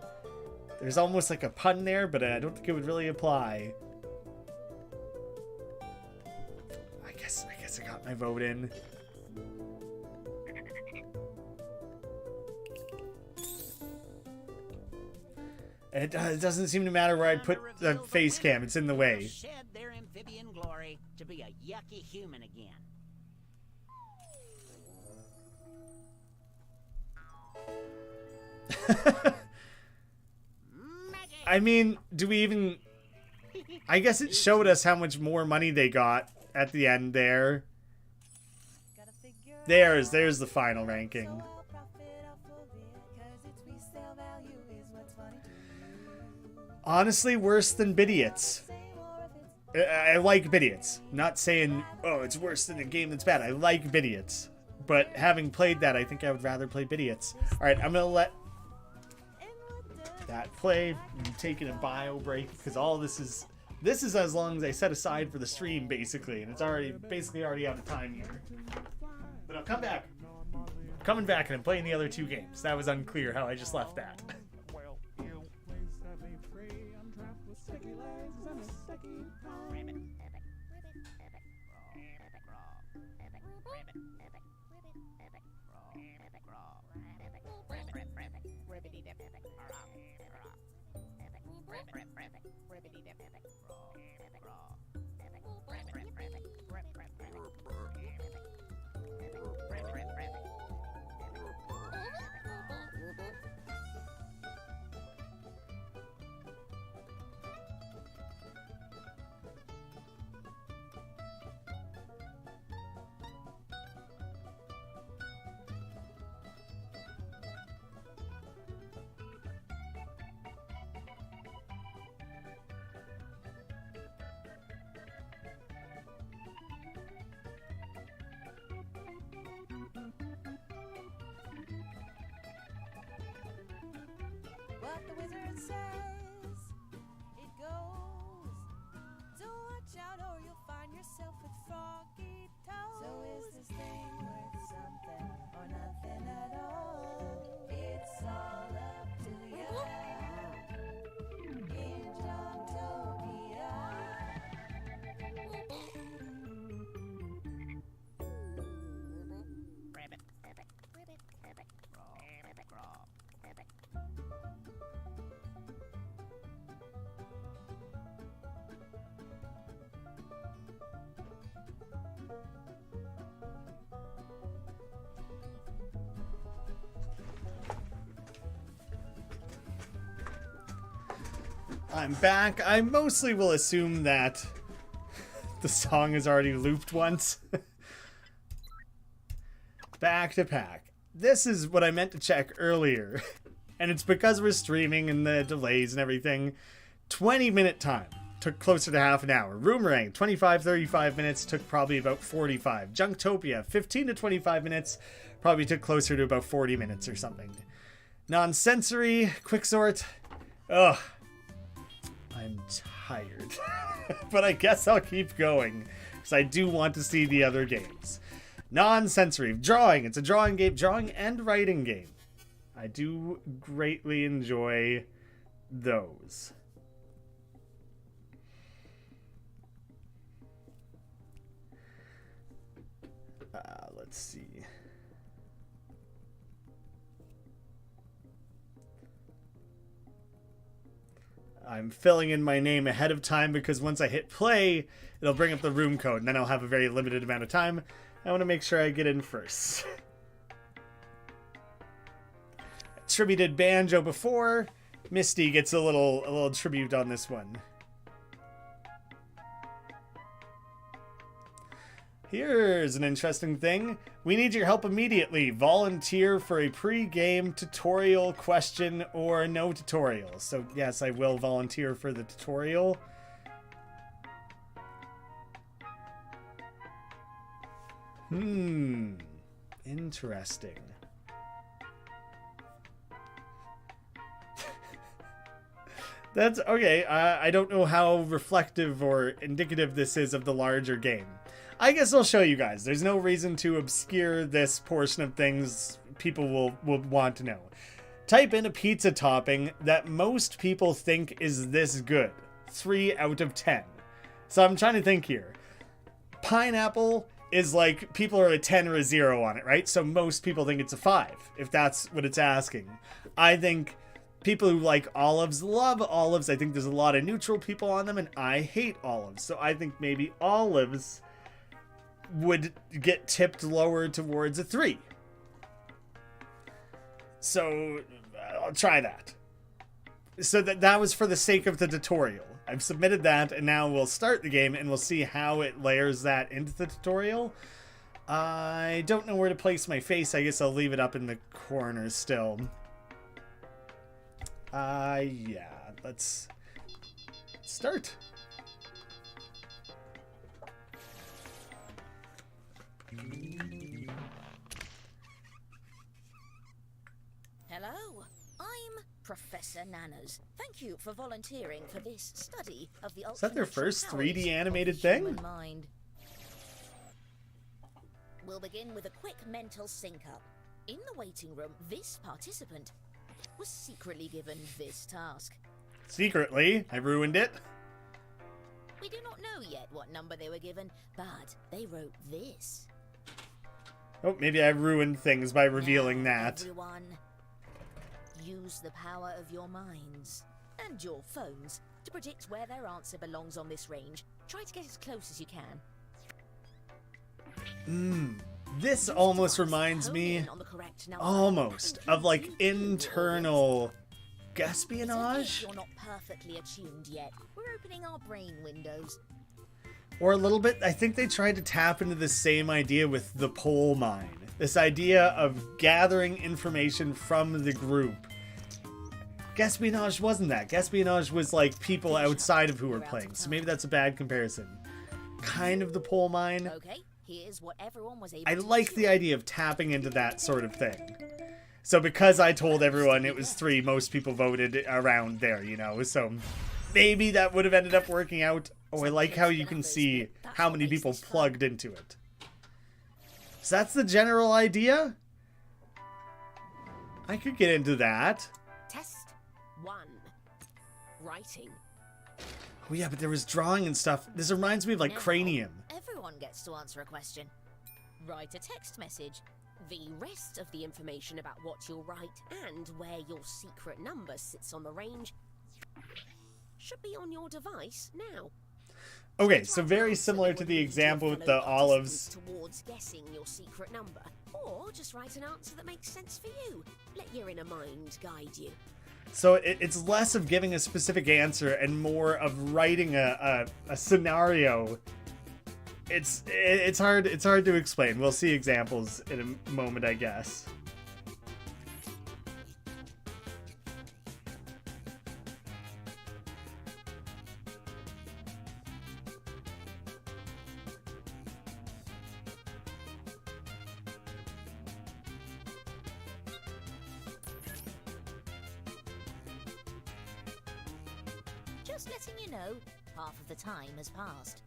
There's almost like a pun there, but I don't think it would really apply. I guess I got my vote in. And it doesn't seem to matter where I put the face cam. It's in the way. Shed their amphibian glory to be a yucky human again. I mean, do we even... I guess it showed us how much more money they got at the end there. Gotta figure There's the final ranking. Honestly, worse than Bidiots. I like Bidiots. Not saying, oh, it's worse than a game that's bad. I like Bidiots. But having played that, I think I would rather play Bidiots. Alright, I'm going to let that play. I'm taking a bio break because all this is as long as I set aside for the stream, basically. And it's basically already out of time here. But I'll come back. I'm coming back and I'm playing the other two games. That was unclear how I just left that. What the wizard says, it goes. So watch out or you'll find yourself with froggy toes. So is this thing worth something or nothing at all? It's all up to you. In Junktopia. I'm back. I mostly will assume that the song is already looped once. Back to pack. This is what I meant to check earlier. And it's because we're streaming and the delays and everything. 20-minute time. Took closer to half an hour. Roomerang, 25-35 minutes. Took probably about 45. Junktopia, 15 to 25 minutes. Probably took closer to about 40 minutes or something. Nonsensory Quixort. Ugh. I'm tired. But I guess I'll keep going. Because I do want to see the other games. Nonsensory. Drawing. It's a drawing game. Drawing and writing game. I do greatly enjoy those. Let's see. I'm filling in my name ahead of time because once I hit play, it'll bring up the room code and then I'll have a very limited amount of time. I want to make sure I get in first. Attributed Banjo before. Misty gets a little tribute on this one. Here's an interesting thing. We need your help immediately. Volunteer for a pre-game tutorial question or no tutorial. So yes, I will volunteer for the tutorial. Interesting. That's okay. I don't know how reflective or indicative this is of the larger game. I guess I'll show you guys. There's no reason to obscure this portion of things people will want to know. Type in a pizza topping that most people think is this good. 3 out of 10. So I'm trying to think here. Pineapple is like, people are a 10 or a 0 on it, right? So most people think it's a 5, if that's what it's asking. I think people who like olives love olives. I think there's a lot of neutral people on them, and I hate olives. So I think maybe olives would get tipped lower towards a 3. So I'll try that. So that was for the sake of the tutorial. I've submitted that, and now we'll start the game and we'll see how it layers that into the tutorial. I don't know where to place my face. I guess I'll leave it up in the corner still. Yeah, let's start. Hello, I'm Professor Nanas. Thank you for volunteering for this study of the Is that their first powers 3D of animated the thing? human mind. We'll begin with a quick mental sync-up. In the waiting room, this participant was secretly given this task. Secretly, I ruined it. We do not know yet what number they were given, but they wrote this. Oh, maybe I ruined things by revealing Now, that. Everyone, use the power of your minds and your phones to predict where their answer belongs on this range. Try to get as close as you can. This almost reminds me, almost, of like internal espionage, You're not perfectly attuned yet. We're opening our brain windows. or a little bit. I think they tried to tap into the same idea with the poll mine. This idea of gathering information from the group. Espionage wasn't that. Espionage was like people outside of who were playing, so maybe that's a bad comparison. Kind of the poll mine. Okay, here's what everyone was able I to like the do. idea of tapping into that sort of thing. So because I told everyone it was 3, most people voted around there, you know, so maybe that would have ended up working out. Oh, I like how you can see how many people plugged into it. So that's the general idea? I could get into that. Test 1. Writing. Oh yeah, but there was drawing and stuff. This reminds me of like Now, Cranium. Everyone gets to answer a question. Write a text message. The rest of the information about what you'll write and where your secret number sits on the range should be on your device now. Okay, so very similar to the example with the olives. Towards guessing your secret number, or just write an answer that makes sense for you. Let your inner mind guide you. So it's less of giving a specific answer and more of writing a scenario. It's hard to explain. We'll see examples in a moment, I guess. Just letting you know, half of the time has passed.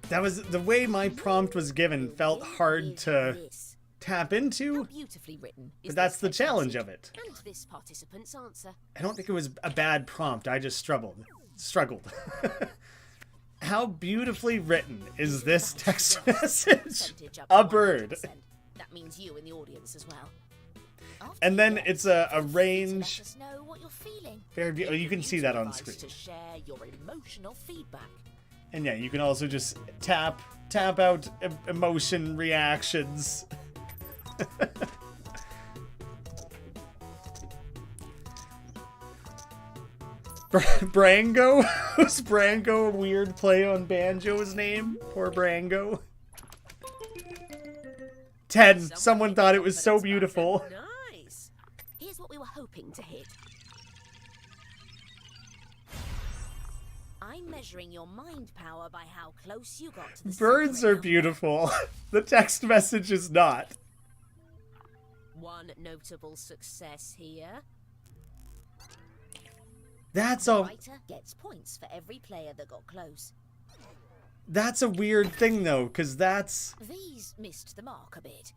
That was the way my prompt was given felt hard to This. tap How into, beautifully written is but that's this the text challenge message of it. and this participant's answer. I don't think it was a bad prompt. I just struggled. How beautifully written is this text message? Percentage up A to bird. 100%. That means you in the audience as well. After And you then guess, it's a feel free to range. Let us know what you're feeling. Very you can see that on Device screen. to share your emotional feedback. And yeah, you can also just tap out emotion reactions. Brango? Was Brango a weird play on Banjo's name? Poor Brango. 10. Someone thought it was so beautiful. Nice. Here's what we were hoping to hit. I'm measuring your mind power by how close you got to the Birds secret are number. beautiful. The text message is not. One notable success here. That's The a writer gets points for every player that got close. weird thing though, because that's These missed the mark a bit.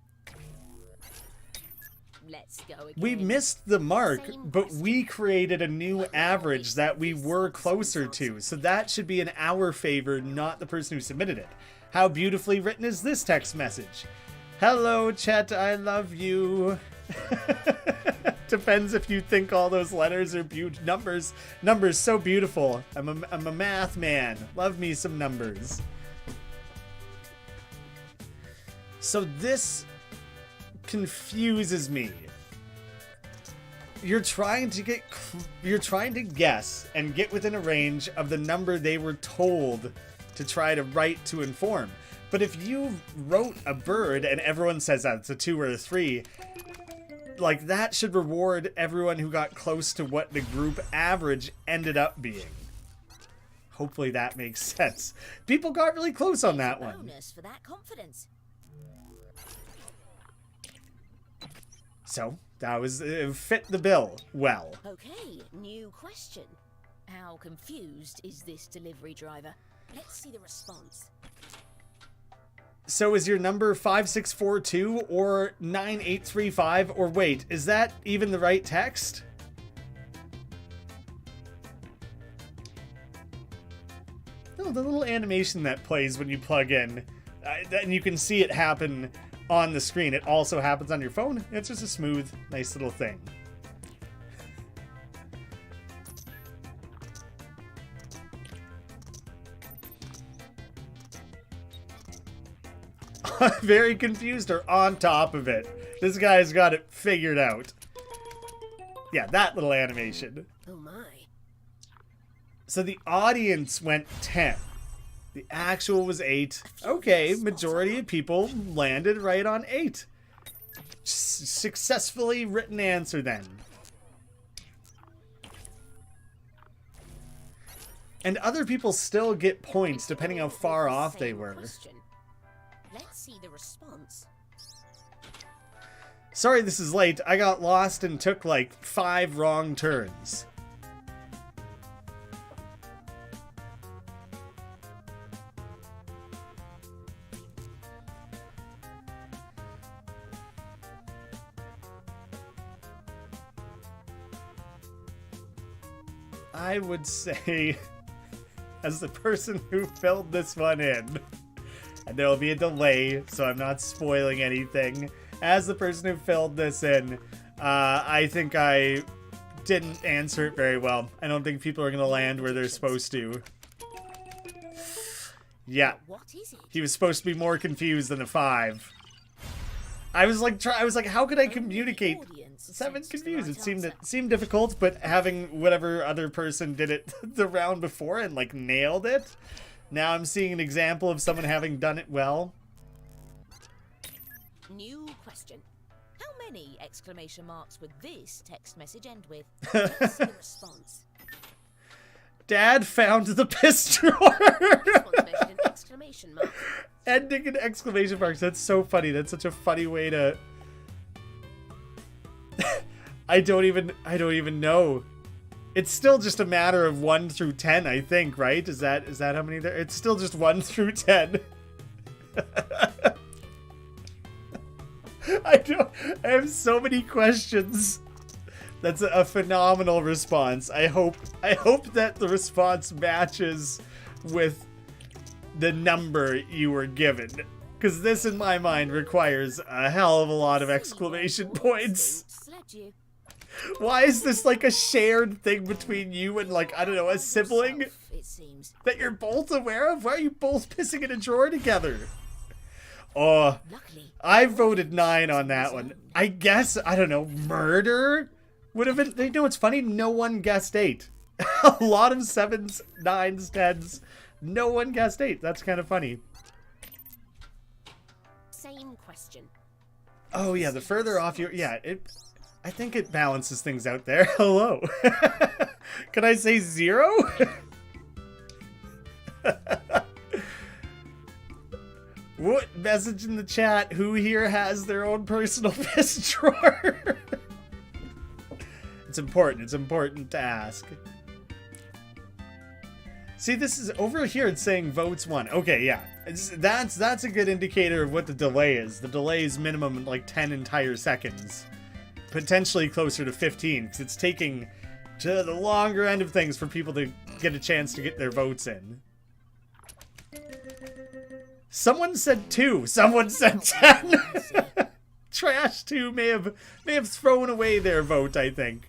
Let's go again. we missed the mark, Same but we question. created a new average that we were closer to. So that should be in our favor, not the person who submitted it. How beautifully written is this text message? Hello, Chet, I love you. Depends if you think all those letters are numbers. Numbers so beautiful. I'm a math man. Love me some numbers. So this confuses me. You're trying to guess and get within a range of the number they were told to try to write to inform. But if you wrote a bird and everyone says that it's a 2 or a 3, like that should reward everyone who got close to what the group average ended up being. Hopefully that makes sense. People got really close on that one. Bonus for that confidence. So that was fit the bill well. Okay, new question. How confused is this delivery driver? Let's see the response. So is your number 5642 or 9835, or wait, is that even the right text? Oh, the little animation that plays when you plug in, and you can see it happen on the screen. It also happens on your phone. It's just a smooth, nice little thing. Very confused or on top of it. This guy's got it figured out. Yeah, that little animation. Oh my. So the audience went 10. The actual was 8. Okay, majority of people landed right on 8. Successfully written answer then. And other people still get points depending how far off they were. Let's see the response. Sorry this is late. I got lost and took like 5 wrong turns. I would say, as the person who filled this one in, and there will be a delay, so I'm not spoiling anything. As the person who filled this in, I think I didn't answer it very well. I don't think people are going to land where they're supposed to. Yeah. What is it? He was supposed to be more confused than a 5. I was like, how could I communicate 7 confused? It seemed difficult, but having whatever other person did it the round before and like nailed it. Now I'm seeing an example of someone having done it well. New question. How many exclamation marks would this text message end with? Let's see the response. Dad found the piss drawer. Exclamation mark. Ending in exclamation marks. That's so funny. That's such a funny way to... I don't even know. It's still just a matter of 1 through 10, I think, right? Is that how many there? It's still just 1 through 10. I have so many questions. That's a phenomenal response. I hope that the response matches with the number you were given, because this in my mind requires a hell of a lot of exclamation points. Why is this like a shared thing between you and, like, I don't know, a sibling It seems. that you're both aware of? Why are you both pissing in a drawer together? Oh, I voted 9 on that one. I guess, I don't know, murder would have been... You know what's funny? No one guessed 8. A lot of 7s, 9s, 10s. No one guessed 8. That's kind of funny. Same question. Oh yeah, the further off you... Yeah, I think it balances things out there. Hello. Can I say 0? What message in the chat? Who here has their own personal piss drawer? It's important. It's important to ask. See, this is over here. It's saying votes 1. Okay, yeah. That's a good indicator of what the delay is. The delay is minimum like 10 entire seconds. Potentially closer to 15, because it's taking to the longer end of things for people to get a chance to get their votes in. Someone said 2. Someone said 10. Trash 2 may have thrown away their vote, I think.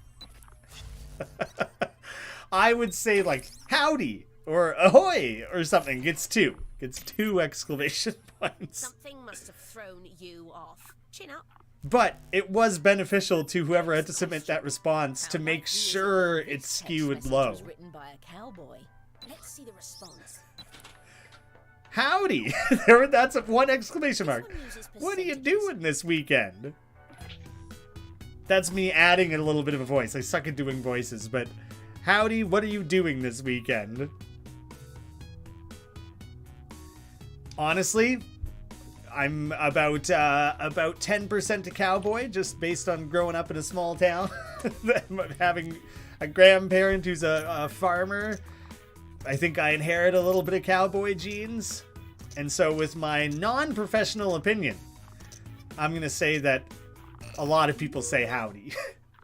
I would say like howdy or ahoy or something. Gets 2. Gets 2 exclamation points. Something must have thrown you off. Chin up. But it was beneficial to whoever had to submit that response to make sure it's skewed low. Was written by a cowboy. Let's see the response. Howdy! That's 1 exclamation mark. What are you doing this weekend? That's me adding a little bit of a voice. I suck at doing voices, but howdy, what are you doing this weekend? Honestly, I'm about 10% a cowboy, just based on growing up in a small town. Having a grandparent who's a farmer. I think I inherit a little bit of cowboy genes. And so with my non-professional opinion, I'm going to say that a lot of people say howdy.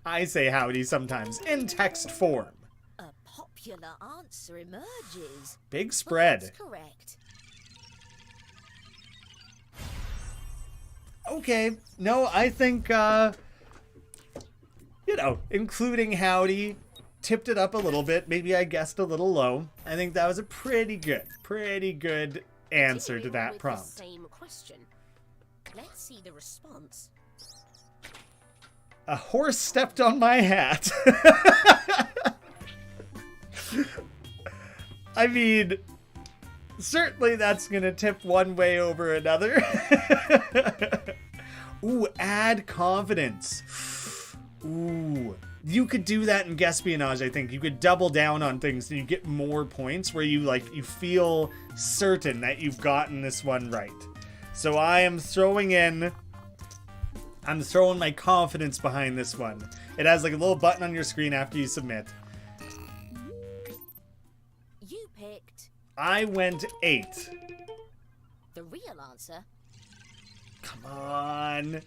I say howdy sometimes in text form. A popular answer emerges. Big spread. That's correct. Okay. No, I think, including howdy, tipped it up a little bit. Maybe I guessed a little low. I think that was a pretty good answer to that prompt. Same question. Let's see the response. A horse stepped on my hat. I mean, certainly that's gonna tip one way over another. Ooh, add confidence. Ooh. You could do that in Guesspionage, I think. You could double down on things and you get more points where you feel certain that you've gotten this one right. So I am throwing my confidence behind this one. It has like a little button on your screen after you submit. You picked. I went 8. The real answer. Come on.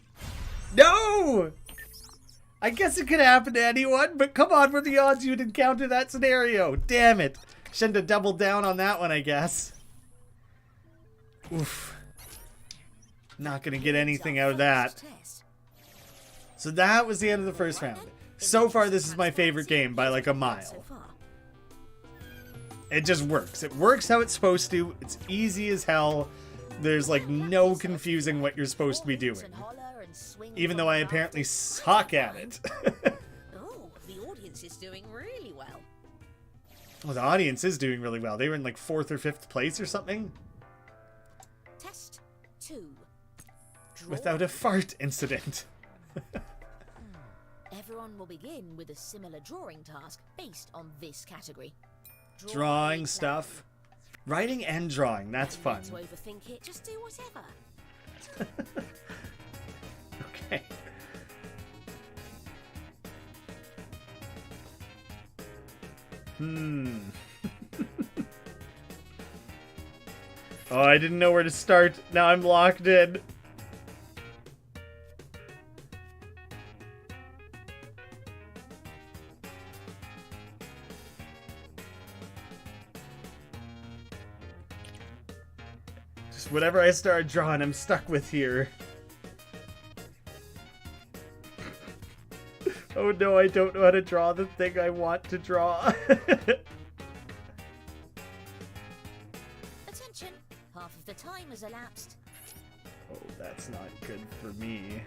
No! I guess it could happen to anyone, but come on, what are the odds you'd encounter that scenario? Damn it. Shouldn't have doubled down on that one, I guess. Oof. Not gonna get anything out of that. So that was the end of the first round. So far, this is my favorite game by like a mile. It just works. It works how it's supposed to. It's easy as hell. There's like no confusing what you're supposed to be doing. Even though I apparently suck at it. Oh, the audience is doing really well. Well, the audience is doing really well. They were in like 4th or 5th place or something. Test 2. Draw. Without a fart incident. Everyone will begin with a similar drawing task based on this category. Drawing stuff. Writing and drawing. That's fun. To overthink it, just do whatever. Okay. Oh, I didn't know where to start. Now I'm locked in. Just whatever I start drawing, I'm stuck with here. Oh no, I don't know how to draw the thing I want to draw. Attention, half of the time has elapsed. Oh, that's not good for me.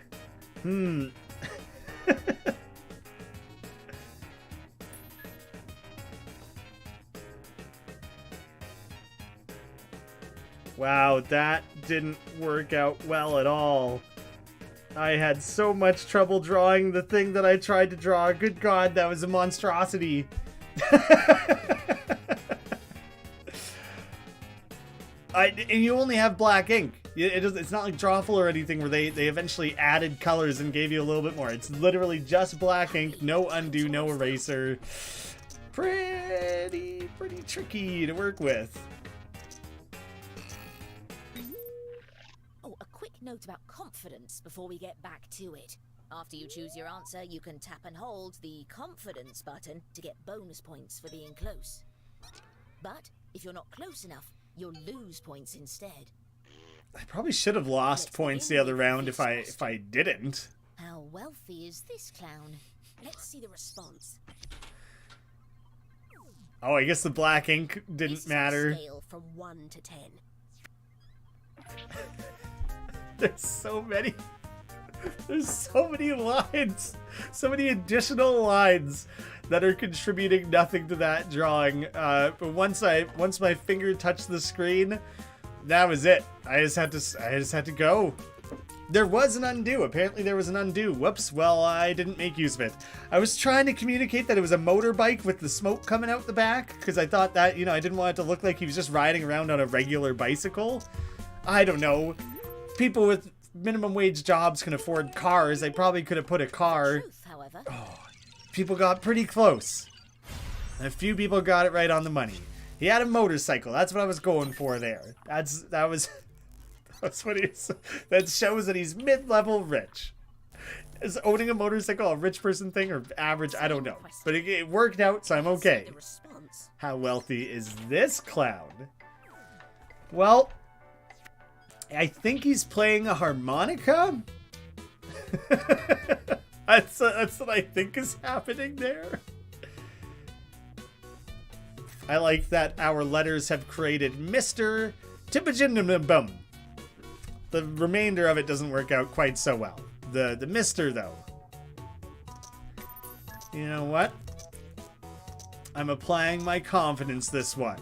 Wow, that didn't work out well at all. I had so much trouble drawing the thing that I tried to draw. Good God, that was a monstrosity. And you only have black ink. It's not like Drawful or anything where they eventually added colors and gave you a little bit more. It's literally just black ink, no undo, no eraser. Pretty tricky to work with. Note about confidence before we get back to it. After you choose your answer, you can tap and hold the confidence button to get bonus points for being close. But if you're not close enough, you'll lose points instead. I probably should have lost points the other round if I didn't. How wealthy is this clown? Let's see the response. Oh, I guess the black ink This didn't is a matter. scale from 1 to 10. There's so many. There's so many lines. So many additional lines that are contributing nothing to that drawing. But once my finger touched the screen, that was it. I just had to go. There was an undo. Apparently there was an undo. Whoops. Well, I didn't make use of it. I was trying to communicate that it was a motorbike with the smoke coming out the back, because I thought that, you know, I didn't want it to look like he was just riding around on a regular bicycle. I don't know. People with minimum wage jobs can afford cars. I probably could have put a car. Truth, however. People got pretty close. And a few people got it right on the money. He had a motorcycle. That's what I was going for there. That's what he's. That shows that he's mid-level rich. Is owning a motorcycle a rich person thing or average? I don't know. But it worked out, so I'm okay. The response. How wealthy is this clown? Well, I think he's playing a harmonica. That's what I think is happening there. I like that our letters have created Mr. Tippajinabum. The remainder of it doesn't work out quite so well. The Mr. though. You know what? I'm applying my confidence this one.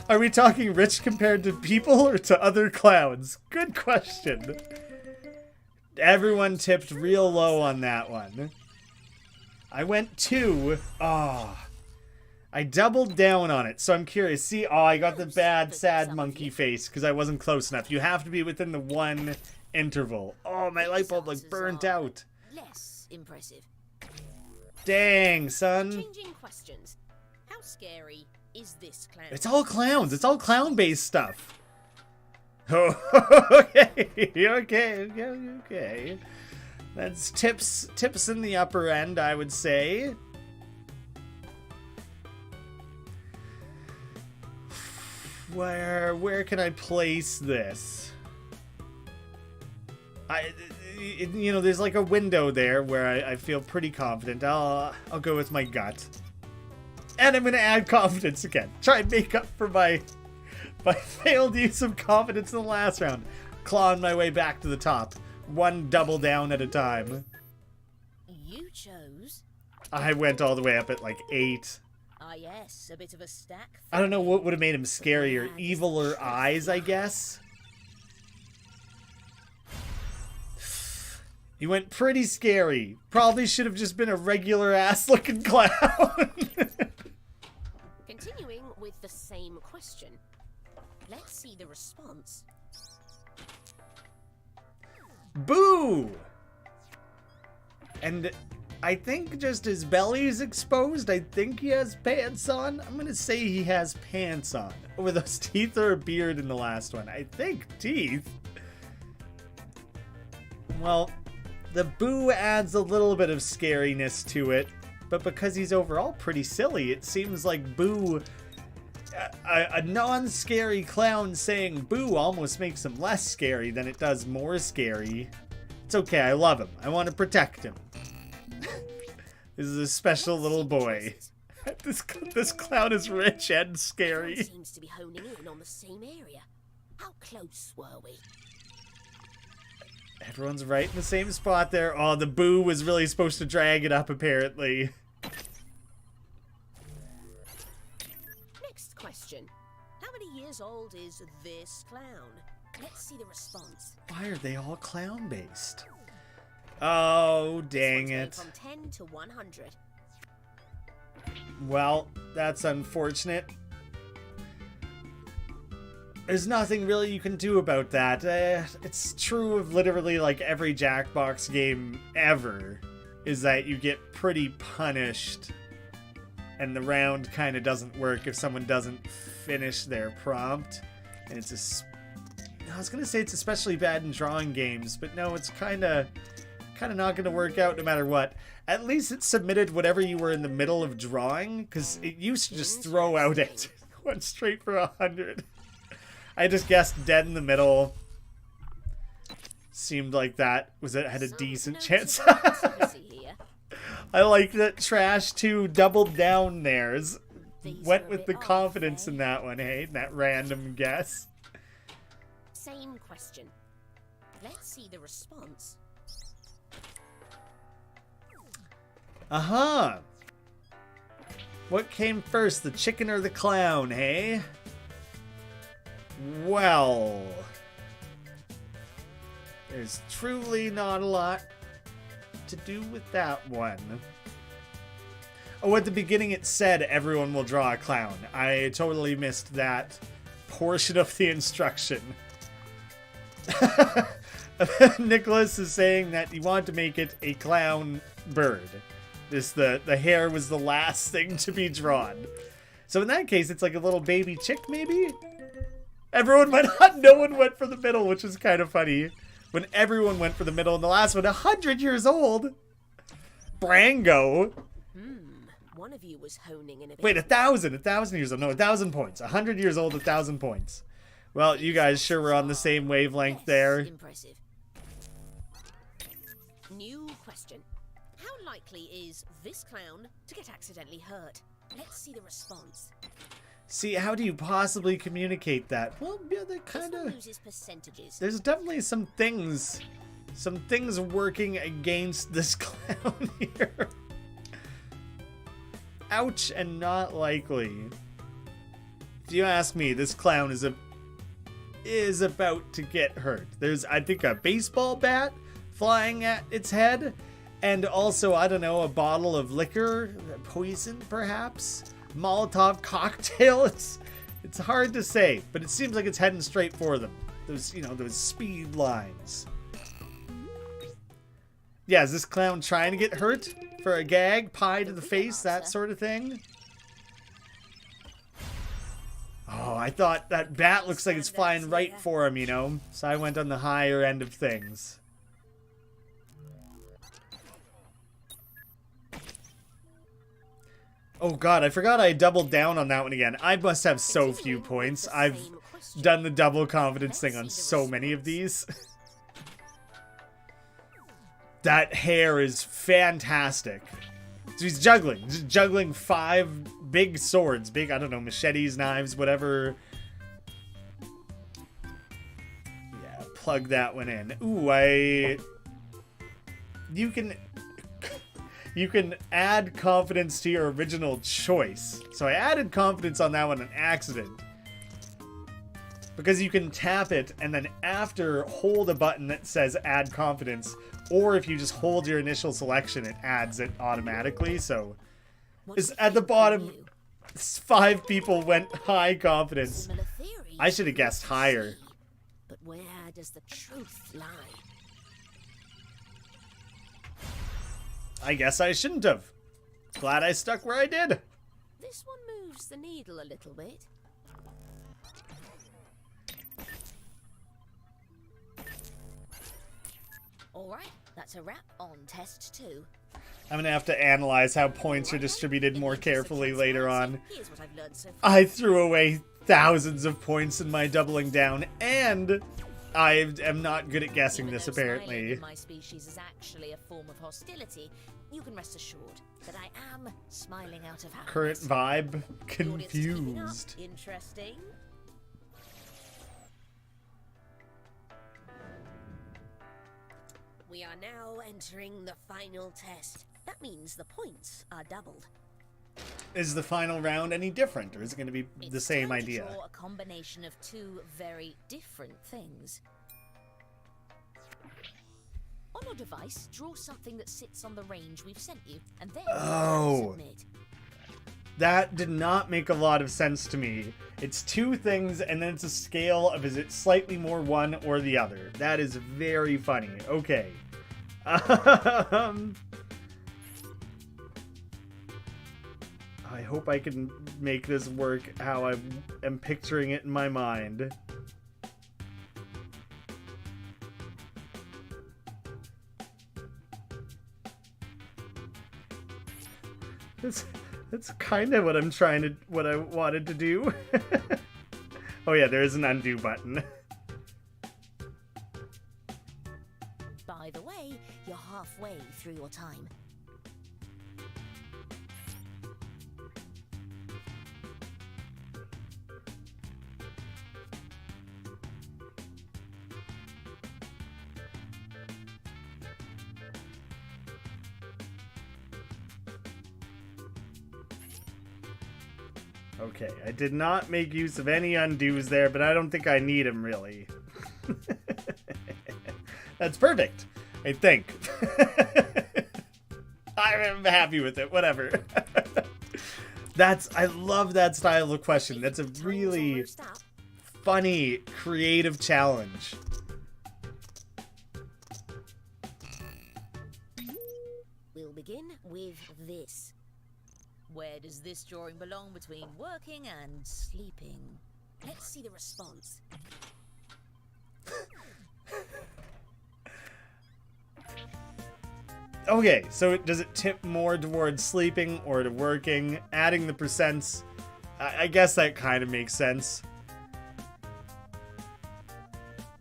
Are we talking rich compared to people or to other clowns? Good question. Everyone tipped real low on that one. I went 2. I doubled down on it, so I'm curious. See, I got the bad, sad monkey face because I wasn't close enough. You have to be within the 1 interval. Oh, my light bulb like burnt out. Less impressive. Dang, son. Changing questions. How scary is this clown? It's all clowns. It's all clown-based stuff. Oh, okay. That's tips in the upper end, I would say. Where can I place this? There's like a window there where I feel pretty confident. I'll go with my gut. And I'm gonna add confidence again. Try and make up for my failed use of confidence in the last round. Clawing my way back to the top. 1 double down at a time. You chose. I went all the way up at like 8. Ah, yes, a bit of a stack. I don't know what would have made him scarier. Eviler eyes, I guess. He went pretty scary. Probably should have just been a regular ass looking clown. Continuing with the same question. Let's see the response. Boo! And I think just his belly's exposed. I think he has pants on. I'm gonna say he has pants on. Were those teeth or a beard in the last one? I think teeth. Well, the boo adds a little bit of scariness to it, but because he's overall pretty silly, it seems like boo, a non-scary clown saying boo almost makes him less scary than it does more scary. It's okay, I love him. I want to protect him. This is a special little boy. This clown is rich and scary. Seems to be honing in on the same area. How close were we? Everyone's right in the same spot there. Oh, the boo was really supposed to drag it up, apparently. Next question. How many years old is this clown? Let's see the response. Why are they all clown-based? Oh, dang it. From 10 to 100. Well, that's unfortunate. There's nothing really you can do about that. It's true of literally like every Jackbox game ever, is that you get pretty punished and the round kind of doesn't work if someone doesn't finish their prompt. And it's I was gonna say it's especially bad in drawing games, but no, it's kind of not gonna work out no matter what. At least it submitted whatever you were in the middle of drawing, because it used to just throw out it. Went straight for 100. I just guessed dead in the middle. Seemed like that had a decent chance. I like that Trash 2 doubled down theirs. Went with the confidence in that one, hey? That random guess. Same question. Let's see the response. Uh-huh. What came first, the chicken or the clown, hey? Well, there's truly not a lot to do with that one. Oh, at the beginning it said everyone will draw a clown. I totally missed that portion of the instruction. Nicholas is saying that he wanted to make it a clown bird. The hair was the last thing to be drawn. So in that case, it's like a little baby chick, maybe? Everyone went on, no one went for the middle, which is kind of funny. When everyone went for the middle in the last one, 100 years old! Brango! One of you was honing in a bit. Wait, 1,000 years old. No, 1,000 points. 100 years old, 1,000 points. Well, you guys sure were on the same wavelength there. Impressive. New question. How likely is this clown to get accidentally hurt? Let's see the response. See, how do you possibly communicate that? Well, yeah, that kind of... uses percentages. There's definitely some things working against this clown here. Ouch, and not likely. If you ask me, this clown is about to get hurt. There's, I think, a baseball bat flying at its head, and also, I don't know, a bottle of liquor, poison, perhaps? Molotov cocktail. It's hard to say, but it seems like it's heading straight for them. Those, you know, those speed lines. Yeah, is this clown trying to get hurt for a gag, pie to the face, that sort of thing? Oh, I thought that bat looks like it's flying right for him, you know? So I went on the higher end of things. Oh god, I forgot I doubled down on that one again. I must have so few points. I've done the double confidence thing on so many of these. That hair is fantastic. So he's juggling 5 big swords. Big, I don't know, machetes, knives, whatever. Yeah, plug that one in. Ooh, you can add confidence to your original choice. So I added confidence on that one on accident. Because you can tap it and then after hold a button that says add confidence. Or if you just hold your initial selection, it adds it automatically. So it's at the bottom, 5 people went high confidence. I should have guessed higher. But where does the truth lie? I guess I shouldn't have. Glad I stuck where I did. This one moves the needle a little bit. Alright, that's a wrap on test 2. I'm gonna have to analyze how points are distributed more carefully later on. Here's what I've learned so far. I threw away thousands of points in my doubling down, and I am not good at guessing this, apparently. My species is actually a form of hostility. You can rest assured that I am smiling out of happiness. Current vibe, The audience is keeping up. confused. Interesting. We are now entering the final test. That means the points are doubled. Is the final round any different, or is it going to be the It's same time to idea? draw a combination of 2 very different things. On your device, draw something that sits on the range we've sent you, and then submit. That did not make a lot of sense to me. It's 2 things, and then it's a scale of is it slightly more one or the other. That is very funny. Okay. I hope I can make this work how I am picturing it in my mind. That's kind of what I wanted to do. Oh yeah, there is an undo button. By the way, you're halfway through your time. Okay, I did not make use of any undos there, but I don't think I need them really. That's perfect, I think. I'm happy with it, whatever. I love that style of question. That's a really funny, creative challenge. We'll begin with this. Where does this drawing belong between working and sleeping? Let's see the response. Okay, so does it tip more towards sleeping or to working? Adding the percents, I guess that kind of makes sense.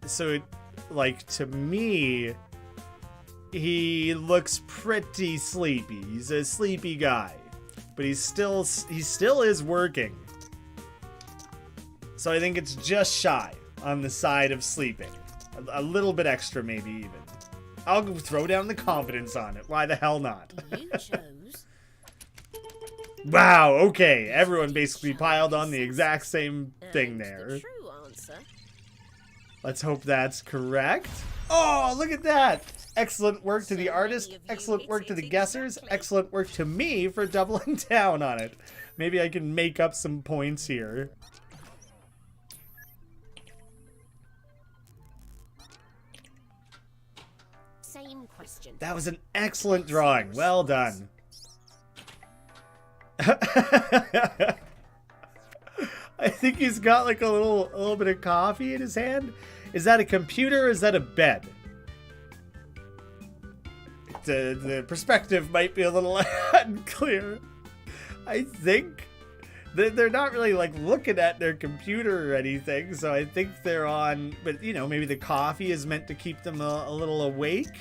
So, like, to me, he looks pretty sleepy. He's a sleepy guy. But he still is working. So I think it's just shy on the side of sleeping. A little bit extra, maybe even. I'll throw down the confidence on it. Why the hell not? You chose. Wow, okay. Everyone basically piled on the exact same thing there. The true answer. Let's hope that's correct. Oh, look at that! Excellent work to the artist, excellent work to the guessers, excellent work to me for doubling down on it. Maybe I can make up some points here. Same question. That was an excellent drawing. Well done. I think he's got like a little bit of coffee in his hand. Is that a computer or is that a bed? The perspective might be a little unclear. I think they're not really like looking at their computer or anything, so I think they're on, but you know, maybe the coffee is meant to keep them a little awake.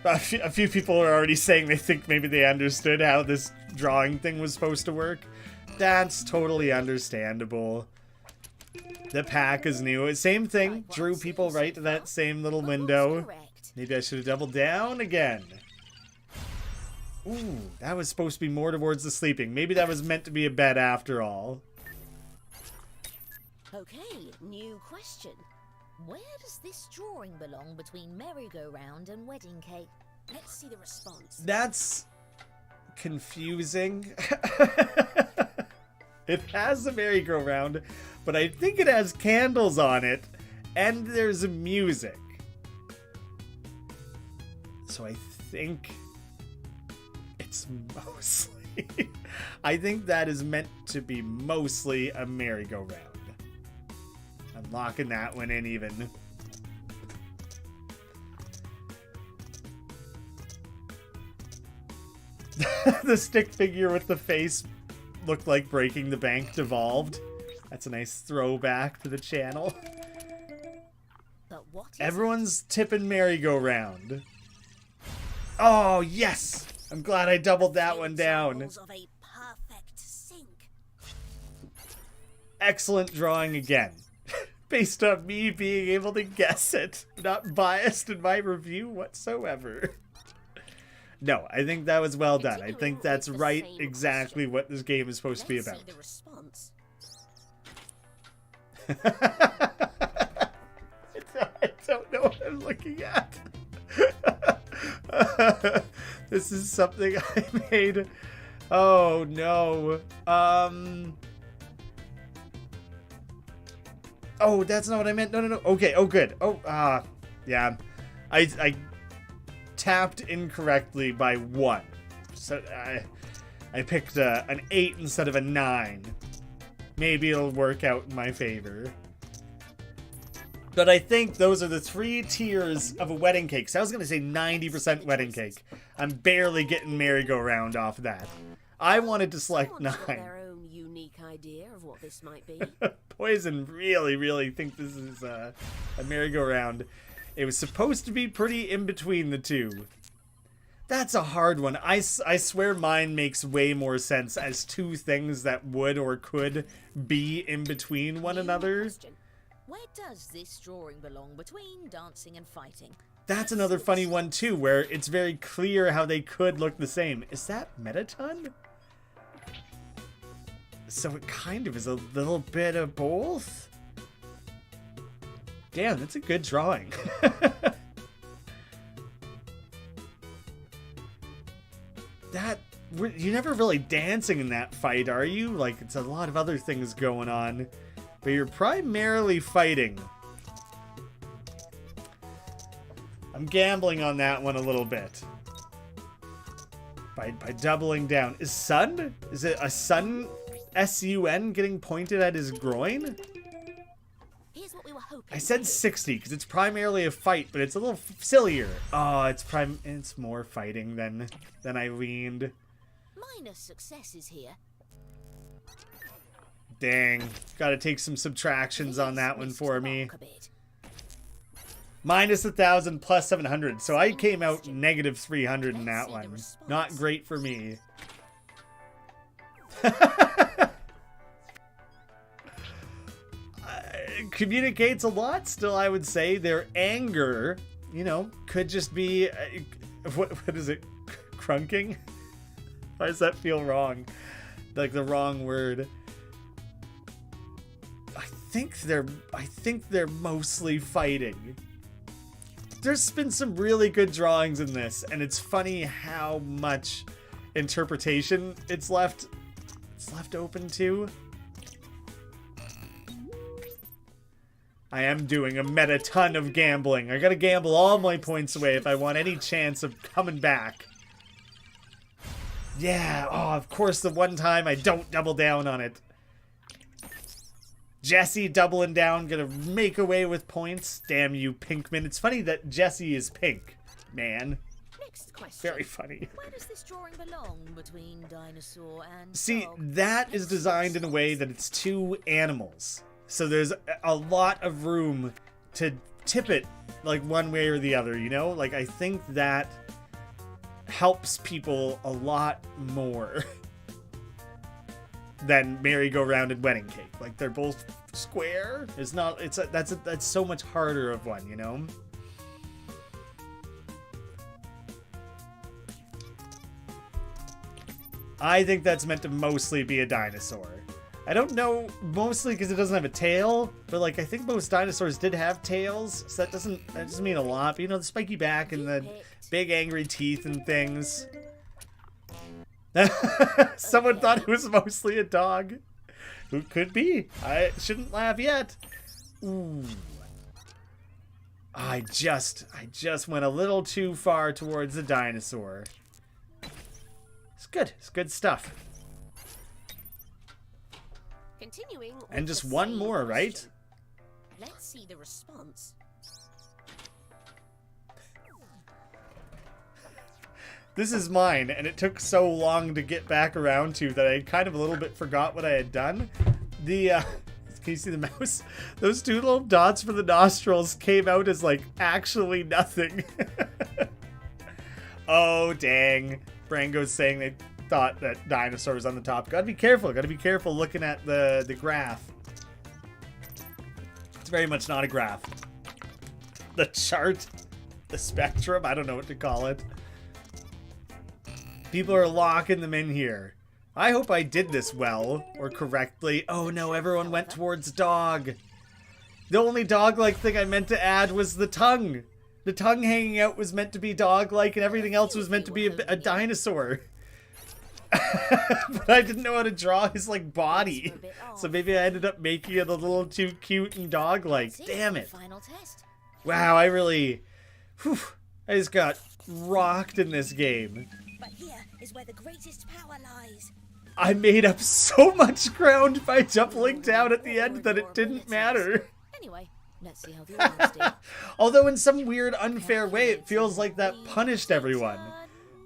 A few people are already saying they think maybe they understood how this drawing thing was supposed to work. That's totally understandable. The pack is new. Same thing. Drew people right to that same little window. Maybe I should have doubled down again. Ooh, that was supposed to be more towards the sleeping. Maybe that was meant to be a bed after all. Okay, new question. Where does this drawing belong between merry-go-round and wedding cake? Let's see the response. That's confusing. It has a merry-go-round, but I think it has candles on it, and there's music. So I think it's mostly... I think that is meant to be mostly a merry-go-round. I'm locking that one in even. The stick figure with the face looked like Breaking the Bank devolved. That's a nice throwback to the channel. But what is Everyone's tipping merry-go-round. Oh, yes! I'm glad I doubled that one down. Examples of a perfect sink. Excellent drawing again. Based on me being able to guess it. Not biased in my review whatsoever. No, I think that was well done. I think that's right exactly what this game is supposed to be about. Let's see the response. I don't know what I'm looking at. This is something I made. Oh no. Oh, that's not what I meant. No. Okay. Oh, good. Oh, yeah. I tapped incorrectly by 1. So I picked an 8 instead of a 9. Maybe it'll work out in my favor. But I think those are the 3 tiers of a wedding cake. So I was going to say 90% wedding cake. I'm barely getting merry-go-round off of that. I wanted to select 9. Their own unique idea of what this might be. Poison really think this is a merry-go-round. It was supposed to be pretty in between the two. That's a hard one. I swear mine makes way more sense as 2 things that would or could be in between one another. Question. Where does this drawing belong between dancing and fighting? That's another funny one too, where it's very clear how they could look the same. Is that Metaton? So it kind of is a little bit of both? Damn, that's a good drawing. You're never really dancing in that fight, are you? Like, it's a lot of other things going on. But you're primarily fighting. I'm gambling on that one a little bit. By doubling down. Is Sun? Is it a Sun? S-U-N getting pointed at his groin? Here's what we were hoping. I said 60 because it's primarily a fight, but it's a little sillier. Oh, it's more fighting than I leaned. Minor successes here. Dang. Gotta take some subtractions on that one for me. Minus 1,000 plus 700. So I came out negative 300 in that one. Not great for me. Communicates a lot still, I would say. Their anger, you know, could just be... what is it? Crunking? Why does that feel wrong? Like the wrong word. I think they're mostly fighting. There's been some really good drawings in this, and it's funny how much interpretation it's left open to. I am doing a meta ton of gambling. I gotta gamble all my points away if I want any chance of coming back. Yeah, oh, of course the one time I don't double down on it. Jesse doubling down, gonna make away with points. Damn you, Pinkman. It's funny that Jesse is pink, man. Next question. Very funny. Where does this drawing belong between dinosaur and See, dog? that is designed in a way that it's 2 animals. So there's a lot of room to tip it like one way or the other, you know? Like, I think that helps people a lot more than merry-go-round and wedding cake. Like, they're both square. That's so much harder of one, you know? I think that's meant to mostly be a dinosaur. I don't know, mostly because it doesn't have a tail, but like I think most dinosaurs did have tails, so that doesn't mean a lot. But you know, the spiky back and the big angry teeth and things. Someone thought it was mostly a dog. Who could be? I shouldn't laugh yet. Ooh. I just went a little too far towards the dinosaur. It's good. It's good stuff. Continuing with And just the one same more, right? question. Let's see the response. This is mine, and it took so long to get back around to that I kind of a little bit forgot what I had done. Can you see the mouse? Those 2 little dots for the nostrils came out as like actually nothing. Oh, dang. Brango's saying they thought that dinosaur was on the top. Gotta be careful looking at the graph. It's very much not a graph. The chart, the spectrum, I don't know what to call it. People are locking them in here. I hope I did this well or correctly. Oh no, everyone went towards dog. The only dog-like thing I meant to add was the tongue. The tongue hanging out was meant to be dog-like and everything else was meant to be a dinosaur. But I didn't know how to draw his like body. So maybe I ended up making it a little too cute and dog-like. Damn it. Final test. Wow, I just got rocked in this game. But here is where the greatest power lies. I made up so much ground by doubling down at the end that it didn't matter. Anyway, Let's see how the others did. Although in some weird, unfair way, it feels like that punished everyone.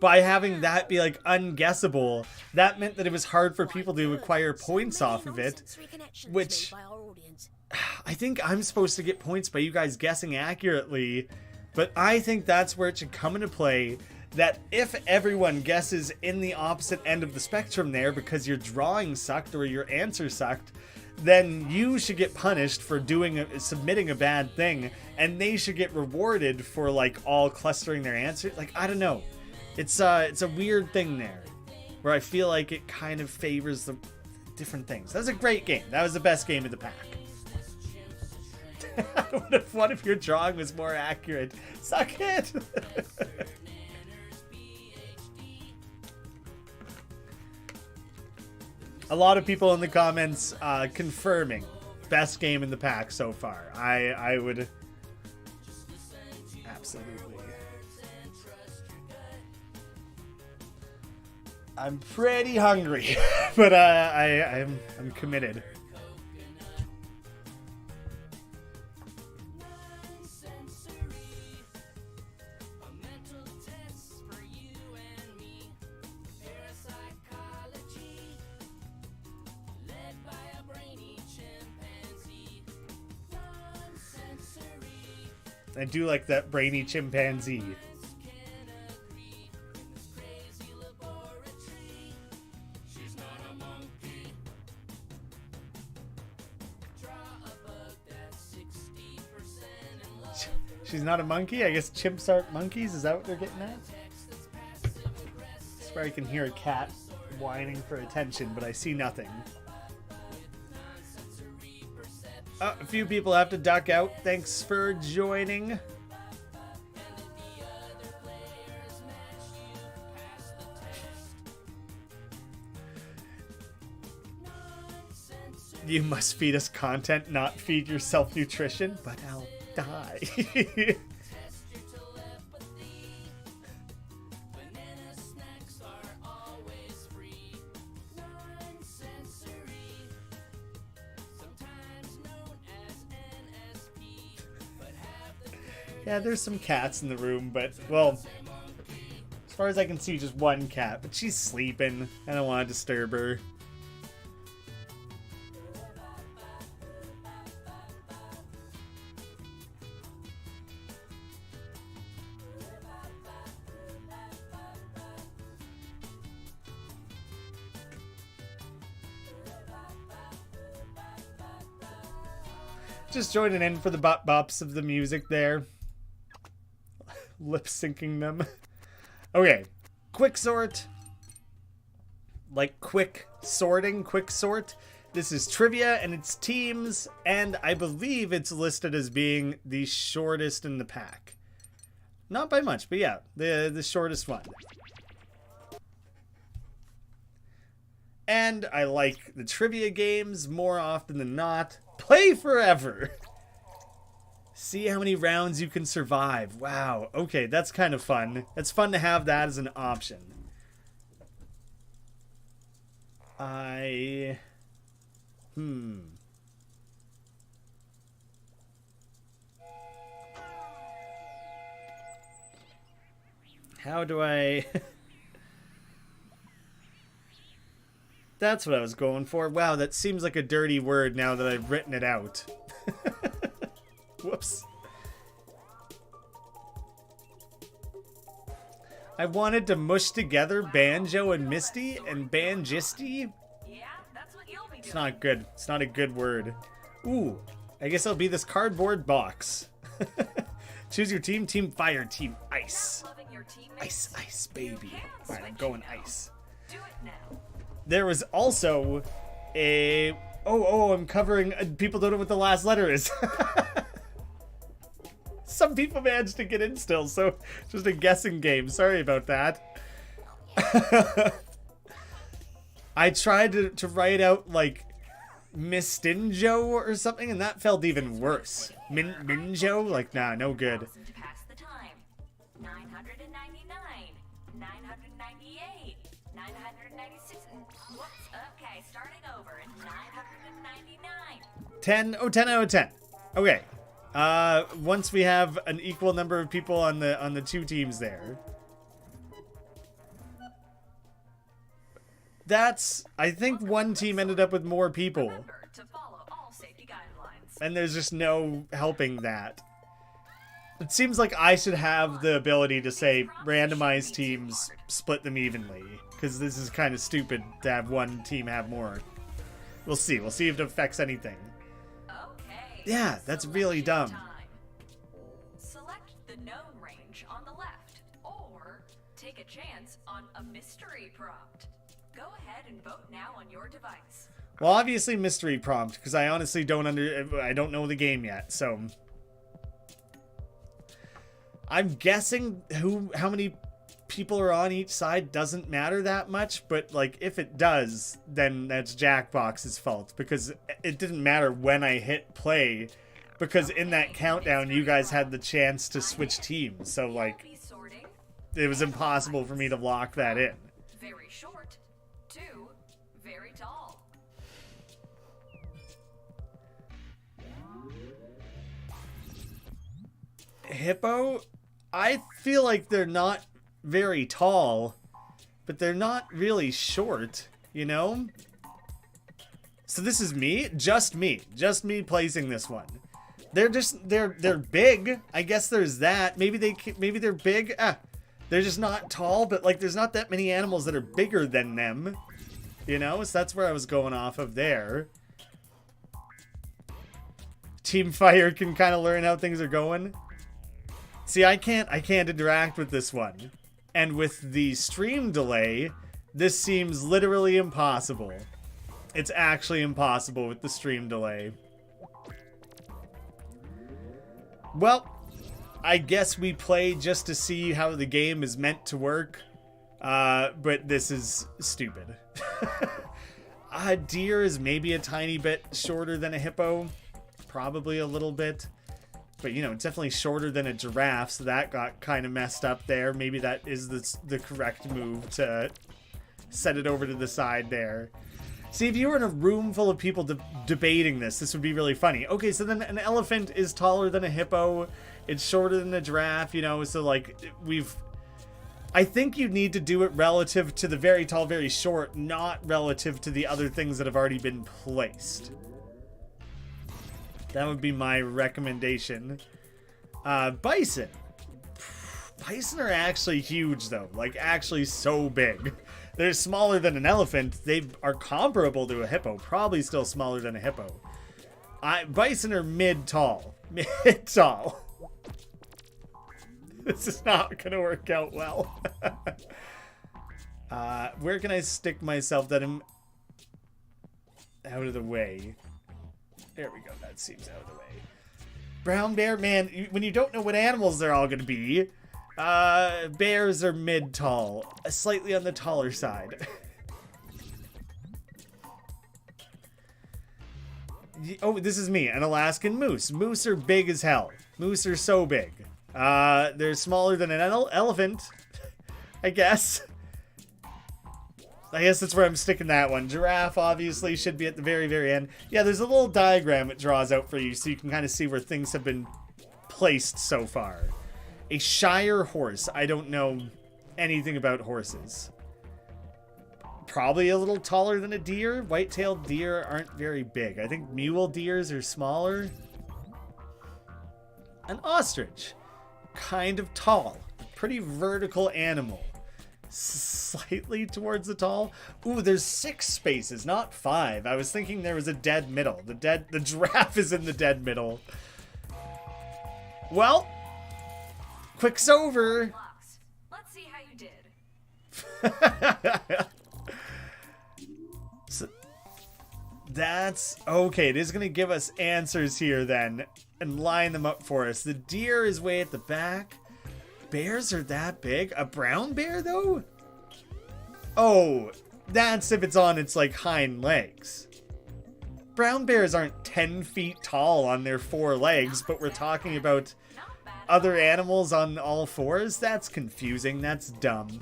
By having that be, like, unguessable, that meant that it was hard for people to acquire points off of it, which I think I'm supposed to get points by you guys guessing accurately, but I think that's where it should come into play, that if everyone guesses in the opposite end of the spectrum there because your drawing sucked or your answer sucked, then you should get punished for submitting a bad thing, and they should get rewarded for, like, all clustering their answers. Like, I don't know. It's a weird thing there, where I feel like it kind of favors the different things. That was a great game. That was the best game of the pack. What if your drawing was more accurate? Suck it! A lot of people in the comments confirming best game in the pack so far. I would absolutely. I'm pretty hungry, but I'm committed. I do like that brainy chimpanzee. She's not a monkey? I guess chimps aren't monkeys? Is that what they're getting at? I swear I can hear a cat whining for attention, but I see nothing. Oh, a few people have to duck out. Thanks for joining. You must feed us content, not feed yourself nutrition, but I'll die. Yeah, there's some cats in the room, but, well, as far as I can see, just one cat, but she's sleeping. I don't want to disturb her. Just joining in for the bop-bops of the music there. Lip-syncing them. Okay. Quixort. Like quick sorting, quick sort. This is trivia and it's teams, and I believe it's listed as being the shortest in the pack. Not by much, but yeah, the shortest one. And I like the trivia games more often than not. Play forever. See how many rounds you can survive. Wow. Okay, that's kind of fun. It's fun to have that as an option. How do I... That's what I was going for. Wow, that seems like a dirty word now that I've written it out. Whoops. I wanted to mush together Banjo and Misty and Banjisty. Yeah, that's what you'll be doing. It's not good. It's not a good word. Ooh, I guess I'll be this cardboard box. Choose your team. Team Fire, Team Ice. Ice, ice, baby. Alright, I'm going ice. Do it now. There was also a... Oh, I'm covering... People don't know what the last letter is. Some people managed to get in still, so just a guessing game. Sorry about that. I tried to write out, like, Mistinjo or something, and that felt even worse. Minjo? Like, nah, no good. Pass the time. 999, 998, 996. Whoops. Okay, starting over at 999. 10. Oh, 10 out of 10. Okay. Once we have an equal number of people on the two teams there. I think one team ended up with more people. Remember to follow all safety guidelines. And there's just no helping that. It seems like I should have the ability to say randomize teams, split them evenly. Because this is kind of stupid to have one team have more. We'll see. We'll see if it affects anything. Okay. Yeah, that's really dumb. Time. Select the known range on the left, or take a chance on a mystery prompt. Go ahead and vote now on your device. Well, obviously mystery prompt, because I honestly I don't know the game yet, so I'm guessing how many people are on each side doesn't matter that much, but like if it does, then that's JackBox's fault, because it didn't matter when I hit play, because in that countdown you guys had the chance to switch teams, so like it was impossible for me to lock that in. Very short, 2 very tall. Hippo, I feel like they're not very tall, but they're not really short, you know? So this is me, just me placing this one. They're big. I guess there's that. Maybe they're big. They're just not tall, but like there's not that many animals that are bigger than them, you know? So that's where I was going off of there. Team Fire can kind of learn how things are going. See, I can't interact with this one. And with the stream delay, this seems literally impossible. It's actually impossible with the stream delay. Well, I guess we play just to see how the game is meant to work. But this is stupid. A deer is maybe a tiny bit shorter than a hippo. Probably a little bit. But, you know, it's definitely shorter than a giraffe, so that got kind of messed up there. Maybe that is the correct move to set it over to the side there. See, if you were in a room full of people debating this would be really funny. Okay, so then an elephant is taller than a hippo. It's shorter than a giraffe, you know, so, like, I think you need to do it relative to the very tall, very short, not relative to the other things that have already been placed. That would be my recommendation. Bison. Bison are actually huge, though. Like, actually so big. They're smaller than an elephant. They are comparable to a hippo. Probably still smaller than a hippo. Bison are mid-tall. Mid-tall. This is not going to work out well. Where can I stick myself that I'm out of the way? There we go. That seems out of the way. Brown bear, man, when you don't know what animals they're all going to be, bears are mid-tall, slightly on the taller side. Oh, this is me, an Alaskan moose. Moose are big as hell. Moose are so big. They're smaller than an elephant, I guess. I guess that's where I'm sticking that one. Giraffe, obviously, should be at the very, very end. Yeah, there's a little diagram it draws out for you, so you can kind of see where things have been placed so far. A Shire horse. I don't know anything about horses. Probably a little taller than a deer. White-tailed deer aren't very big. I think mule deers are smaller. An ostrich. Kind of tall. Pretty vertical animal. Slightly towards the tall. Ooh, there's 6 spaces, not 5. I was thinking there was a dead middle. The giraffe is in the dead middle. Well, Quixort. Let's see how you did. So, that's okay. It is going to give us answers here then and line them up for us. The deer is way at the back. Bears are that big? A brown bear, though? Oh, that's if it's on its, like, hind legs. Brown bears aren't 10 feet tall on their 4 legs, but we're talking about other animals on all 4s? That's confusing. That's dumb.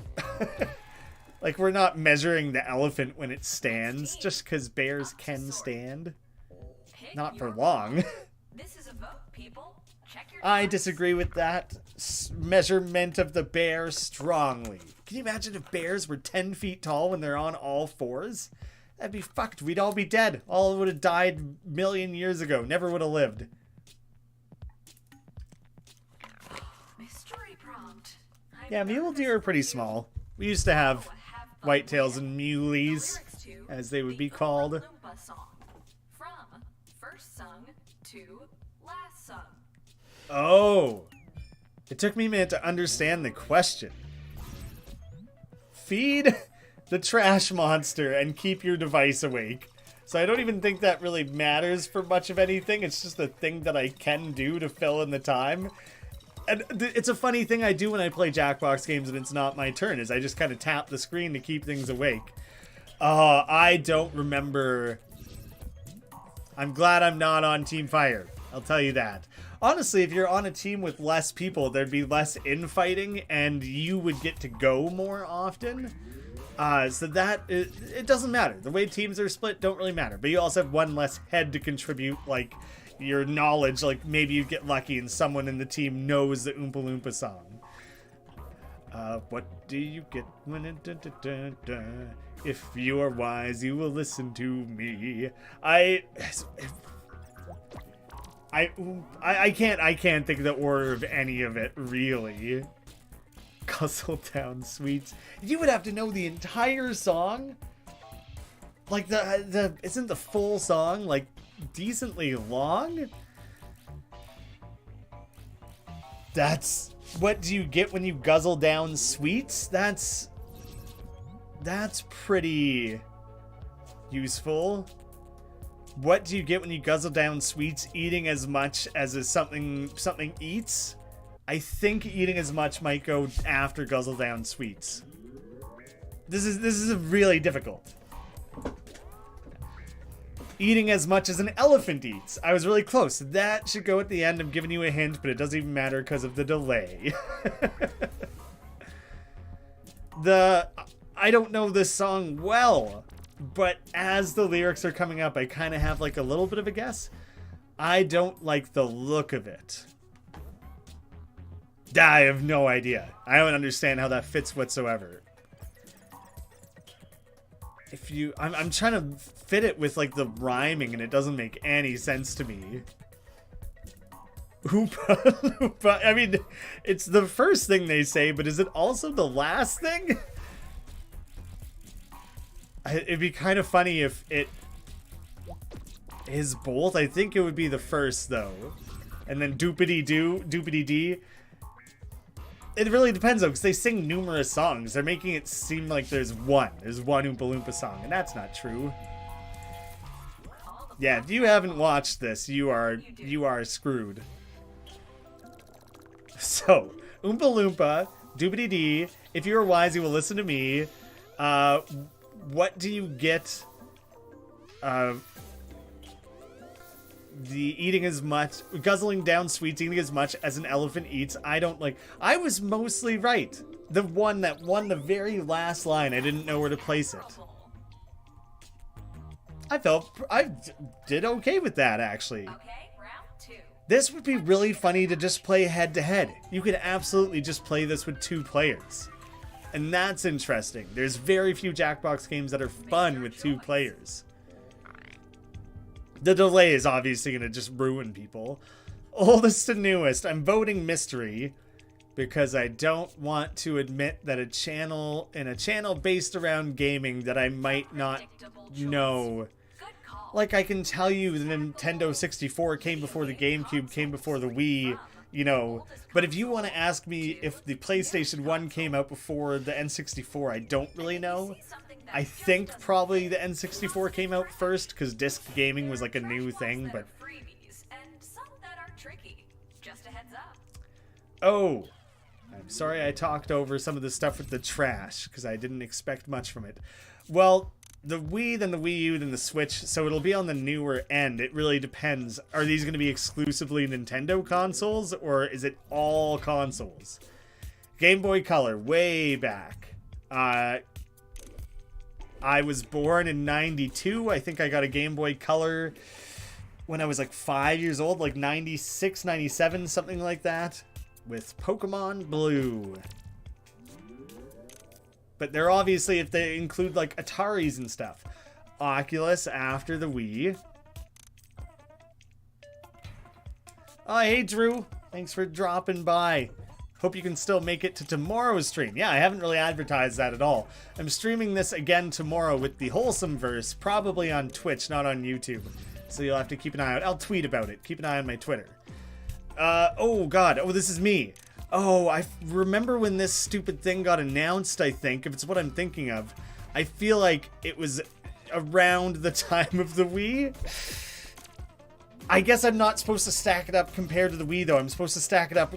Like, we're not measuring the elephant when it stands, just because bears can stand. Not for long. This is a vote, people. Check your I device. disagree with that measurement of the bear strongly. Can you imagine if bears were 10 feet tall when they're on all fours? That'd be fucked. We'd all be dead. All would have died a million years ago. Never would have lived. Mystery prompt. Yeah, mule deer are pretty small. We used to have whitetails and muleys, as they would be called. Oompa song. From first sung to last sung. Oh. It took me a minute to understand the question. Feed the trash monster and keep your device awake. So I don't even think that really matters for much of anything. It's just a thing that I can do to fill in the time. And it's a funny thing I do when I play Jackbox games and it's not my turn, is I just kind of tap the screen to keep things awake. I don't remember. I'm glad I'm not on Team Fire. I'll tell you that. Honestly, if you're on a team with less people, there'd be less infighting and you would get to go more often. So that, it doesn't matter. The way teams are split don't really matter. But you also have one less head to contribute, like, your knowledge. Like, maybe you get lucky and someone in the team knows the Oompa Loompa song. What do you get when if you are wise, you will listen to me. I can't think of the order of any of it, really. Guzzle down sweets. You would have to know the entire song. Like isn't the full song like decently long? That's what do you get when you guzzle down sweets? That's pretty useful. What do you get when you guzzle down sweets? Eating as much as something eats? I think eating as much might go after guzzle down sweets. This is really difficult. Eating as much as an elephant eats. I was really close. That should go at the end. I'm giving you a hint, but it doesn't even matter because of the delay. I don't know this song well, but as the lyrics are coming up, I kind of have like a little bit of a guess. I don't like the look of it. I have no idea. I don't understand how that fits whatsoever. I'm trying to fit it with like the rhyming and it doesn't make any sense to me. Oompa Loompa. I mean, it's the first thing they say, but is it also the last thing? It'd be kind of funny if it is both. I think it would be the first though. And then doopity-doo, doopity-dee. It really depends though, because they sing numerous songs. They're making it seem like there's one Oompa Loompa song, and that's not true. Yeah, if you haven't watched this, you are screwed. So, Oompa Loompa, doobity dee. If you are wise, you will listen to me. What do you get? The eating as much, guzzling down sweets, eating as much as an elephant eats. I don't like. I was mostly right. The one that won the very last line, I didn't know where to place it. I did okay with that actually. Okay, round 2. This would be really funny to just play head to head. You could absolutely just play this with 2 players. And that's interesting. There's very few Jackbox games that are fun with 2 players. The delay is obviously going to just ruin people. Oldest to newest. I'm voting mystery because I don't want to admit that a channel based around gaming that I might not know. Like, I can tell you the Nintendo 64 came before the GameCube, came before the Wii, you know. But if you want to ask me if the PlayStation 1 came out before the N64, I don't really know. I think probably the N64 came out first because disc gaming was like a new thing, but... Oh, I'm sorry I talked over some of the stuff with the trash because I didn't expect much from it. Well, the Wii, then the Wii U, then the Switch, so it'll be on the newer end. It really depends. Are these going to be exclusively Nintendo consoles or is it all consoles? Game Boy Color, way back. I was born in '92. I think I got a Game Boy Color when I was like 5 years old, like 96, 97, something like that, with Pokemon Blue. But they're obviously, if they include like Ataris and stuff. Oculus after the Wii. Oh, hey Drew. Thanks for dropping by. Hope you can still make it to tomorrow's stream. Yeah, I haven't really advertised that at all. I'm streaming this again tomorrow with the Wholesome Verse, probably on Twitch, not on YouTube. So you'll have to keep an eye out. I'll tweet about it. Keep an eye on my Twitter. Oh god. Oh, this is me. Oh, I remember when this stupid thing got announced, I think, if it's what I'm thinking of. I feel like it was around the time of the Wii. I guess I'm not supposed to stack it up compared to the Wii, though. I'm supposed to stack it up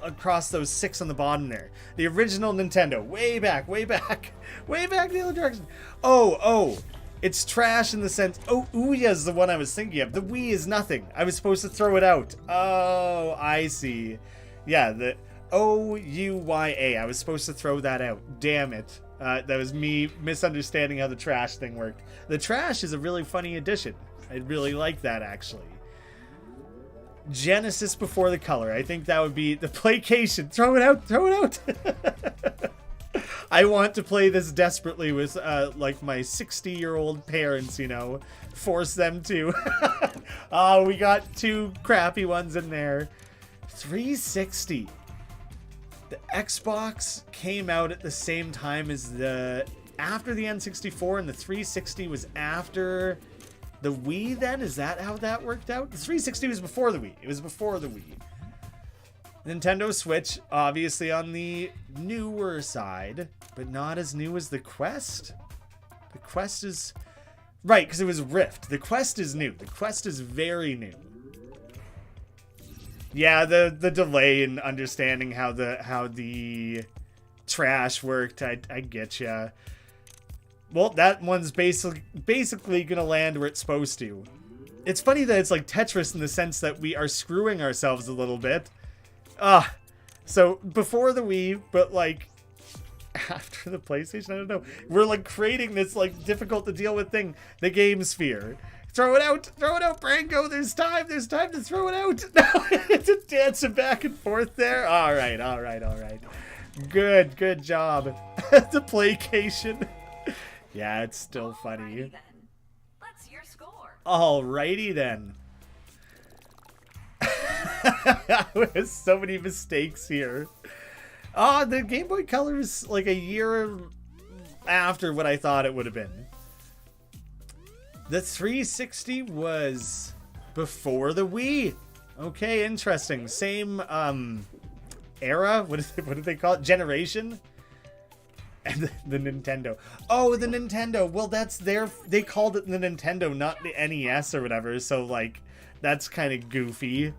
across those 6 on the bottom there. The original Nintendo. Way back, way back. Way back the other direction. Oh. It's trash in the sense... Oh, Ouya's the one I was thinking of. The Wii is nothing. I was supposed to throw it out. Oh, I see. Yeah, the Ouya. I was supposed to throw that out. Damn it. That was me misunderstanding how the trash thing worked. The trash is a really funny addition. I really like that, actually. Genesis before the color. I think that would be the Playcation. Throw it out. Throw it out. I want to play this desperately with like my 60-year-old parents, you know. Force them to. Oh, we got 2 crappy ones in there. 360. The Xbox came out at the same time as after the N64, and the 360 was after the Wii then? Is that how that worked out? The 360 was before the Wii. It was before the Wii. Nintendo Switch, obviously on the newer side, but not as new as the Quest. The Quest is... Right, because it was Rift. The Quest is new. The Quest is very new. Yeah, the delay in understanding how the trash worked, I get ya. Well, that one's basically gonna land where it's supposed to. It's funny that it's like Tetris in the sense that we are screwing ourselves a little bit. So before the Wii, but like after the PlayStation, I don't know. We're like creating this like difficult to deal with thing, the Game Sphere. Throw it out, Branko. There's time to throw it out. No, it's a dancing back and forth there. All right. Good job. The Playcation. Yeah, it's still funny. Alrighty then. Let's see your score. Alrighty then. There's so many mistakes here. Oh, the Game Boy Color is like a year after what I thought it would have been. The 360 was before the Wii. Okay, interesting. Same era. What did they call it? Generation. And the Nintendo. Oh, the Nintendo. Well, they called it the Nintendo, not the NES or whatever. So like, that's kind of goofy.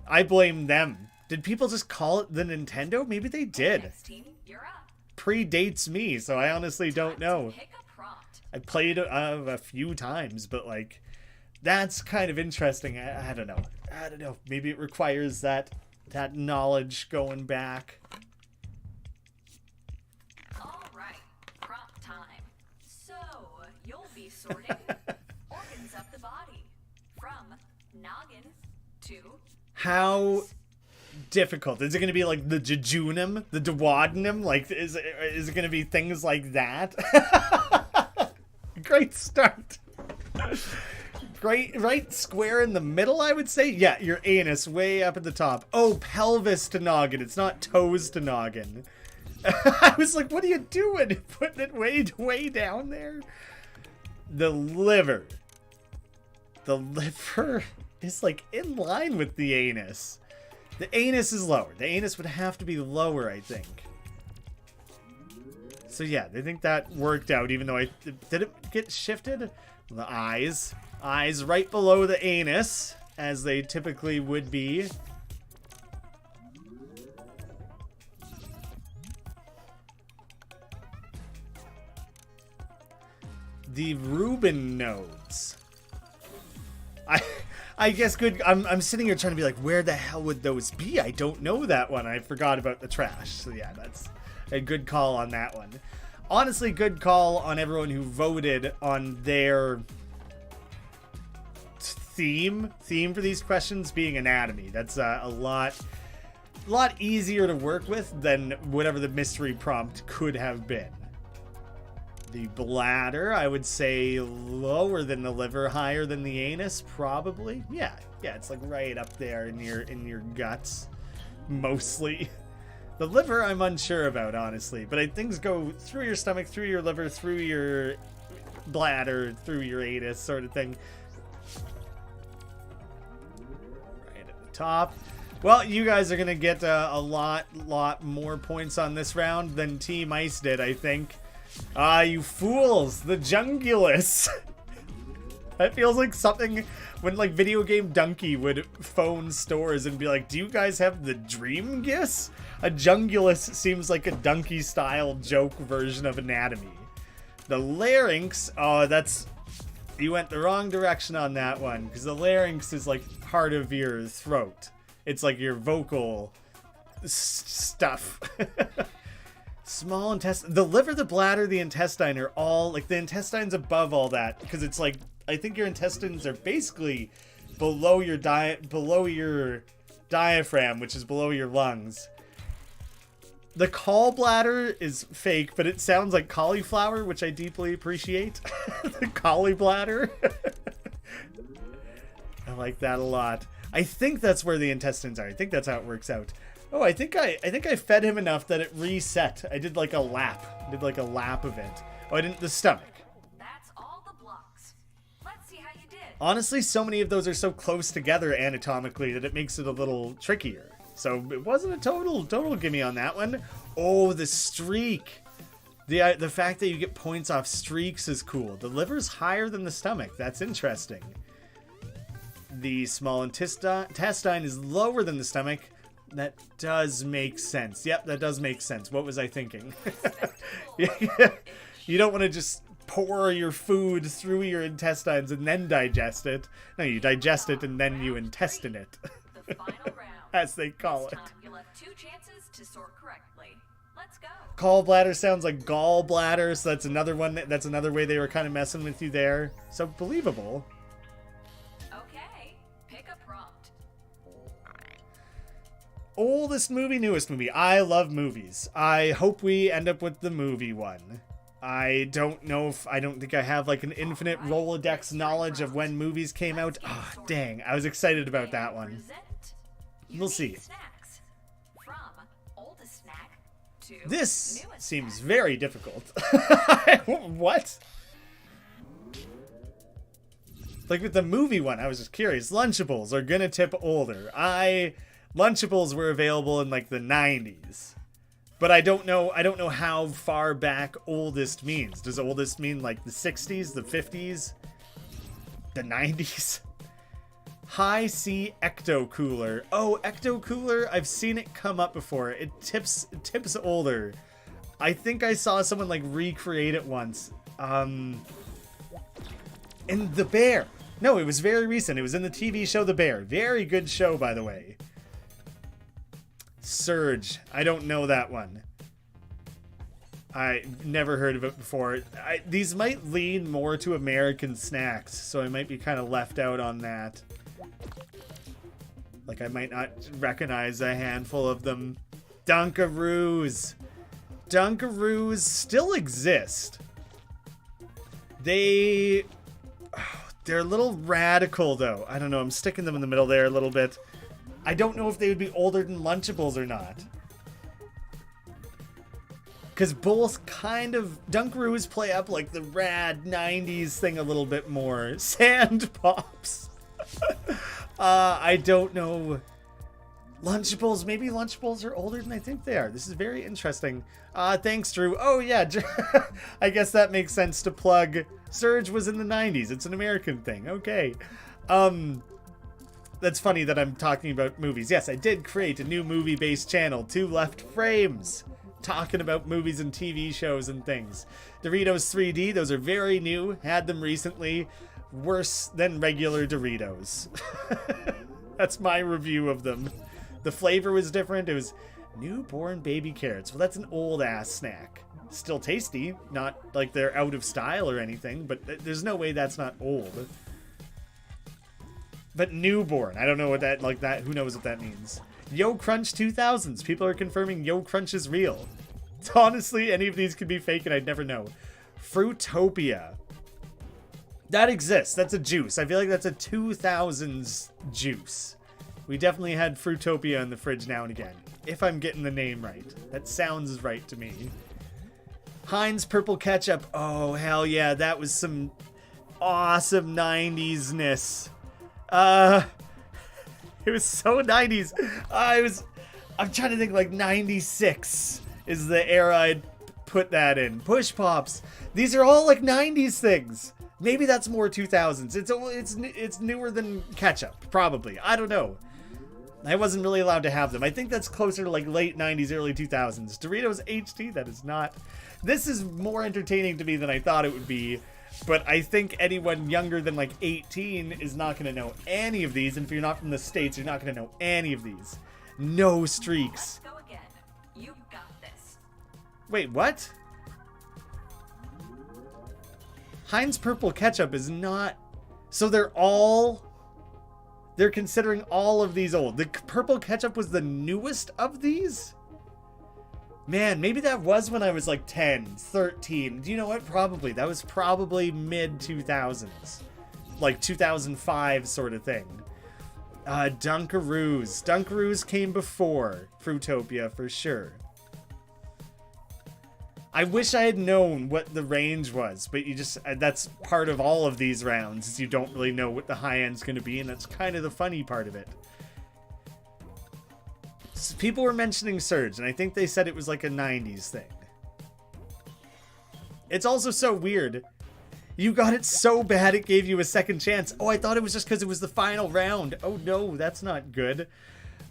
I blame them. Did people just call it the Nintendo? Maybe they did. Next team, you're up. Predates me, so I honestly don't know. Pick a prompt. I played a few times, but like, that's kind of interesting. I don't know. Maybe it requires that knowledge going back. All right, prompt time. So you'll be sorting organs of the body from noggin to How difficult is it going to be? Like the jejunum, the duodenum? Like is it going to be things like that? Great start. Great, right square in the middle, I would say. Yeah, your anus way up at the top. Oh, pelvis to noggin. It's not toes to noggin. I was like, what are you doing? Putting it way down there? The liver. The liver is like in line with the anus. The anus is lower. The anus would have to be lower, I think. So yeah, they think that worked out, even though did it get shifted? The eyes. Eyes right below the anus, as they typically would be. The Rubin nodes. I guess good. I'm sitting here trying to be like, where the hell would those be? I don't know that one. I forgot about the trash. So yeah, that's a good call on that one. Honestly, good call on everyone who voted on their theme for these questions being anatomy. That's a lot easier to work with than whatever the mystery prompt could have been. The bladder, I would say lower than the liver, higher than the anus, probably. Yeah, it's like right up there in your guts, mostly. The liver, I'm unsure about, honestly, but things go through your stomach, through your liver, through your bladder, through your anus, sort of thing. Right at the top. Well, you guys are gonna get a lot more points on this round than Team Ice did, I think. You fools! The Jungulus! That feels like something when, like, Video Game Donkey would phone stores and be like, do you guys have the Dream Giss? A Jungulus seems like a donkey-style joke version of anatomy. The larynx, you went the wrong direction on that one, because the larynx is like part of your throat. It's like your vocal stuff. Small intestine, the liver, the bladder, the intestine are all, like, the intestine's above all that, because it's like, I think your intestines are basically below your diaphragm, which is below your lungs. The gallbladder is fake, but it sounds like cauliflower, which I deeply appreciate. The caulibladder. I like that a lot. I think that's where the intestines are. I think that's how it works out. Oh, I think I fed him enough that it reset. I did like a lap. of it. Oh, I didn't. The stomach. That's all the blocks. Let's see how you did. Honestly, so many of those are so close together anatomically that it makes it a little trickier. So it wasn't a total gimme on that one. Oh, the streak. The fact that you get points off streaks is cool. The liver's higher than the stomach. That's interesting. The small intestine is lower than the stomach. That does make sense. Yep, that does make sense. What was I thinking? You don't want to just pour your food through your intestines and then digest it. No, you digest it and then you intestine it. The final round. As they call it. This time you'll have 2 chances to sort correctly. Let's go. Gallbladder sounds like gallbladder, so that's another one. That's another way they were kind of messing with you there. So believable. Okay, pick a prompt. Oldest movie, newest movie. I love movies. I hope we end up with the movie one. I don't think I have like an infinite Rolodex knowledge of when movies came out. Oh, dang. I was excited about that one. We'll see. Snacks. From oldest snack to This newest seems snack. very difficult. What? Like with the movie one, I was just curious. Lunchables are gonna tip older. Lunchables were available in like the 90s. But I don't know how far back oldest means. Does oldest mean like the 60s, the 50s, the 90s? High C Ecto Cooler. Oh, Ecto Cooler, I've seen it come up before. It tips older. I think I saw someone like recreate it once. In The Bear. No, it was very recent. It was in the TV show The Bear. Very good show, by the way. Surge. I don't know that one. I never heard of it before. These might lean more to American snacks, so I might be kind of left out on that. Like, I might not recognize a handful of them. Dunkaroos. Dunkaroos still exist. They're a little radical, though. I don't know. I'm sticking them in the middle there a little bit. I don't know if they would be older than Lunchables or not. Because both kind of... Dunkaroos play up like the rad 90s thing a little bit more. Sand Pops. I don't know. Lunchables. Maybe Lunchables are older than I think they are. This is very interesting. Thanks, Drew. Oh, yeah. I guess that makes sense to plug. Surge was in the 90s. It's an American thing. Okay. That's funny that I'm talking about movies. Yes, I did create a new movie-based channel, 2 Left Frames, talking about movies and TV shows and things. Doritos 3D, those are very new. Had them recently. Worse than regular Doritos. That's my review of them. The flavor was different. It was newborn baby carrots. Well, that's an old-ass snack. Still tasty. Not like they're out of style or anything, but there's no way that's not old. But newborn. I don't know what that, like that, who knows what that means. Yo Crunch 2000s. People are confirming Yo Crunch is real. Honestly, any of these could be fake and I'd never know. Fruitopia. That exists. That's a juice. I feel like that's a 2000s juice. We definitely had Fruitopia in the fridge now and again. If I'm getting the name right. That sounds right to me. Heinz Purple Ketchup. Oh, hell yeah. That was some awesome 90s-ness. It was so 90s. I'm trying to think, like 96 is the era I'd put that in. Push Pops. These are all like 90s things. Maybe that's more 2000s. It's newer than ketchup, probably. I don't know. I wasn't really allowed to have them. I think that's closer to like late 90s, early 2000s. Doritos HT, that is not. This is more entertaining to me than I thought it would be. But I think anyone younger than like 18 is not going to know any of these. And if you're not from the States, you're not going to know any of these. No streaks. Let's go again. You got this. Wait, what? Heinz Purple Ketchup is not... So they're considering all of these old. The Purple Ketchup was the newest of these? Man, maybe that was when I was like 10, 13. Do you know what? Probably. That was probably mid-2000s. Like 2005 sort of thing. Dunkaroos. Dunkaroos came before Fruitopia for sure. I wish I had known what the range was, but you just, that's part of all of these rounds, is you don't really know what the high end's going to be, and that's kind of the funny part of it. So people were mentioning Surge, and I think they said it was like a 90s thing. It's also so weird. You got it so bad it gave you a second chance. Oh, I thought it was just because it was the final round. Oh no, that's not good.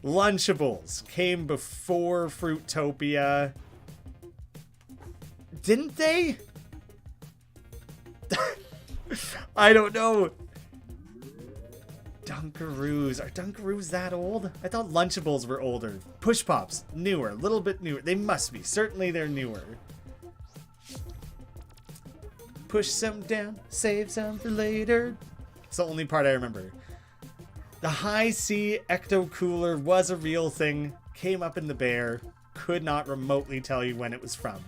Lunchables came before Fruitopia. Didn't they? I don't know. Dunkaroos. Are Dunkaroos that old? I thought Lunchables were older. Push Pops, newer. A little bit newer. They must be. Certainly they're newer. Push some down, save some for later. It's the only part I remember. The High C Ecto Cooler was a real thing. Came up in the bear. Could not remotely tell you when it was from.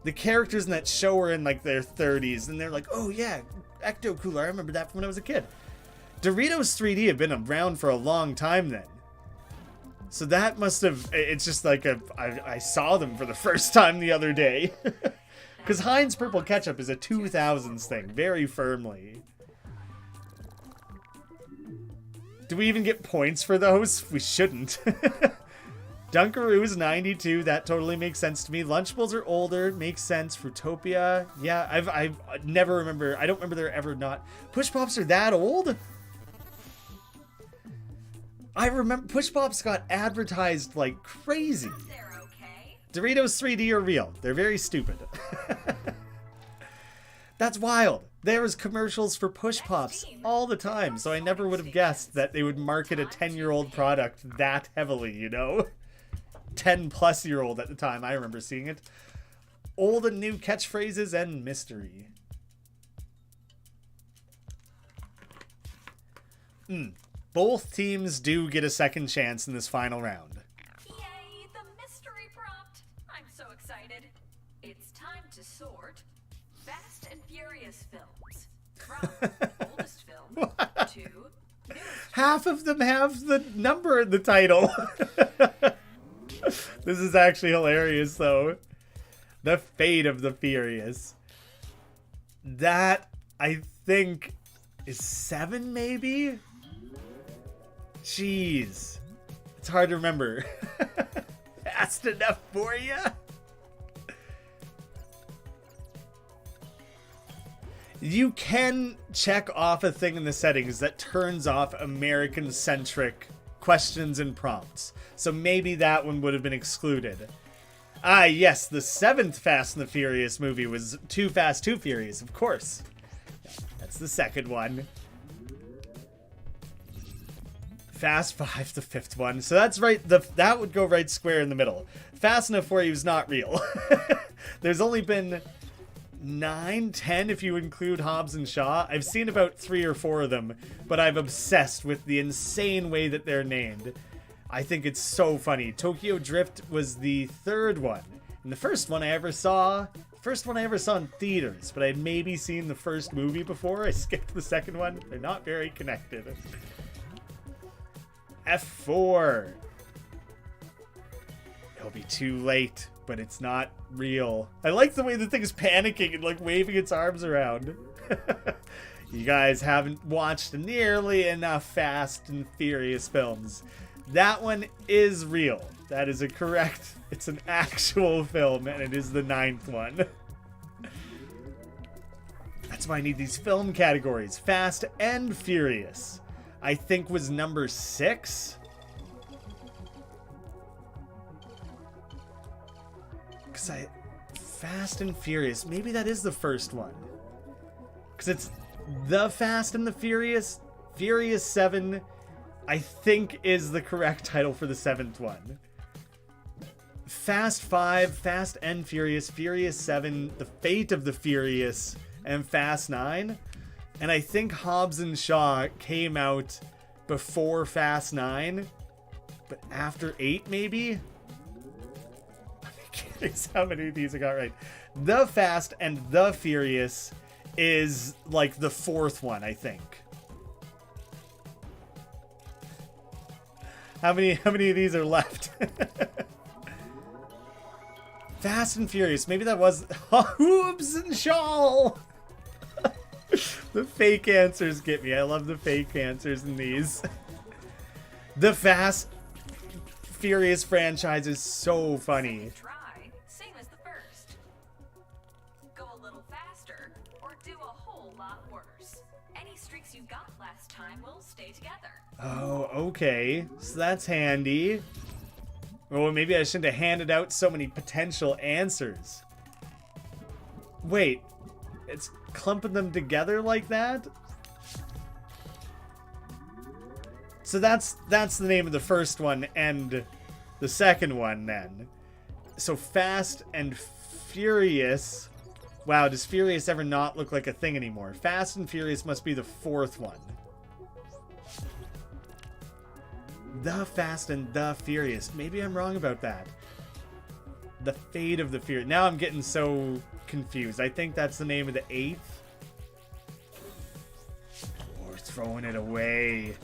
The characters in that show are in like their 30s, and they're like, oh yeah, Ecto Cooler, I remember that from when I was a kid. Doritos 3D have been around for a long time then. So that must have, it's just like I saw them for the first time the other day. Because Heinz Purple Ketchup is a 2000s thing, very firmly. Do we even get points for those? We shouldn't. Dunkaroos 92, that totally makes sense to me. Lunchables are older, makes sense. Fruitopia, yeah, I never remember. I don't remember there ever not. Push Pops are that old? I remember Push Pops got advertised like crazy. Doritos 3D are real. They're very stupid. That's wild. There was commercials for Push Pops all the time, so I never would have guessed that they would market a 10-year-old product that heavily, you know? 10-plus-year-old at the time. I remember seeing it. Old and new catchphrases and mystery. Both teams do get a second chance in this final round. Yay, the mystery prompt! I'm so excited. It's time to sort Fast and Furious films. From oldest film to newest. Half of them have the number in the title. This is actually hilarious, though. The Fate of the Furious. That, I think, is 7, maybe? Jeez. It's hard to remember. Fast enough for you? You can check off a thing in the settings that turns off American-centric questions and prompts. So maybe that one would have been excluded. Ah, yes, the 7th Fast and the Furious movie was Too Fast, Too Furious, of course. That's the second one. Fast 5, the 5th one. So that's right, that would go right square in the middle. Fast Enough for You is not real. There's only been 9, 10 if you include Hobbs and Shaw. I've seen about 3 or 4 of them, but I'm obsessed with the insane way that they're named. I think it's so funny. Tokyo Drift was the 3rd one. And the first one I ever saw in theaters, but I'd maybe seen the first movie before. I skipped the second one. They're not very connected. F4. It'll be too late, but it's not real. I like the way the thing is panicking and like waving its arms around. You guys haven't watched nearly enough Fast and Furious films. That one is real. That is it's an actual film, and it is the 9th one. That's why I need these film categories. Fast and Furious, I think, was number 6. Fast and Furious, maybe that is the first one. Because it's the Fast and the Furious. Furious 7, I think, is the correct title for the 7th one. Fast 5, Fast and Furious, Furious 7, The Fate of the Furious, and Fast 9. And I think Hobbs and Shaw came out before Fast 9, but after 8 maybe? I'm curious how many of these I got right. The Fast and the Furious is like the 4th one, I think. How many of these are left? Fast and Furious. Maybe that was Hobbs and Shaw. The fake answers get me. I love the fake answers in these. The Fast Furious franchise is so funny. Try, same as the first. Go a little faster, or do a whole lot worse. Any streaks you got last time will stay together. Oh, okay. So that's handy. Well, maybe I shouldn't have handed out so many potential answers. Wait, it's clumping them together like that? So that's the name of the first one and the second one then. So Fast and Furious. Wow, does Furious ever not look like a thing anymore? Fast and Furious must be the 4th one. The Fast and the Furious. Maybe I'm wrong about that. The Fate of the Furious. Now I'm getting so confused. I think that's the name of the 8th. We're throwing it away.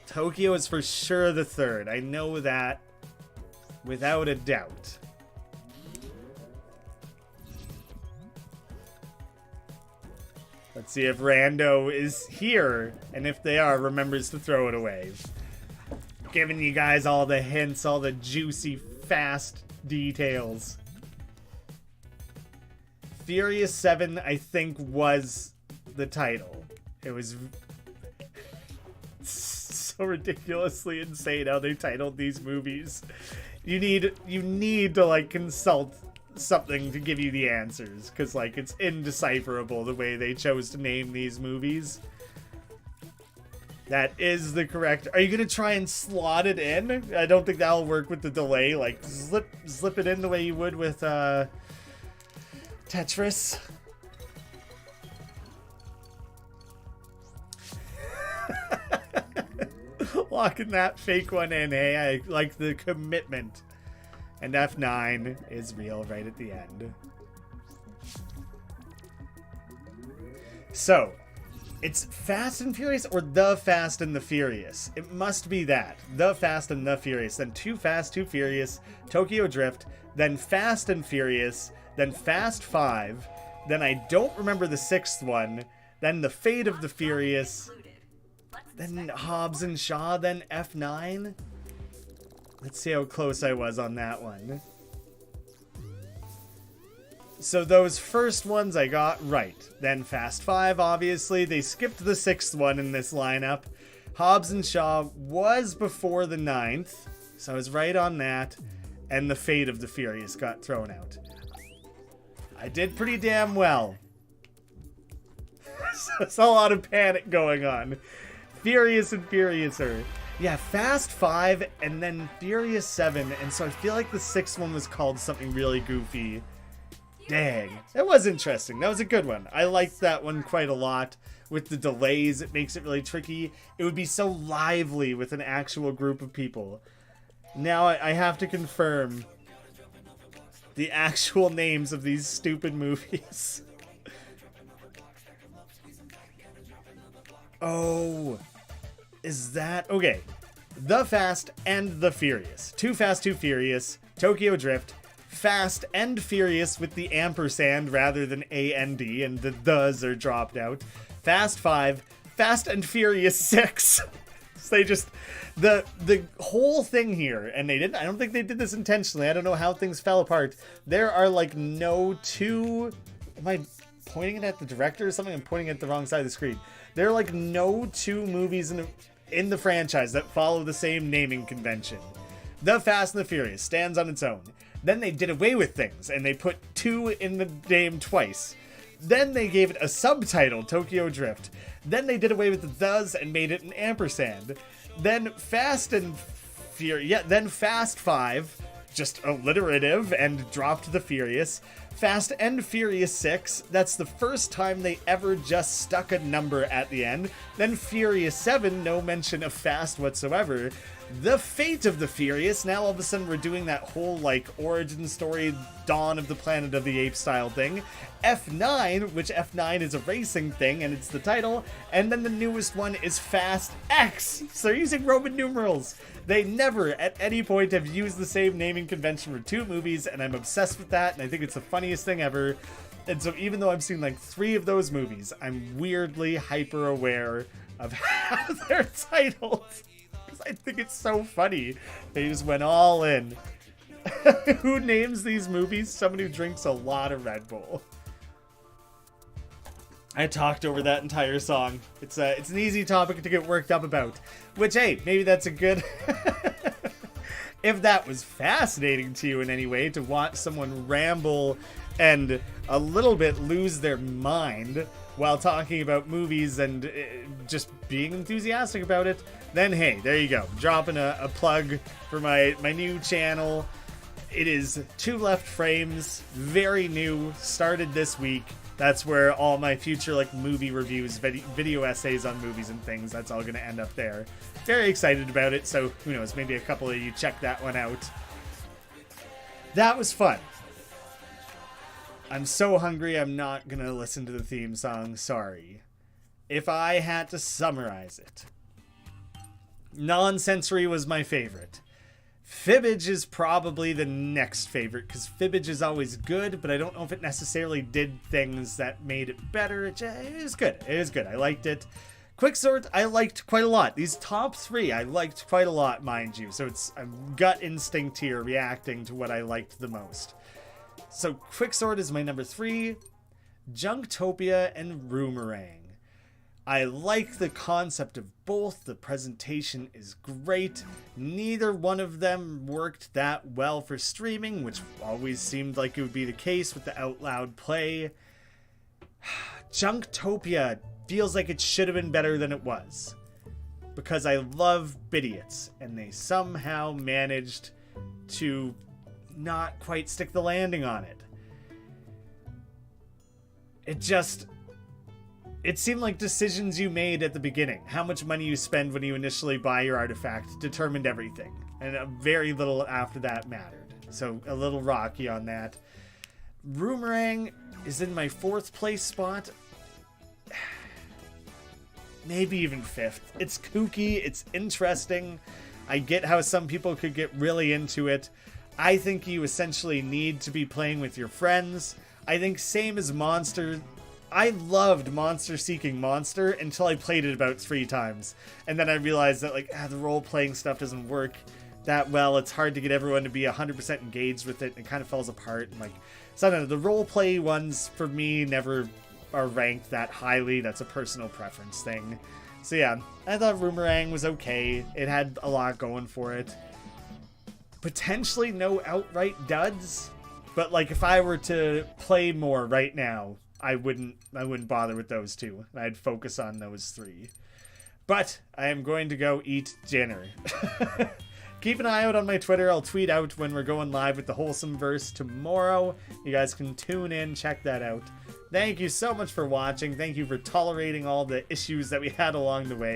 Tokyo is for sure the 3rd. I know that without a doubt. Let's see if Rando is here, and if they are, remembers to throw it away. Giving you guys all the hints, all the juicy, fast details. Furious 7, I think, was the title. It was so ridiculously insane how they titled these movies. You need to like consult something to give you the answers, because like it's indecipherable the way they chose to name these movies. That is the correct. Are you gonna try and slot it in? I don't think that'll work with the delay. Like slip it in the way you would with Tetris. Locking that fake one in, hey? I like the commitment. And F9 is real right at the end. So, it's Fast and Furious or The Fast and the Furious? It must be that. The Fast and the Furious. Then Too Fast, Too Furious, Tokyo Drift, then Fast and Furious, then Fast 5, then I don't remember the 6th one, then The Fate of the Furious, then Hobbs and Shaw, then F9. Let's see how close I was on that one. So those first ones I got right. Then Fast 5, obviously. They skipped the 6th one in this lineup. Hobbs and Shaw was before the 9th, so I was right on that. And The Fate of the Furious got thrown out. I did pretty damn well. So it's a lot of panic going on. Furious and Furiouser. Yeah, Fast 5 and then Furious 7, and so I feel like the 6th one was called something really goofy. Dang. That was interesting. That was a good one. I liked that one quite a lot. With the delays, it makes it really tricky. It would be so lively with an actual group of people. Now I have to confirm the actual names of these stupid movies. Oh, is that... Okay. The Fast and the Furious. Too Fast, Too Furious, Tokyo Drift, Fast and Furious with the ampersand rather than A-N-D, and the thes are dropped out. Fast 5, Fast and Furious 6. So they just... The whole thing here, and they didn't... I don't think they did this intentionally. I don't know how things fell apart. There are, like, no two... Am I pointing it at the director or something? I'm pointing at the wrong side of the screen. There are, like, no two movies in the franchise that follow the same naming convention. The Fast and the Furious stands on its own. Then they did away with things, and they put 2 in the name twice. Then they gave it a subtitle, Tokyo Drift. Then they did away with the thes and made it an ampersand. Then Fast and Furious... Yeah, then Fast 5, just alliterative, and dropped the Furious. Fast and Furious 6, that's the first time they ever just stuck a number at the end. Then Furious 7, no mention of Fast whatsoever. The Fate of the Furious, now all of a sudden we're doing that whole, like, origin story, Dawn of the Planet of the Apes style thing. F9, which F9 is a racing thing, and it's the title. And then the newest one is Fast X. So they're using Roman numerals. They never, at any point, have used the same naming convention for 2 movies, and I'm obsessed with that, and I think it's the funniest thing ever. And so even though I've seen, like, 3 of those movies, I'm weirdly hyper-aware of how they're titled. I think it's so funny. They just went all in. Who names these movies? Someone who drinks a lot of Red Bull. I talked over that entire song. It's an easy topic to get worked up about. Which, hey, maybe that's a good... If that was fascinating to you in any way, to watch someone ramble and a little bit lose their mind while talking about movies and just being enthusiastic about it, then hey, there you go. Dropping a plug for my new channel. It is 2 Left Frames, very new, started this week. That's where all my future like movie reviews, video essays on movies and things, that's all going to end up there. Very excited about it, so who knows, maybe a couple of you check that one out. That was fun. I'm so hungry I'm not going to listen to the theme song, sorry. If I had to summarize it, Nonsensory was my favorite. Fibbage is probably the next favorite, because Fibbage is always good, but I don't know if it necessarily did things that made it better. It was good. It was good. I liked it. Quixort, I liked quite a lot. These top 3, I liked quite a lot, mind you. So it's a gut instinct here, reacting to what I liked the most. So Quixort is my number 3. Junktopia and Roomerang. I like the concept of both. The presentation is great. Neither one of them worked that well for streaming, which always seemed like it would be the case with the out loud play. Junktopia feels like it should have been better than it was, because I love Bidiots, and they somehow managed to not quite stick the landing on it. It seemed like decisions you made at the beginning, how much money you spend when you initially buy your artifact, determined everything. And very little after that mattered. So a little rocky on that. Roomerang is in my 4th place spot. Maybe even 5th. It's kooky, it's interesting. I get how some people could get really into it. I think you essentially need to be playing with your friends. I think same as Monster. I loved Monster Seeking Monster until I played it about 3 times. And then I realized that like the role-playing stuff doesn't work that well. It's hard to get everyone to be 100% engaged with it. It kind of falls apart. And so I don't know, the role-play ones for me never are ranked that highly. That's a personal preference thing. So yeah, I thought Roomerang was okay. It had a lot going for it. Potentially no outright duds. But like if I were to play more right now, I wouldn't bother with those 2. I'd focus on those 3. But I am going to go eat dinner. Keep an eye out on my Twitter. I'll tweet out when we're going live with the Wholesome Verse tomorrow. You guys can tune in, check that out. Thank you so much for watching. Thank you for tolerating all the issues that we had along the way.